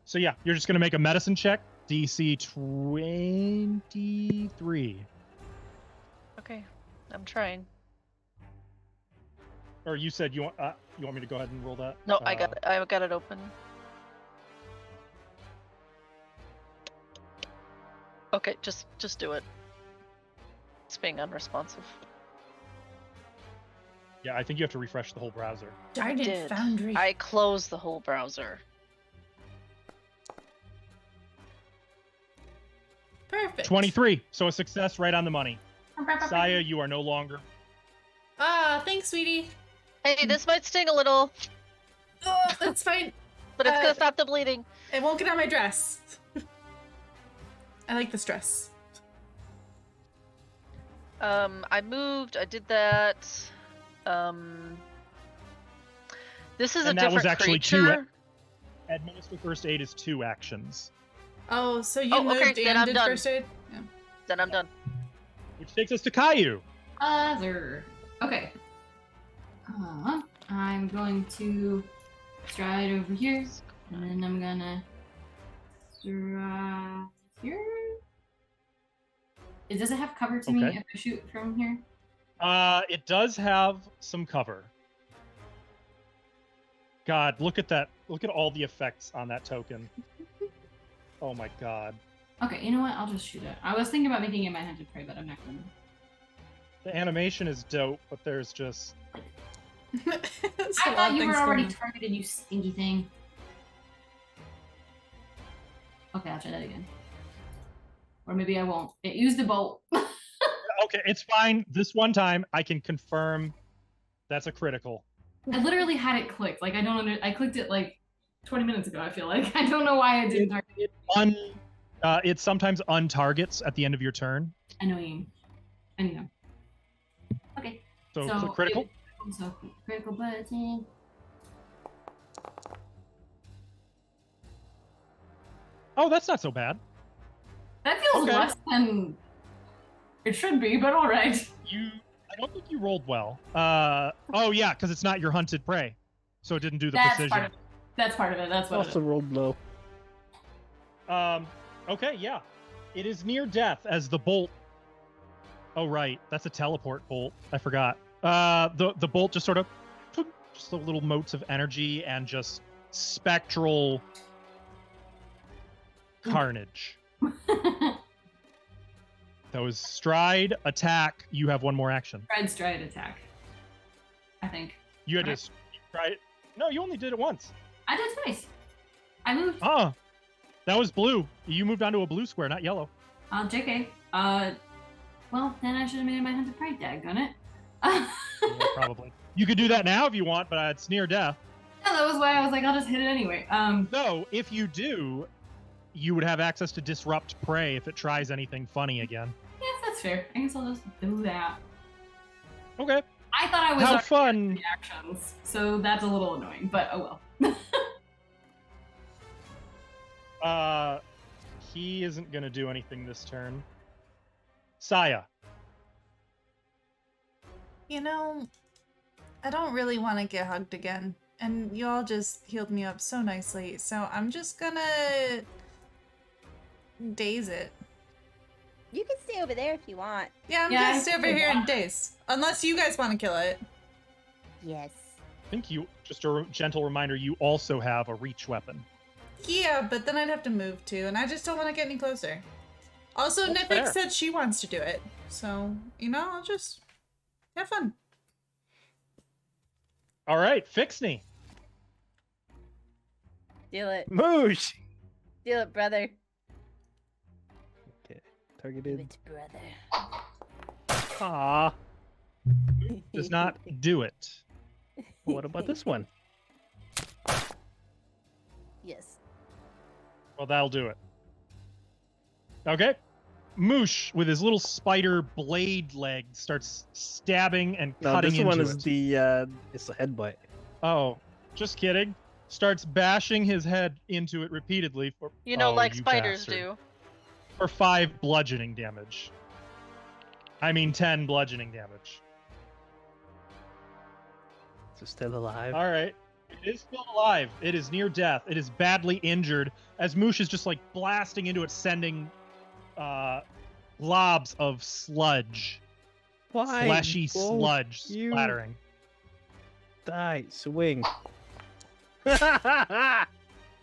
So yeah, you're just gonna make a medicine check, DC 23. Okay, I'm trying. Or you said you want me to go ahead and roll that? No, I got it open. Okay, just do it. It's being unresponsive. Yeah, I think you have to refresh the whole browser. Darn it, Did. Foundry. I closed the whole browser. Perfect. 23. So a success right on the money. Saya, you are no longer. Ah, thanks, sweetie. Hey, this might sting a little, Oh, that's fine. but it's gonna stop the bleeding. It won't get on my dress. I like the stress. I moved. I did that. This is And a that was different actually creature. Administer first aid is 2 actions. Oh, so you Oh, moved okay, then and I'm did done. first aid? Yeah. Then I'm done. Which takes us to Caillou. Other. Okay. I'm going to stride over here, and then I'm gonna stride here. Does it have cover to me Okay. if I shoot from here? It does have some cover. God, look at that. Look at all the effects on that token. Oh my god. Okay, you know what? I'll just shoot it. I was thinking about making it my hunted prey, but I'm not going to. The animation is dope, but there's just... I thought you were already targeted, you stinky thing. Okay, I'll try that again. Or maybe I won't. It used a bolt. Okay, it's fine. This one time, I can confirm that's a critical. I literally had it clicked. Like, I clicked it like 20 minutes ago, I feel like. I don't know why I didn't target it. It sometimes untargets at the end of your turn. Annoying. Anyhow. Okay. So click critical. So critical button. Oh, that's not so bad. That feels Okay. less than it should be, but all right. I don't think you rolled well. Oh yeah, because it's not your hunted prey, so it didn't do the That's precision. part of it. That's part of it. That's what it Also is. rolled low. Okay, yeah. It is near death as the bolt. Oh right, that's a teleport bolt. I forgot. The bolt just sort of just the little motes of energy and just spectral carnage. That was stride, attack. You have one more action. Stride attack. I think. You had to try it. No, you only did it once. I did twice. I moved. Ah, that was blue. You moved onto a blue square, not yellow. JK. Well, then I should have made it my hunted prey, daggone it. Yeah, probably. You could do that now if you want, but it's near death. Yeah, that was why I was like, I'll just hit it anyway. No, if you do, you would have access to disrupt prey if it tries anything funny again. Yes, that's fair. I guess I'll just do that. Okay. I thought I was Have already fun. at the actions, so that's a little annoying, but oh well. He isn't gonna do anything this turn. Saya. You know, I don't really want to get hugged again. And you all just healed me up so nicely. So I'm just gonna daze it. You can stay over there if you want. Yeah, I'm Yeah, gonna stay over I- here and daze. Unless you guys want to kill it. Yes. I think you, just a gentle reminder, you also have a reach weapon. Yeah, but then I'd have to move too, and I just don't want to get any closer. Also, That's Nipik fair. said she wants to do it. So, you know, I'll just have fun. All right, Fixney. Do it. Moosh! Do it, brother. Okay, Do targeted. it, brother. Ah. Does not do it. What about this one? Yes. Well, that'll do it. Okay. Moosh, with his little spider blade leg, starts stabbing and No, cutting this into one it. is it's a headbutt. Oh, just kidding. Starts bashing his head into it repeatedly. For, like you spiders bastard. do. For 5 bludgeoning damage. I mean 10 bludgeoning damage. Is it still alive? All right. It is still alive. It is near death. It is badly injured as Moosh is just like blasting into it, sending globs of sludge. Why? Fleshy Both sludge you splattering. Die. Swing. You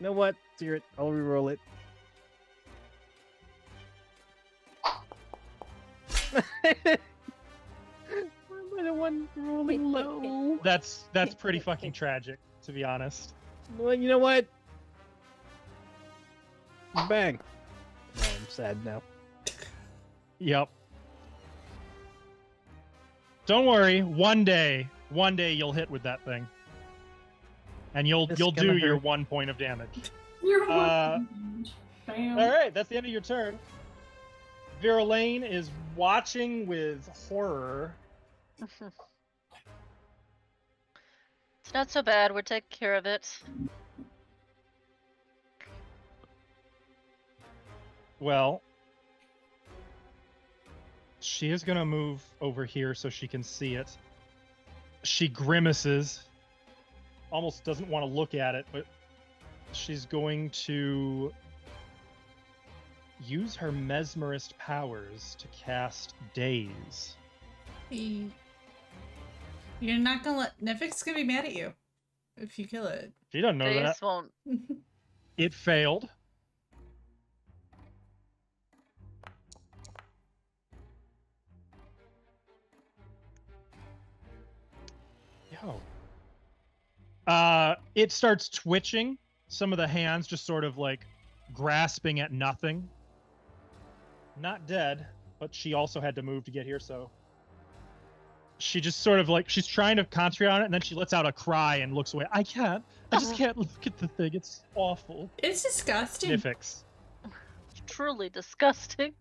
know what? Steer it. I'll reroll it. Why am I the one rolling low? That's pretty fucking tragic, to be honest. Well, you know what? Bang. Oh, I'm sad now. Yep. Don't worry. One day you'll hit with that thing, and you'll It's do gonna your hurt. 1 point of damage. You're Bam. All right, that's the end of your turn. Virulane is watching with horror. It's not so bad. We're taking care of it. Well, she is gonna move over here so she can see it. She grimaces, almost doesn't want to look at it, but she's going to use her mesmerist powers to cast Daze. You're not gonna let Nefix gonna be mad at you if you kill it. She doesn't know that. Daze won't. It failed. Yo. It starts twitching. Some of the hands just sort of like grasping at nothing. Not dead, but she also had to move to get here, so she just sort of like she's trying to concentrate on it, and then she lets out a cry and looks away. I just can't look at the thing. It's awful. It's disgusting. Nifix. Truly disgusting.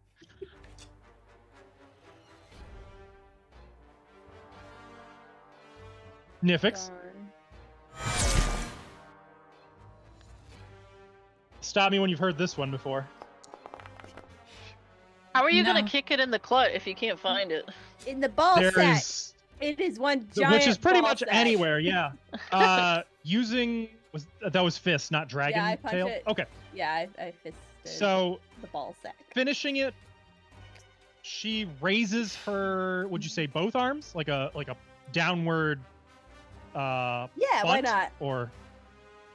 Nifix. Stop me when you've heard this one before. How are you No. gonna kick it in the clut if you can't find it? In the ball There sack. is, It is one giant which is pretty ball much sack. anywhere. Yeah. Using that was fist, not dragon Yeah, I punch tail. it. Okay. Yeah, I fisted So the ball sack. finishing it, she raises her. Would you say both arms, like a downward? Yeah, why bunt, not? Or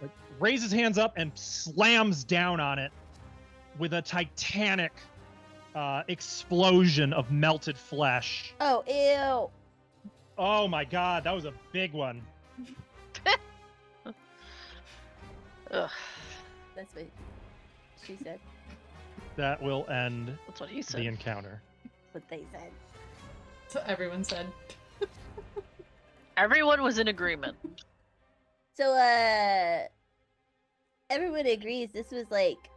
like raises hands up and slams down on it with a titanic explosion of melted flesh. Oh, ew. Oh my god, that was a big one. Ugh, That's what she said. That will end that's what he the said. encounter. What they said. So everyone said. Everyone was in agreement. So, everyone agrees this was like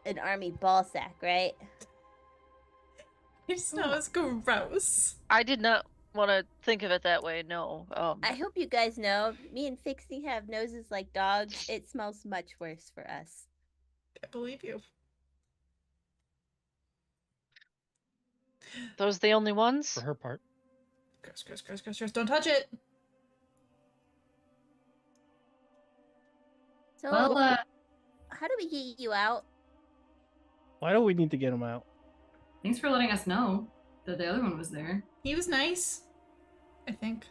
an army ball sack, right? I just know it's gross. I did not want to think of it that way. No. I hope you guys know, me and Fixie have noses like dogs. It smells much worse for us. I believe you. Those the only ones? For her part. Gross, gross, gross, gross, gross. Don't touch it. So, Well, how do we get you out? Why do we need to get him out? thanks for letting us know that the other one was there. He was nice. I think.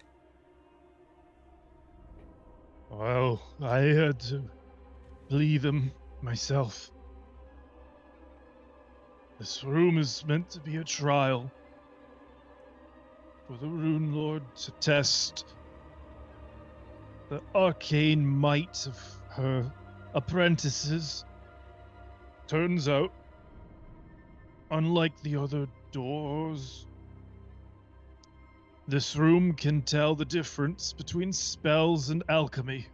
Well, I had to leave them myself. This room is meant to be a trial for the Runelord to test the arcane might of her apprentices. Turns out, unlike the other doors, this room can tell the difference between spells and alchemy.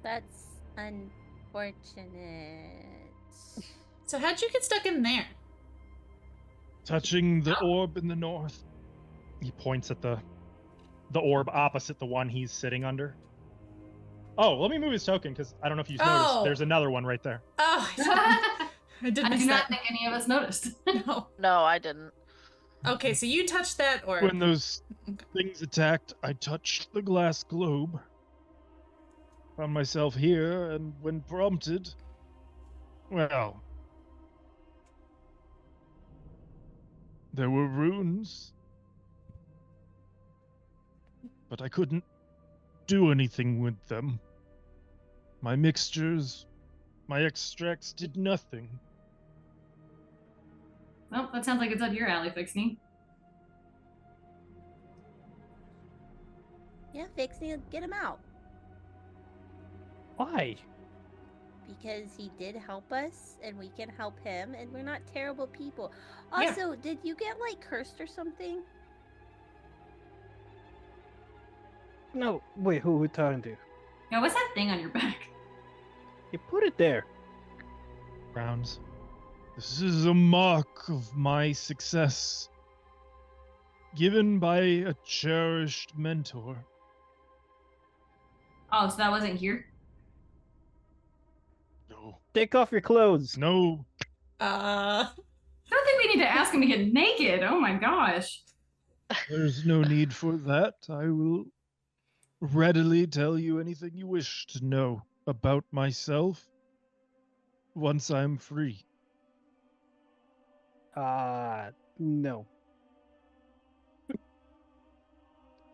That's unfortunate. So how'd you get stuck in there? Touching the orb in the north. He points at the orb opposite the one he's sitting under. Oh, let me move his token because I don't know if you've noticed. There's another one right there. Oh, I did I miss do not that. think any of us noticed. No. No, I didn't. Okay, so you touched that orb. When those things attacked, I touched the glass globe. Found myself here, and when prompted, well, there were runes. But I couldn't do anything with them. My mixtures, my extracts did nothing. Well, that sounds like it's up your alley, Fixney. Yeah, Fixie, get him out. Why? Because he did help us, and we can help him, and we're not terrible people. Yeah. Also, did you get, like, cursed or something? No, wait, who are we talking to? Yeah, what's that thing on your back? You put it there. Browns. This is a mark of my success. Given by a cherished mentor. Oh, so that wasn't here? No. Take off your clothes. No. I don't think we need to ask him to get naked. Oh my gosh. There's no need for that. I will readily tell you anything you wish to know about myself once I'm free. No.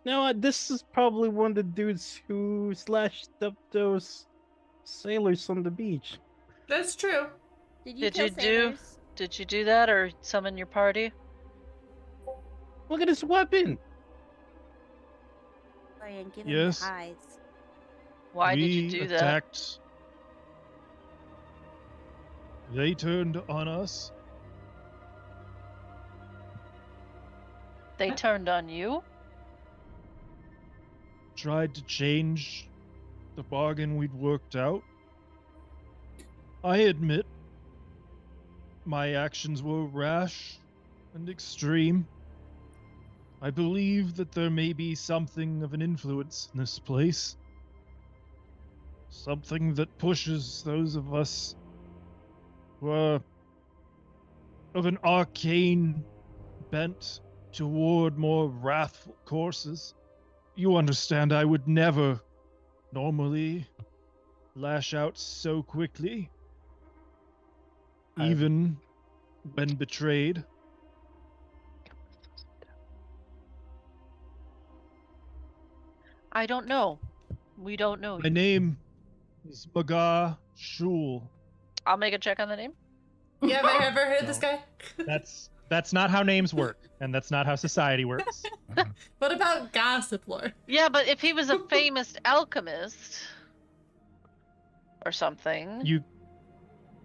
No, this is probably one of the dudes who slashed up those sailors on the beach. That's true. Did you do that or summon your party? Look at his weapon. And give him Yes. the eyes. Why did We you do that? attacked. They turned on us. They turned on you? Tried to change the bargain we'd worked out. I admit my actions were rash and extreme. I believe that there may be something of an influence in this place. Something that pushes those of us who are of an arcane bent toward more wrathful courses. You understand, I would never normally lash out so quickly, even when betrayed. I don't know. We don't know. My name is Magar Shul. I'll make a check on the name. Yeah, have I ever heard of this guy? That's not how names work, and that's not how society works. What about gossip lore? Yeah, but if he was a famous alchemist or something.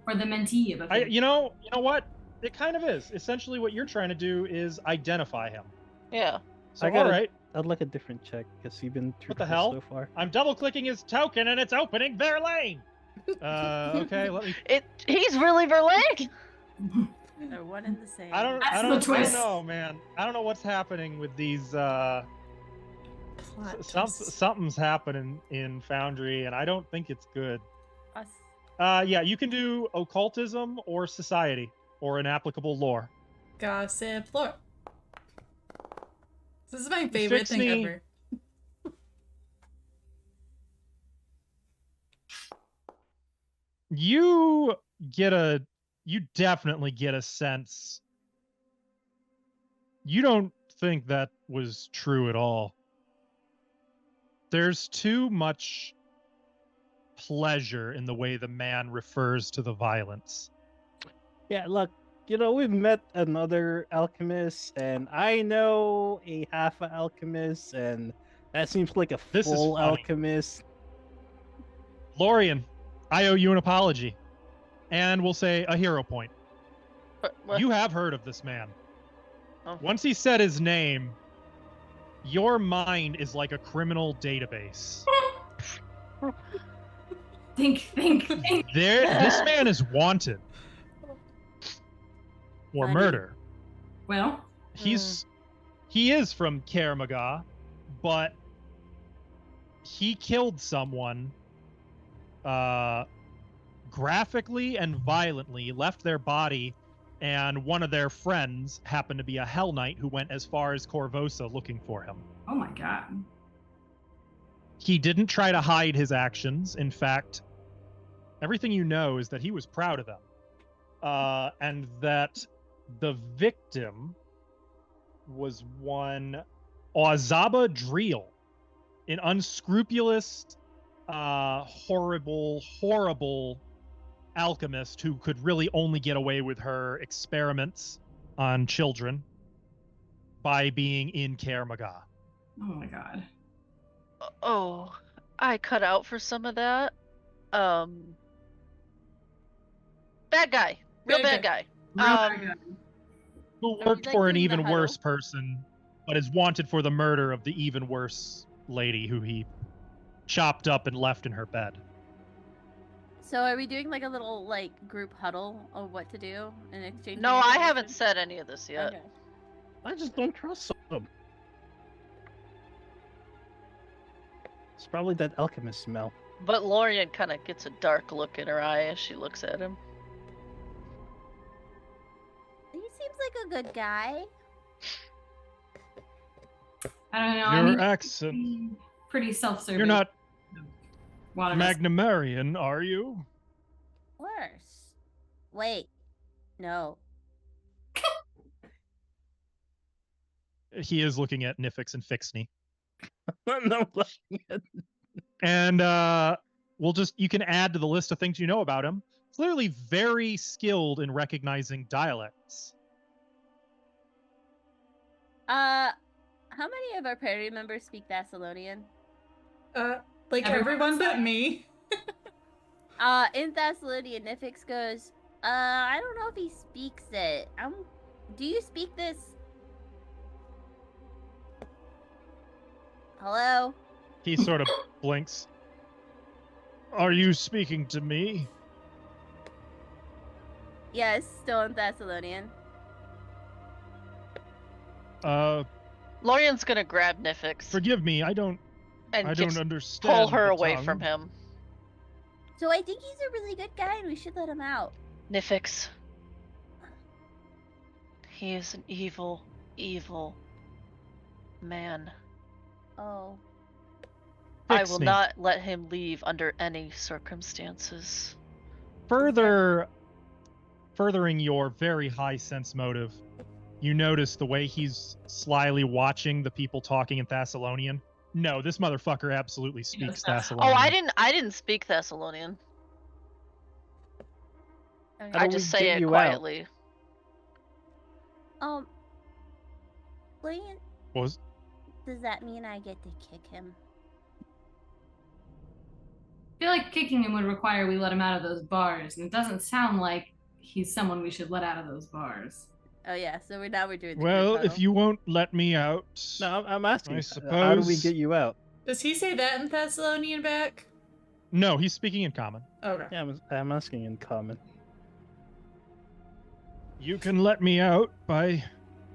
Or the mentee of a thing. You know what? It kind of is. Essentially, what you're trying to do is identify him. Yeah. So, all right. I'd like a different check because you've been What the hell? so far. I'm double-clicking his token, and it's opening their lane. Okay, let me. He's really Verlaine. They're one and the same. I don't know, man. I don't know what's happening with these. Something's happening in Foundry, and I don't think it's good. Us. Yeah, you can do occultism or society or an applicable lore. Gossip lore. This is my favorite thing ever. You definitely get a sense. You don't think that was true at all. There's too much pleasure in the way the man refers to the violence. Yeah, look, we've met another alchemist, and I know a half an alchemist, and that seems like a full alchemist. Lorian, I owe you an apology. And we'll say a hero point. What? You have heard of this man. Oh. Once he said his name, your mind is like a criminal database. Think. This man is wanted. or How do you- murder. Well, He is from Kermaga, but he killed someone graphically and violently, left their body, and one of their friends happened to be a Hell Knight who went as far as Corvosa looking for him. oh my god. He didn't try to hide his actions. In fact, everything you know is that he was proud of them. And that the victim was one Ozaba Dreel, an unscrupulous, horrible alchemist who could really only get away with her experiments on children by being in Kermaga. Oh my god. Oh, I cut out for some of that. Bad guy. Real Bad bad guy. Real Who Are worked we, like, for an doing the even huddle? worse person, but is wanted for the murder of the even worse lady who he chopped up and left in her bed. So are we doing like a little like group huddle of what to do in exchange? No, for I haven't information? said any of this yet. Okay. I just don't trust them. It's probably that alchemist smell. But Lorian kind of gets a dark look in her eye as she looks at him. He seems like a good guy. I don't know. I Your mean, accent. pretty self-serving. You're not One of us. Magnimarian, are you? Worse. Wait. No. He is looking at Nifix and Fixney. No, And you can add to the list of things you know about him. Clearly very skilled in recognizing dialects. How many of our party members speak Thassilonian? Like Everyone everyone but outside. me. In Thassilonian, Nifix goes, I don't know if he speaks it. Do you speak this? Hello? He sort of blinks. Are you speaking to me? Yes, still in Thassilonian. Lorian's gonna grab Nifix Forgive me, I don't and just understand. pull her the away tongue. from him. So I think he's a really good guy and we should let him out. Nifix. He is an evil, evil man. Oh. I will Fixney. not let him leave under any circumstances. Furthering your very high sense motive, you notice the way he's slyly watching the people talking in Thassilonian. No, this motherfucker absolutely speaks does. Thassilonian. Oh, I didn't speak Thessalonian. How I do just we say get it you out? quietly. William, Was does that mean I get to kick him? I feel like kicking him would require we let him out of those bars, and it doesn't sound like he's someone we should let out of those bars. Oh yeah, so we're doing the well, group if huddle. you won't let me out, No, I'm asking. I How do we suppose- get you out? Does he say that in Thessalonian back? No, he's speaking in common. Okay. Yeah, I'm asking in common. You can let me out by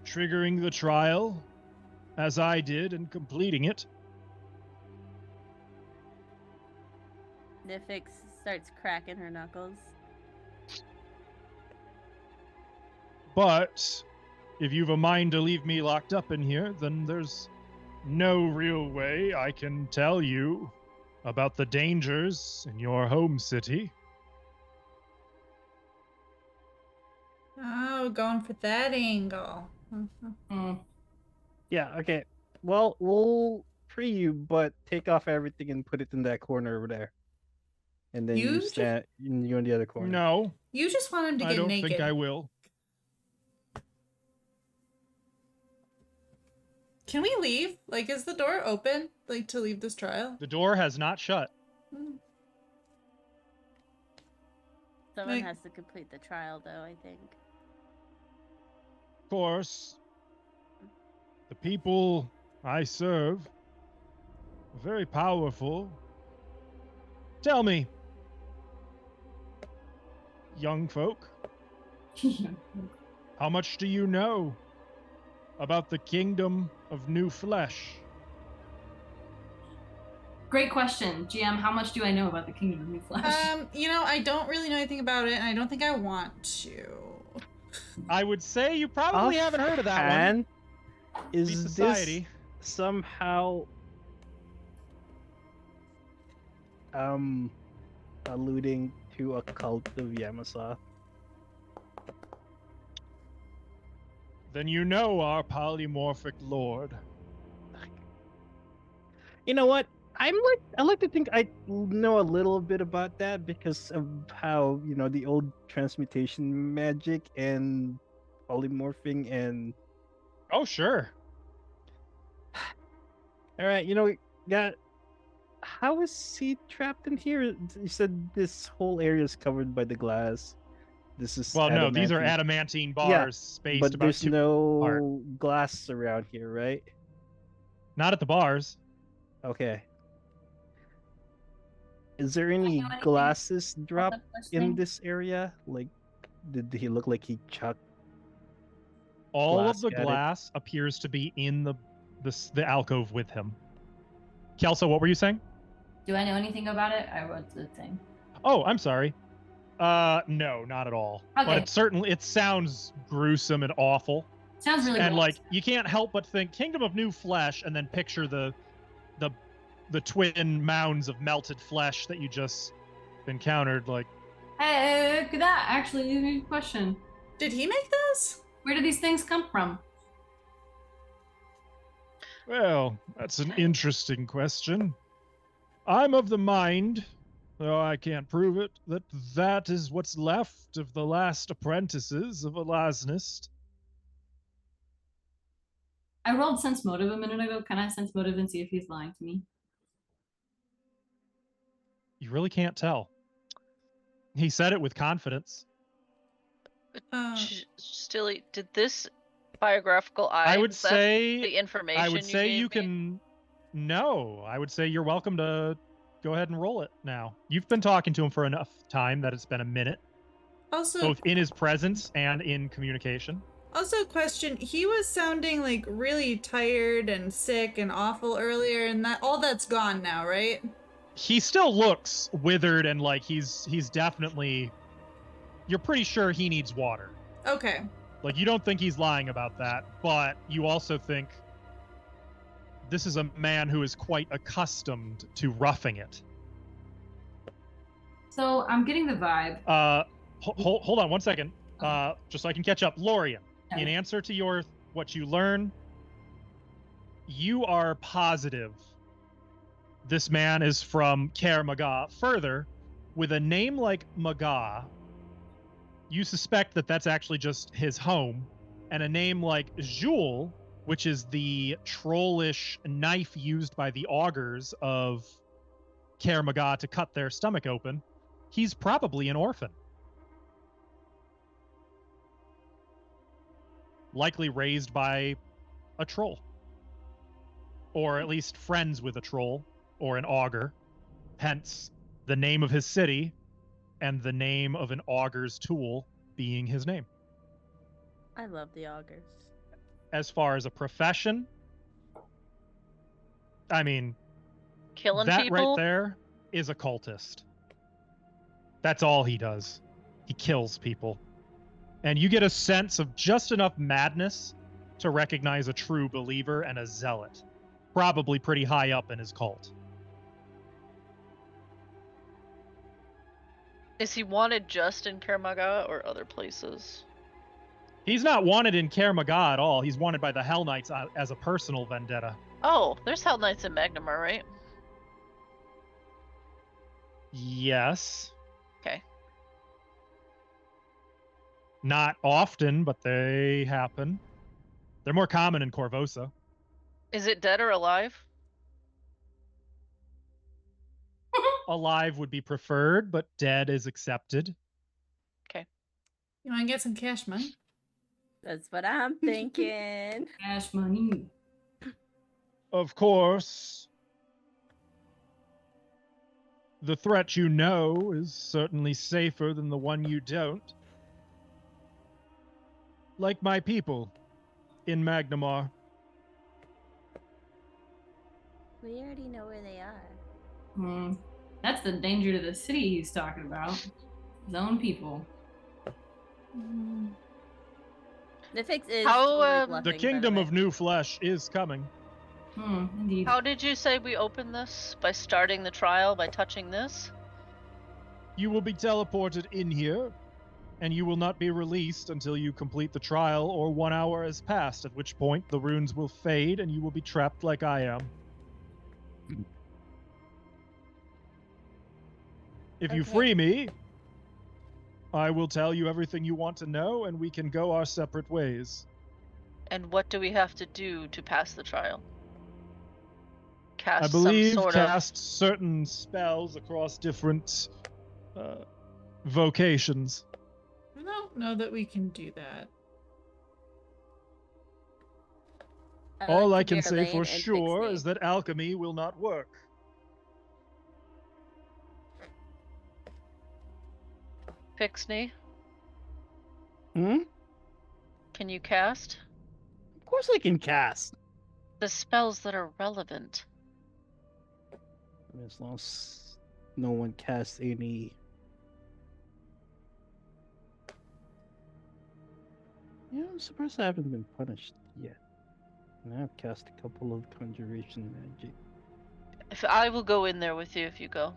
triggering the trial, as I did, and completing it. Nifix starts cracking her knuckles. But if you've a mind to leave me locked up in here, then there's no real way I can tell you about the dangers in your home city. Oh, going for that angle. Mm. Yeah, okay. Well, we'll free you, but take off everything and put it in that corner over there. And then You you just- stand you in the other corner. No, You just want him to I get don't naked. think I will. Can we leave? Like, is the door open? Like, to leave this trial? The door has not shut. Hmm. Someone Like- has to complete the trial, though, I think. Of course, the people I serve are very powerful. Tell me, young folk, How much do you know about the kingdom of new flesh? Great question, GM. How much do I know about the Kingdom of New Flesh? I don't really know anything about it, and I don't think I want to. I would say you probably haven't heard of that one. Is The this society. somehow alluding to a cult of Yamasoth? Then you know our polymorphic lord. You know what? I like to think I know a little bit about that because of how, the old transmutation magic and polymorphing and Oh, sure. all right, how is he trapped in here? You said this whole area is covered by the glass. This is Well, no, these are adamantine. adamantine bars spaced But about there's 2 apart. no glass around here, right? Not at the bars. Okay. Is there any know anything glasses dropped That first in thing? this area? Like, did he look like he chucked? All Glass of the at it. glass appears to be in the alcove with him. Kelso, what were you saying? Do I know anything about it? I wrote the thing. Oh, I'm sorry. No, not at all. But Okay. it sounds gruesome and awful. Sounds really And gross. you can't help but think Kingdom of New Flesh and then picture the twin mounds of melted flesh that you just encountered. Hey, that actually leads me to a question. Did he make those? Where do these things come from? Well, that's an interesting question. I'm of the mind, though I can't prove it, that is what's left of the last apprentices of Elasnist. I rolled sense motive a minute ago. Can I sense motive and see if he's lying to me? You really can't tell. He said it with confidence. Stilly, did this biographical eye? I would say the information. I would say you me? can. No, I would say you're welcome to go ahead and roll it now. You've been talking to him for enough time that it's been a minute, Also, both in his presence and in communication. Also, question: he was sounding like really tired and sick and awful earlier, and all that's gone now, right? He still looks withered and like he's definitely. You're pretty sure he needs water. Okay. Like, you don't think he's lying about that, but you also think this is a man who is quite accustomed to roughing it. So I'm getting the vibe. Hold on 1 second. Just so I can catch up. Lorian, in answer to what you learn, you are positive this man is from Kaer Maga. Further, with a name like Maga, you suspect that that's actually just his home, and a name like Jul, which is the trollish knife used by the augurs of Kaer Maga to cut their stomach open, he's probably an orphan. Likely raised by a troll. Or at least friends with a troll, or an augur. Hence, the name of his city, and the name of an augur's tool being his name. I love the augurs. As far as a profession, I mean, killing that people right there is a cultist. That's all he does. He kills people. And you get a sense of just enough madness to recognize a true believer and a zealot. Probably pretty high up in his cult. Is he wanted just in Kaer Maga or other places? He's not wanted in Kaer Maga at all. He's wanted by the Hell Knights as a personal vendetta. Oh, there's Hell Knights in Magnimar, right? Yes. Okay. Not often, but they happen. They're more common in Corvosa. Is it dead or alive? Alive would be preferred, but dead is accepted. Okay. You want to get some cash money? That's what I'm thinking. Cash money. Of course. The threat you know is certainly safer than the one you don't. like my people in Magnimar. We already know where they are. That's the danger to the city he's talking about. His own people. Nifix is How, totally the bluffing, The kingdom by of new flesh is coming. Indeed. How did you say we open this? By starting the trial, by touching this? You will be teleported in here, and you will not be released until you complete the trial or 1 hour has passed, at which point the runes will fade and you will be trapped like I am. If you Okay. free me, I will tell you everything you want to know, and we can go our separate ways. And what do we have to do to pass the trial? Cast I believe some sort cast certain spells across different vocations. I don't know that we can do that. All I like to can be say Elaine for and sure Pixie. is that alchemy will not work. of Pixney. Hmm? Can you cast Of course I can cast. the spells that are relevant? As long as no one casts any. Yeah, I'm surprised I haven't been punished yet. And I've cast a couple of conjuration magic. If I will go in there with you if you go.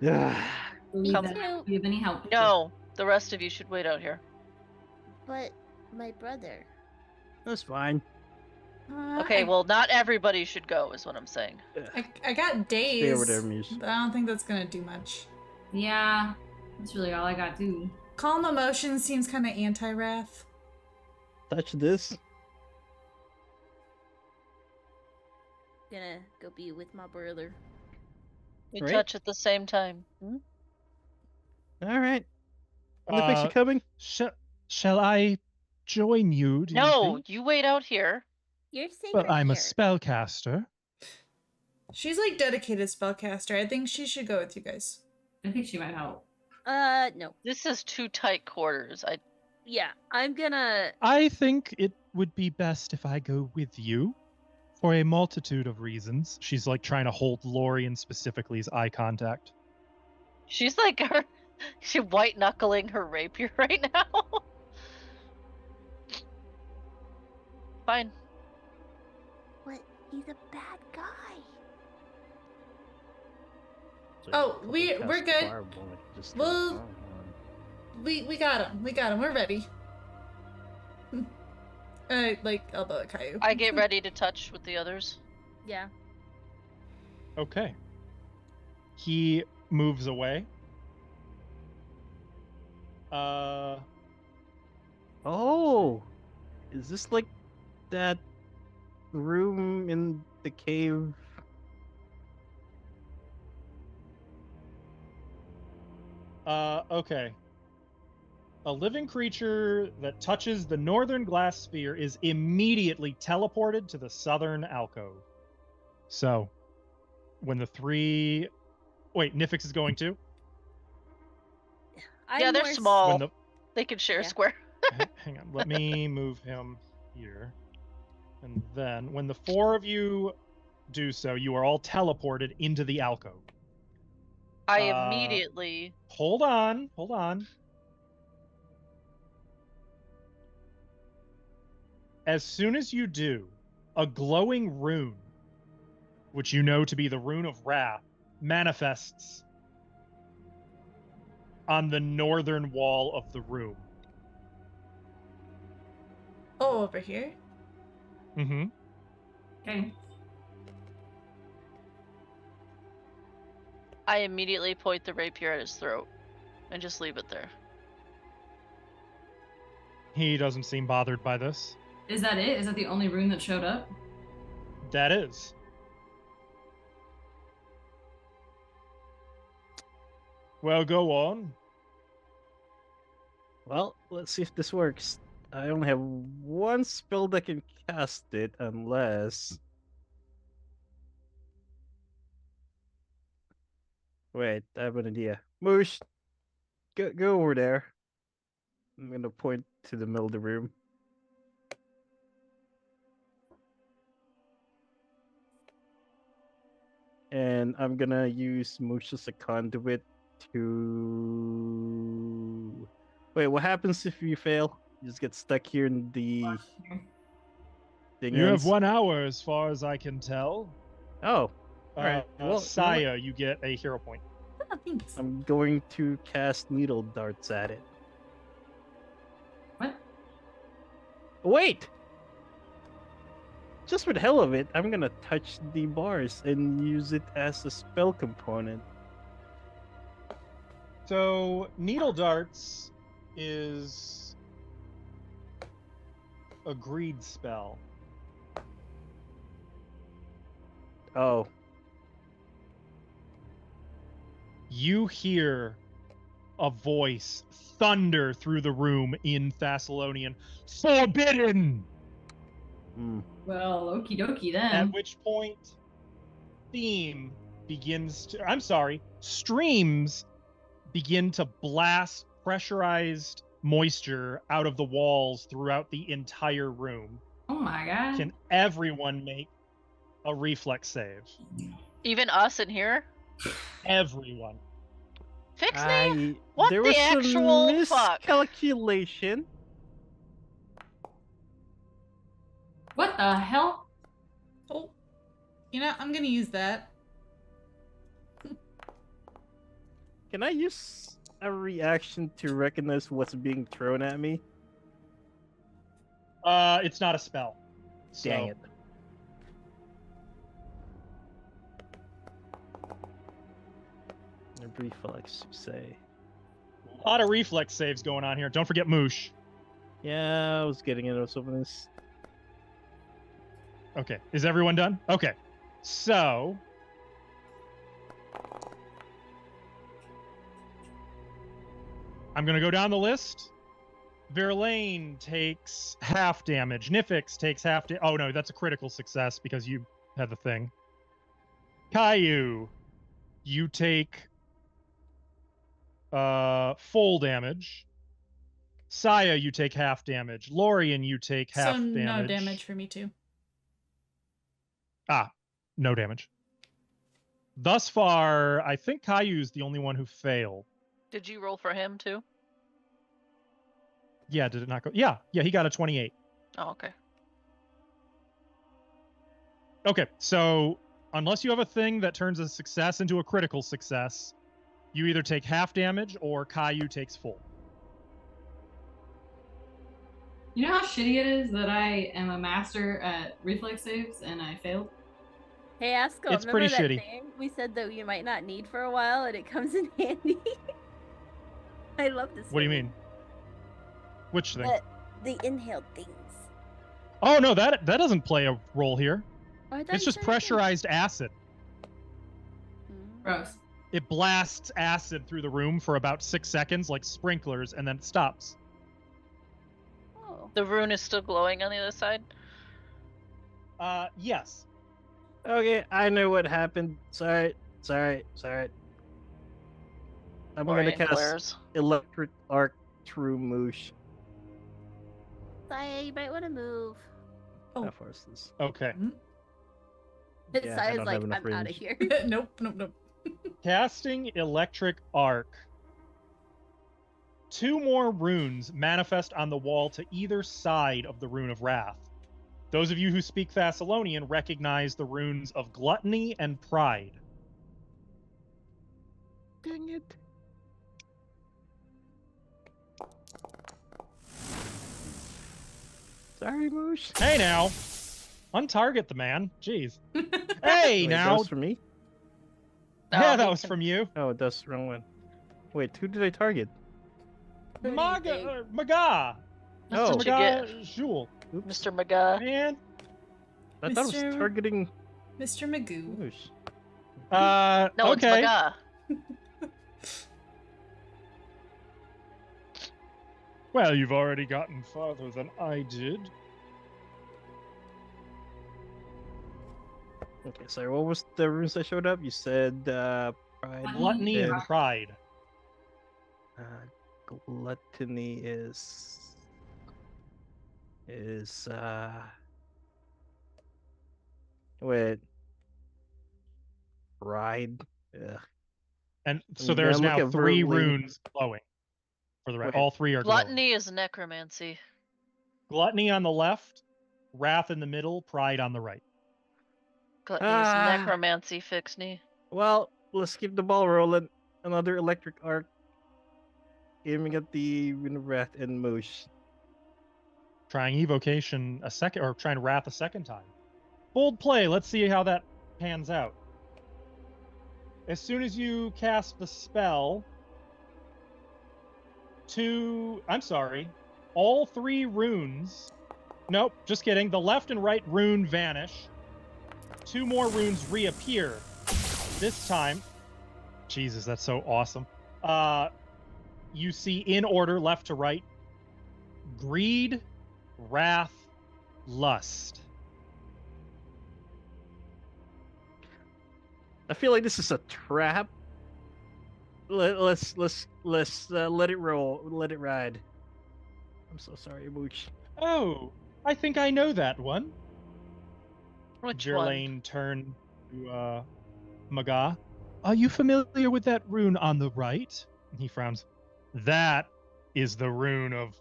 Believe Come- that I will be of any help. No, the rest of you should wait out here. But my brother. That's fine. Okay, well, not everybody should go, is what I'm saying. I got Stay over days, there, Muse. but I don't think that's gonna do much. Yeah, that's really all I got to do. Calm emotion seems kind of anti-wrath. Touch this. Gonna go be with my brother. We Right. touch at the same time. All right. The picture Uh, coming. Shall I join you? Do you No, think? you wait out here. You're safer But I'm a here. spellcaster. She's like dedicated spellcaster. I think she should go with you guys. I think she might help. No. This is too tight quarters. Yeah, I'm gonna. I think it would be best if I go with you for a multitude of reasons. She's like trying to hold Lorian specifically's eye contact. She's like she's white knuckling her rapier right now. Fine. What? He's a bad guy. Oh, we're good. Well, we got him. We got him. We're ready. Like elbow at Caillou. I get ready to touch with the others. Yeah. Okay. He moves away. Oh, is this like that room in the cave? Okay. A living creature that touches the northern glass sphere is immediately teleported to the southern alcove. So, when the three... Wait, Nifix is going to? Yeah, they're small. When the... They can share a Yeah. square. Hang on, let me move him here. And then, when the four of you do so, you are all teleported into the alcove. I immediately... Hold on. As soon as you do, a glowing rune, which you know to be the rune of Wrath, manifests on the northern wall of the room. Oh, over here. Mm-hmm. Okay. I immediately point the rapier at his throat and just leave it there. He doesn't seem bothered by this. Is that it? Is that the only rune that showed up? That is. Well, go on. Well, let's see if this works. I only have one spell that can cast it, unless. Wait, I have an idea. Moosh, go over there. I'm gonna point to the middle of the room. And I'm gonna use Moosh as a conduit to... Wait, what happens if you fail? You just get stuck here in the thing You have ends? 1 hour, as far as I can tell. Oh, alright. Well, you know what? Saya, you get a hero point. Oh, thanks. I'm going to cast needle darts at it. What? Wait! Just for the hell of it, I'm gonna touch the bars and use it as a spell component. So, needle darts is a greed spell. Oh. You hear a voice thunder through the room in Thassilonian. Forbidden! Hmm. Well, okie dokie then. At which point, streams begin to blast pressurized moisture out of the walls throughout the entire room. Oh my god. Can everyone make a reflex save? Even us in here? Everyone. Fix me? What There the was actual some fuck? miscalculation. What the hell? Oh, you know, I'm gonna use that. Can I use a reaction to recognize what's being thrown at me? It's not a spell. Dang So- it. A reflex, you say. A lot of reflex saves going on here. Don't forget Moosh. Yeah, I was getting into some of this. Okay, is everyone done? Okay, so I'm gonna go down the list. Verlaine takes half damage. Nifix takes half damage. Oh no, that's a critical success because you had the thing. Caillou, you take full damage. Saya, you take half damage. Lorian, you take half So damage. no damage for me too. Ah, no damage. Thus far, I think Caillou's the only one who failed. Did you roll for him too? Yeah, did it not go? Yeah, he got a 28. Oh, okay. Okay, so unless you have a thing that turns a success into a critical success, you either take half damage or Caillou takes full. You know how shitty it is that I am a master at reflex saves and I failed? Hey, Asko, It's remember pretty that shitty. thing we said that you might not need for a while and it comes in handy? I love this. What do you mean? Which thing? The inhaled things. Oh no, that doesn't play a role here. Oh, I thought It's you just said it did. pressurized acid. Mm. Gross. It blasts acid through the room for about 6 seconds, like sprinklers, and then it stops. Oh. The rune is still glowing on the other side. Yes. Okay, I know what happened. Sorry. I'm gonna Lorian cast glares. Electric Arc through Moosh. Saya, you might want to move. Oh. How far is this? Okay. Yeah, I Saya's don't like, have enough I'm out of range. here. Nope. Casting Electric Arc. 2 more runes manifest on the wall to either side of the Rune of Wrath. Those of you who speak Thassilonian recognize the runes of Gluttony and Pride. Dang it. Sorry, Moosh. Hey now! Untarget the man. Jeez. Hey Wait, that now! was for me? Yeah, Oh, that he was can- from you. Oh, that's the wrong one. Wait, who did I target? Who do you Maga, Maga! Oh. What'd you Maga get? Jewel. Oops. Mr. McGuh. Man. I thought I was Mr. targeting Mr. Magoo. Moosh. No, Okay. it's McGuh. Well, you've already gotten farther than I did. Okay, sorry, what was the runes that showed up? You said, Pride. Gluttony and and, Pride. Uh, Gluttony is wait, ride. Ugh. And so I'm there's gonna look now at 3 Verlaine. runes glowing. For the right, Wait. all 3 are glowing. Gluttony is necromancy. Gluttony on the left, wrath in the middle, pride on the right. Gluttony is necromancy, Fixney. Well, let's keep the ball rolling. Another electric arc. Aiming at the Rune of Wrath and Moosh. Trying evocation a second, or trying wrath a second time. Bold play. Let's see how that pans out. As soon as you cast the spell, all 3 runes. Nope, just kidding. The left and right rune vanish. 2 more runes reappear. This time, Jesus, that's so awesome. You see in order, left to right, greed, wrath, lust. I feel like this is a trap. Let's let it roll. Let it ride. I'm so sorry, Mooch. Oh, I think I know that one. Which Jerlaine turned to Maga. Are you familiar with that rune on the right? And he frowns. That is the rune of...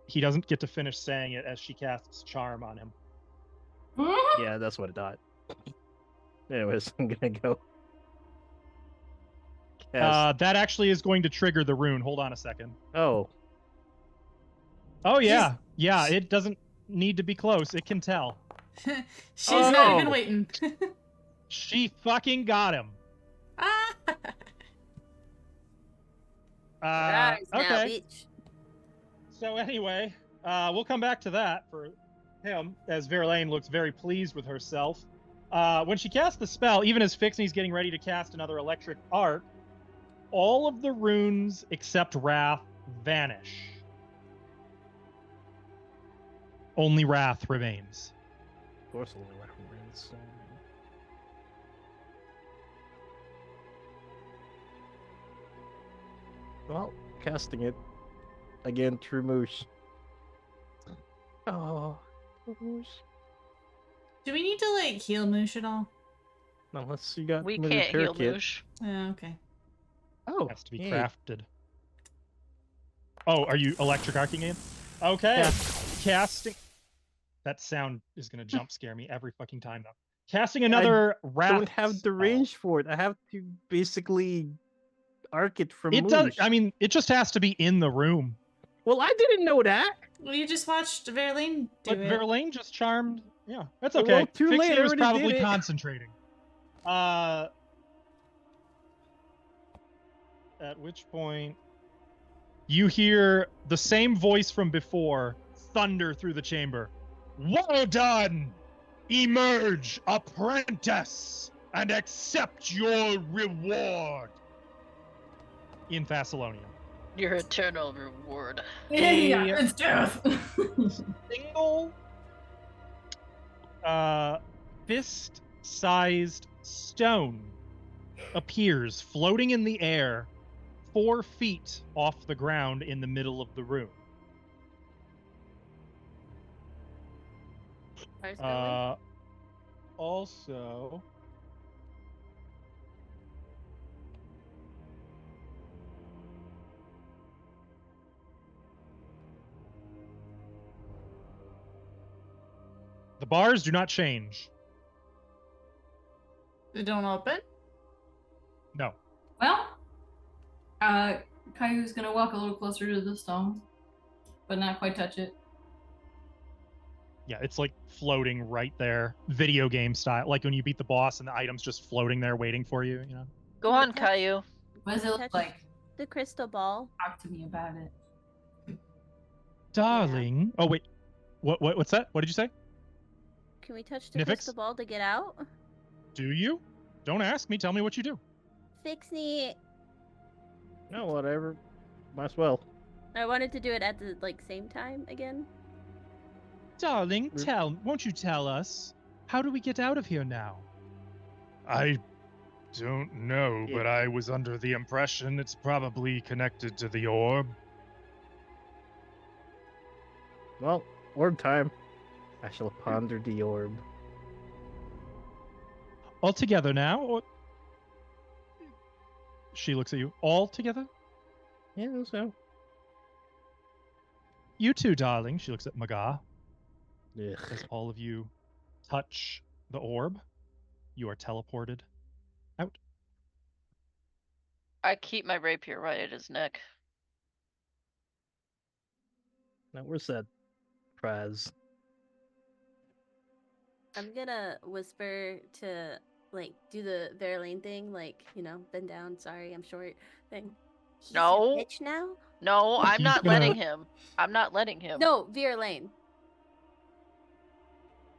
He doesn't get to finish saying it as she casts charm on him. Yeah, that's what I thought. Anyways, I'm gonna go. That actually is going to trigger the rune. Hold on a second. Oh, yeah. Yeah, it doesn't need to be close. It can tell. She's not even waiting. She fucking got him. Rise now, Okay. bitch. So anyway, we'll come back to that for him, as Verlaine looks very pleased with herself. When she casts the spell, even as Fixney's getting ready to cast another electric arc, all of the runes except Wrath vanish. Only Wrath remains. of course, only Wrath remains. Well, casting it again through Moosh. Oh, Moosh. Do we need to like heal Moosh at all? Unless you got We another can't heal kit. Moosh. Oh, okay. Oh, Has to be yay. crafted. Oh, are you electric arcing it? Okay. Yeah. Casting. That sound is going to jump scare me every fucking time now. Casting another Wrath. I don't have the spell. range for it. I have to basically arc it from It Moosh. does. I mean, it just has to be in the room. Well, I didn't know that. Well, you just watched Verlaine do But it. Verlaine just charmed. Yeah, that's Well, okay. too late, I Fixie was already probably did it. concentrating. At which point, you hear the same voice from before thunder through the chamber. Well done! Emerge, apprentice, and accept your reward. In Thassilonian. Your eternal reward. Yeah, it's death. Single fist-sized stone appears floating in the air 4 feet off the ground in the middle of the room. Also, the bars do not change. They don't open? No. Well, Caillou's gonna walk a little closer to the stone, but not quite touch it. Yeah, it's like floating right there, video game style, like when you beat the boss and the item's just floating there waiting for you, you know? Go on, Caillou. What does it look Touch like? The crystal ball. Talk to me about it. Darling. Oh, wait. What's that? What did you say? Can we touch the Nifix? crystal ball to get out? Do you? Don't ask me. Tell me what you do. Fixney, No, whatever. Might as well. I wanted to do it at the same time again. Darling, won't you tell us? How do we get out of here now? I don't know, Yeah. but I was under the impression it's probably connected to the orb. Well, orb time. I shall ponder the orb. All together now? Or... She looks at you. All together? Yeah, so. You too, darling. She looks at Maga. Ugh. As all of you touch the orb, you are teleported out. I keep my rapier right at his neck. Now, where's that Praz? I'm gonna whisper to, like, do the Verlaine thing, like, bend down, sorry, I'm short thing. He's No. a bitch now? No, I'm He's not gonna- letting him. I'm not letting him. No, Verlaine.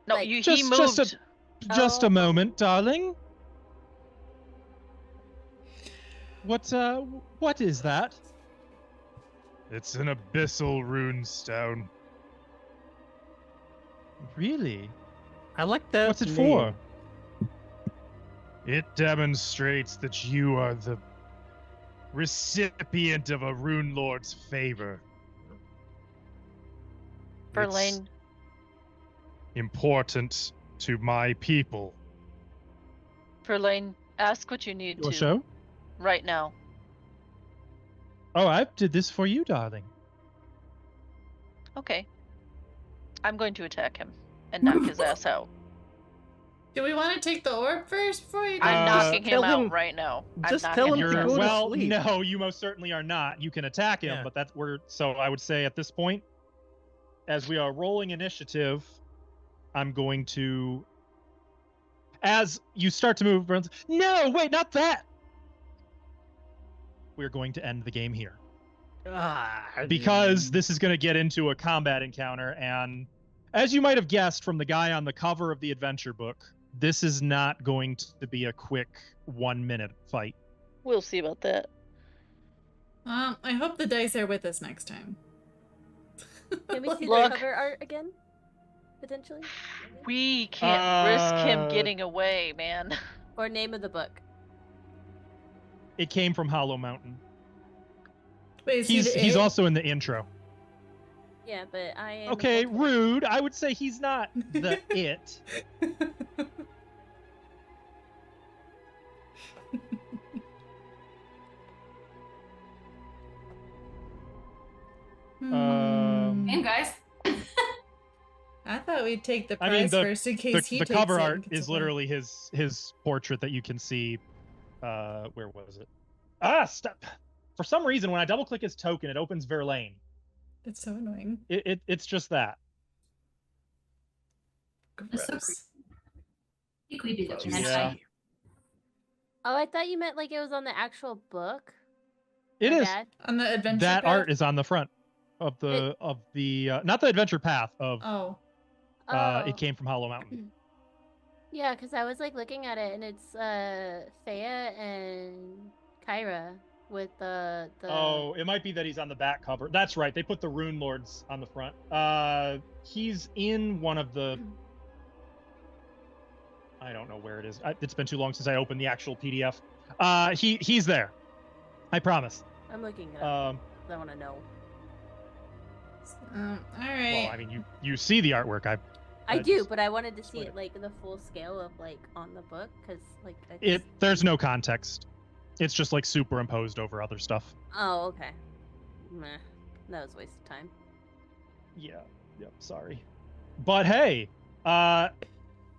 No, like- he Just moved. Just Oh. a moment, darling. What is that? It's an abyssal runestone. Really? I like that. What's it name. for? It demonstrates that you are the recipient of a Runelord's favor. Verlaine. It's important to my people. Verlaine, ask what you need Your to show? right now. Oh, I did this for you, darling. Okay. I'm going to attack him and knock his ass out. Do we want to take the orb first before you do I'm this? knocking him tell out him- right now. I'm just knocking tell him him to out. go to Well, sleep. no, you most certainly are not. You can attack him, Yeah. but that's so I would say at this point, as we are rolling initiative, I'm going to, as you start to move, no, wait, not that. We're going to end the game here because this is going to get into a combat encounter, and as you might have guessed from the guy on the cover of the adventure book, this is not going to be a quick 1-minute fight. We'll see about that. I hope the dice are with us next time. Can we see Look. the cover art again? Potentially? We can't risk him Uh, getting away, man. Or name of the book. It came from Hollow Mountain. Wait, is he He's the he's it? also in the intro. Yeah, but I am. Okay, a book fan. rude. I would say he's not the it. And guys, I thought we'd take the I prize mean, first in case he The takes cover it art and gets is away. literally his portrait that you can see. Where was it? Ah, stop. For some reason, when I double click his token, it opens Verlaine. It's so annoying. It's just that. That's so Gross. be creepy though. Yeah. Actually. Oh, I thought you meant like it was on the actual book. It My is. bad. On the adventure That path? art is on the front of the not the adventure path of. Oh. Oh. It came from Hollow Mountain. Yeah, because I was like looking at it and it's Thea and Kyra with the. Oh, it might be that he's on the back cover. That's right. They put the Runelords on the front. He's in one of the. I don't know where it is. It's been too long since I opened the actual PDF. He's there. I promise. I'm looking it up. 'Cause I want to know. All right. Well, I mean, you see the artwork. I That's do, but I wanted to see what it it- like the full scale of like on the book because like. There's no context. It's just like superimposed over other stuff. Oh, okay. Meh. That was a waste of time. Yeah. Yep. Sorry. But hey,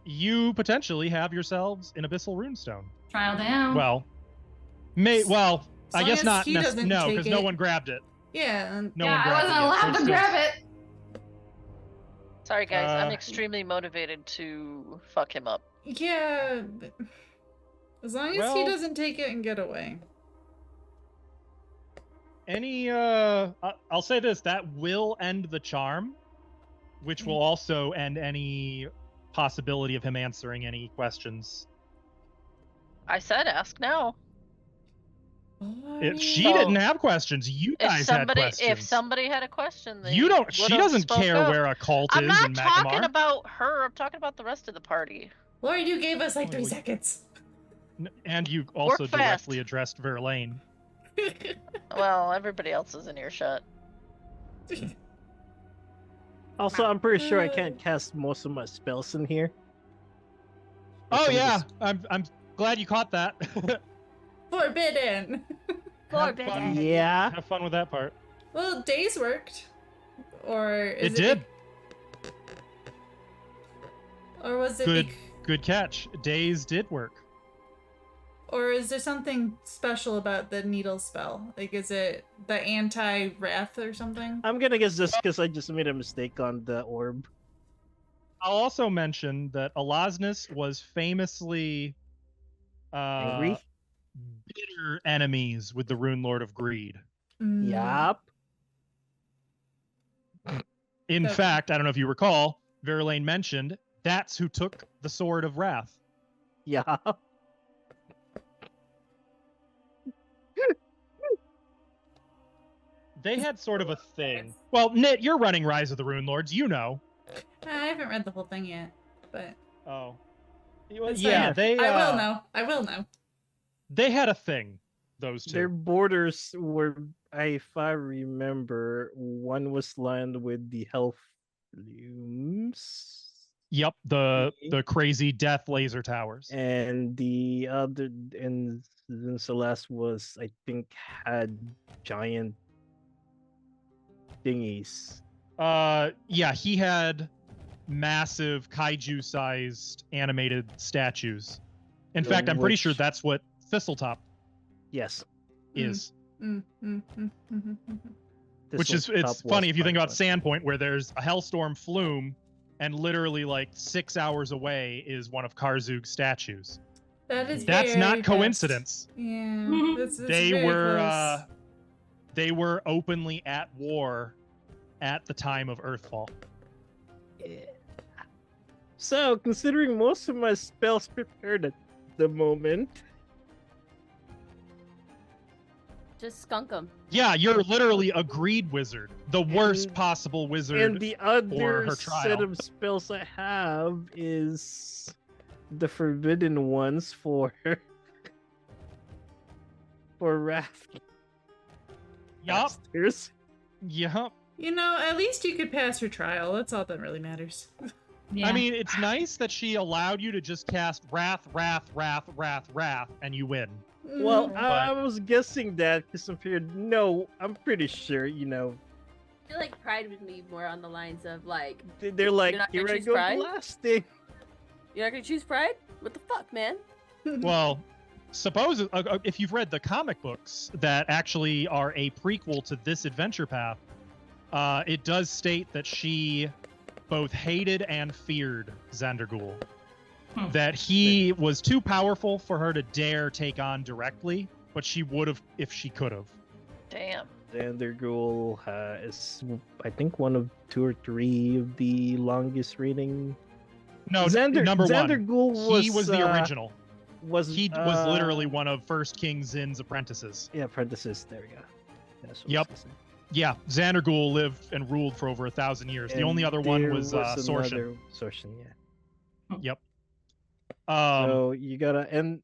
you potentially have yourselves an abyssal runestone. Trial down. Well, As I long guess as not. he doesn't No, take because no it. one grabbed it. Yeah. And No yeah, one I grabbed wasn't it yet, so allowed it's to still- grab it. Sorry, guys. I'm Uh, extremely motivated to fuck him up. yeah. But as long as he Well- doesn't take it and get away. I'll say this, that will end the charm, which will also end any possibility of him answering any questions. I said ask now. She So, didn't have questions. You guys had questions. If somebody had a question, they You don't. She would've doesn't spoke care up. where a cult I'm is not in talking Magnimar. about her. I'm talking about the rest of the party. Lord, you gave us like Oh, 3 well, seconds. And you also fast. directly addressed Verlaine. Well, everybody else is in earshot. Also, I'm pretty sure I can't cast most of my spells in here. Oh Some of yeah, the I'm glad you caught that. Forbidden. Forbidden. Yeah. Have fun with that part. Well, days worked. Or is It did. Or was it Good catch. Days did work. Or is there something special about the needle spell? Like, is it the anti-wrath or something? I'm gonna guess just because I just made a mistake on the orb. I'll also mention that Elosnus was famously Angry? bitter enemies with the Rune Lord of Greed. Yup. In Okay. fact, I don't know if you recall, Verlaine mentioned that's who took the Sword of Wrath. Yeah. They had sort of a thing. Well, Nit, you're running Rise of the Rune Lords, you know. I haven't read the whole thing yet, but Oh. it's Yeah, fine. they I will know. I will know. They had a thing, those two. Their borders were, if I remember, one was lined with the health flumes. Yep, the crazy death laser towers. And the other, and then Celeste was, I think, had giant thingies. Yeah, he had massive kaiju-sized animated statues. In fact, I'm pretty sure that's what Thistletop Yes. is. Which is, Thistletop it's funny was if you think quite about Sandpoint, where there's a Hellstorm flume, and literally like 6 hours away is one of Karzug's statues. That's not very coincidence. fast. Yeah, that's They very were close. they were openly at war at the time of Earthfall. So, considering most of my spells prepared at the moment, Just skunk them. Yeah, you're literally a greed wizard, the worst possible wizard. and the for other her set trial. of spells I have is the forbidden ones for Wrath. Yup. Masters. Yup. You know, at least you could pass her trial. That's all that really matters. Yeah. I mean, it's nice that she allowed you to just cast Wrath, and you win. Well, Mhm. I was guessing that because I'm figured, no, I'm pretty sure, I feel like Pride would be more on the lines of like, they're like, You're not here gonna I choose go Pride? blasting. you're not gonna choose Pride? What the fuck, man? Well, suppose if you've read the comic books that actually are a prequel to this adventure path, it does state that she both hated and feared Xandergul. That he was too powerful for her to dare take on directly, but she would have if she could have. Damn. Xandergul is, I think, one of 2 or 3 of the longest reigning. No, number one. He was the original. He was literally one of First King Zin's apprentices. Yeah, apprentices. There we go. That's what Yep. I was gonna say. Yeah, Xandergul lived and ruled for over 1,000 years. The only And other one there was Sorshin. another Sorshin, yeah. Yep. So you gotta, and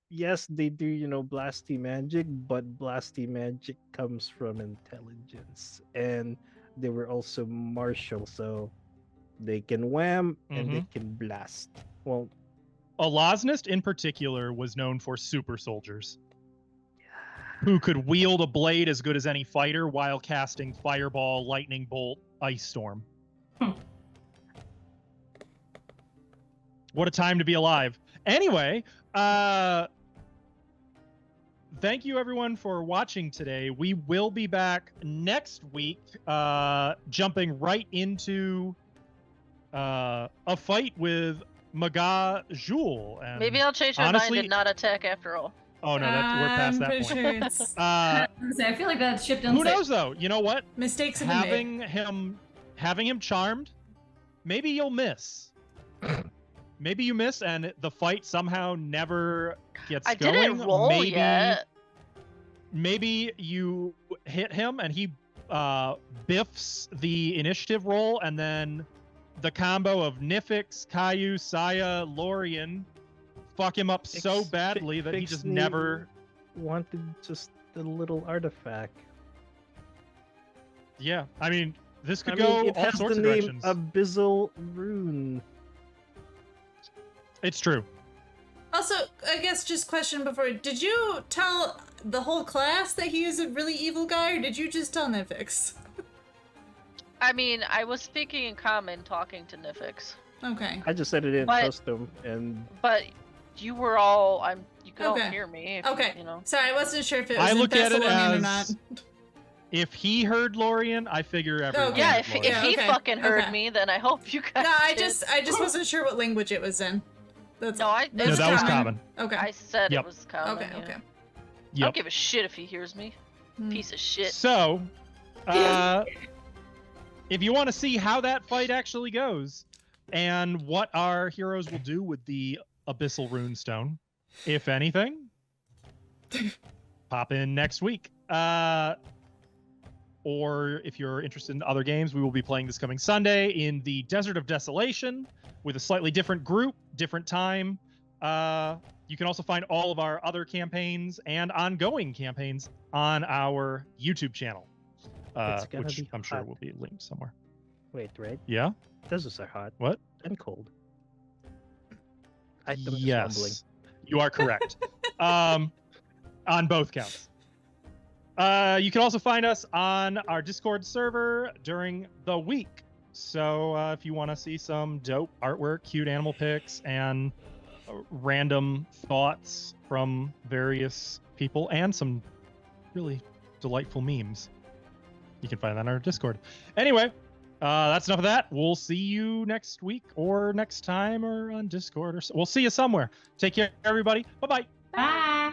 yes, they do, blasty magic, but blasty magic comes from intelligence, and they were also martial, so they can wham and they can blast. Well, Elosnist in particular was known for super soldiers who could wield a blade as good as any fighter while casting fireball, lightning bolt, ice storm. What a time to be alive. Anyway, thank you everyone for watching today. We will be back next week, jumping right into a fight with Maga Jul. And Maybe I'll change my honestly, mind and not attack after all. Oh no, we're past that pretty point. sure it's I feel like that shipped Who knows though? You know what? mistakes have been made. Having him charmed, maybe you'll miss. Maybe you miss and the fight somehow never gets I going. didn't roll maybe, yet. Maybe you hit him and he biffs the initiative roll, and then the combo of Nifix, Caillou, Saya, Lorien fuck him up so badly that he just never wanted just a little artifact. Yeah, I mean, This could I go mean, it all has sorts the of name directions. Abyssal Rune. It's true. Also, I guess just question before, did you tell the whole class that he is a really evil guy, or did you just tell Nifix? I mean, I was speaking in common, talking to Nifix. Okay. I just said I didn't trust him, and But you were all you could all Okay. hear me. If, Okay. You know. Sorry, I wasn't sure if it I was in look at it Thassilonian or as not. if he heard Lorian, I figure everyone. Yeah, heard if Lorian. he okay, fucking heard okay. me, then I hope you guys. No, I did. just wasn't sure what language it was in. That's No, I. No, that was common. Okay. I said Yep. it was common. Okay, yeah. okay. I Yep. don't give a shit if he hears me. Hmm. Piece of shit. So, if you want to see how that fight actually goes and what our heroes will do with the Abyssal Runestone, if anything, pop in next week. Or if you're interested in other games, we will be playing this coming Sunday in the Desert of Desolation with a slightly different group, different time. You can also find all of our other campaigns and ongoing campaigns on our YouTube channel, It's gonna which be I'm sure hot. will be linked somewhere. wait, right? Yeah? Deserts are hot What? and cold. I'm just mumbling. Yes. You are correct. On both counts. You can also find us on our Discord server during the week. So if you want to see some dope artwork, cute animal pics, and random thoughts from various people, and some really delightful memes, you can find that on our Discord. Anyway, that's enough of that. We'll see you next week or next time or on Discord. We'll see you somewhere. Take care, everybody. Bye-bye. Bye.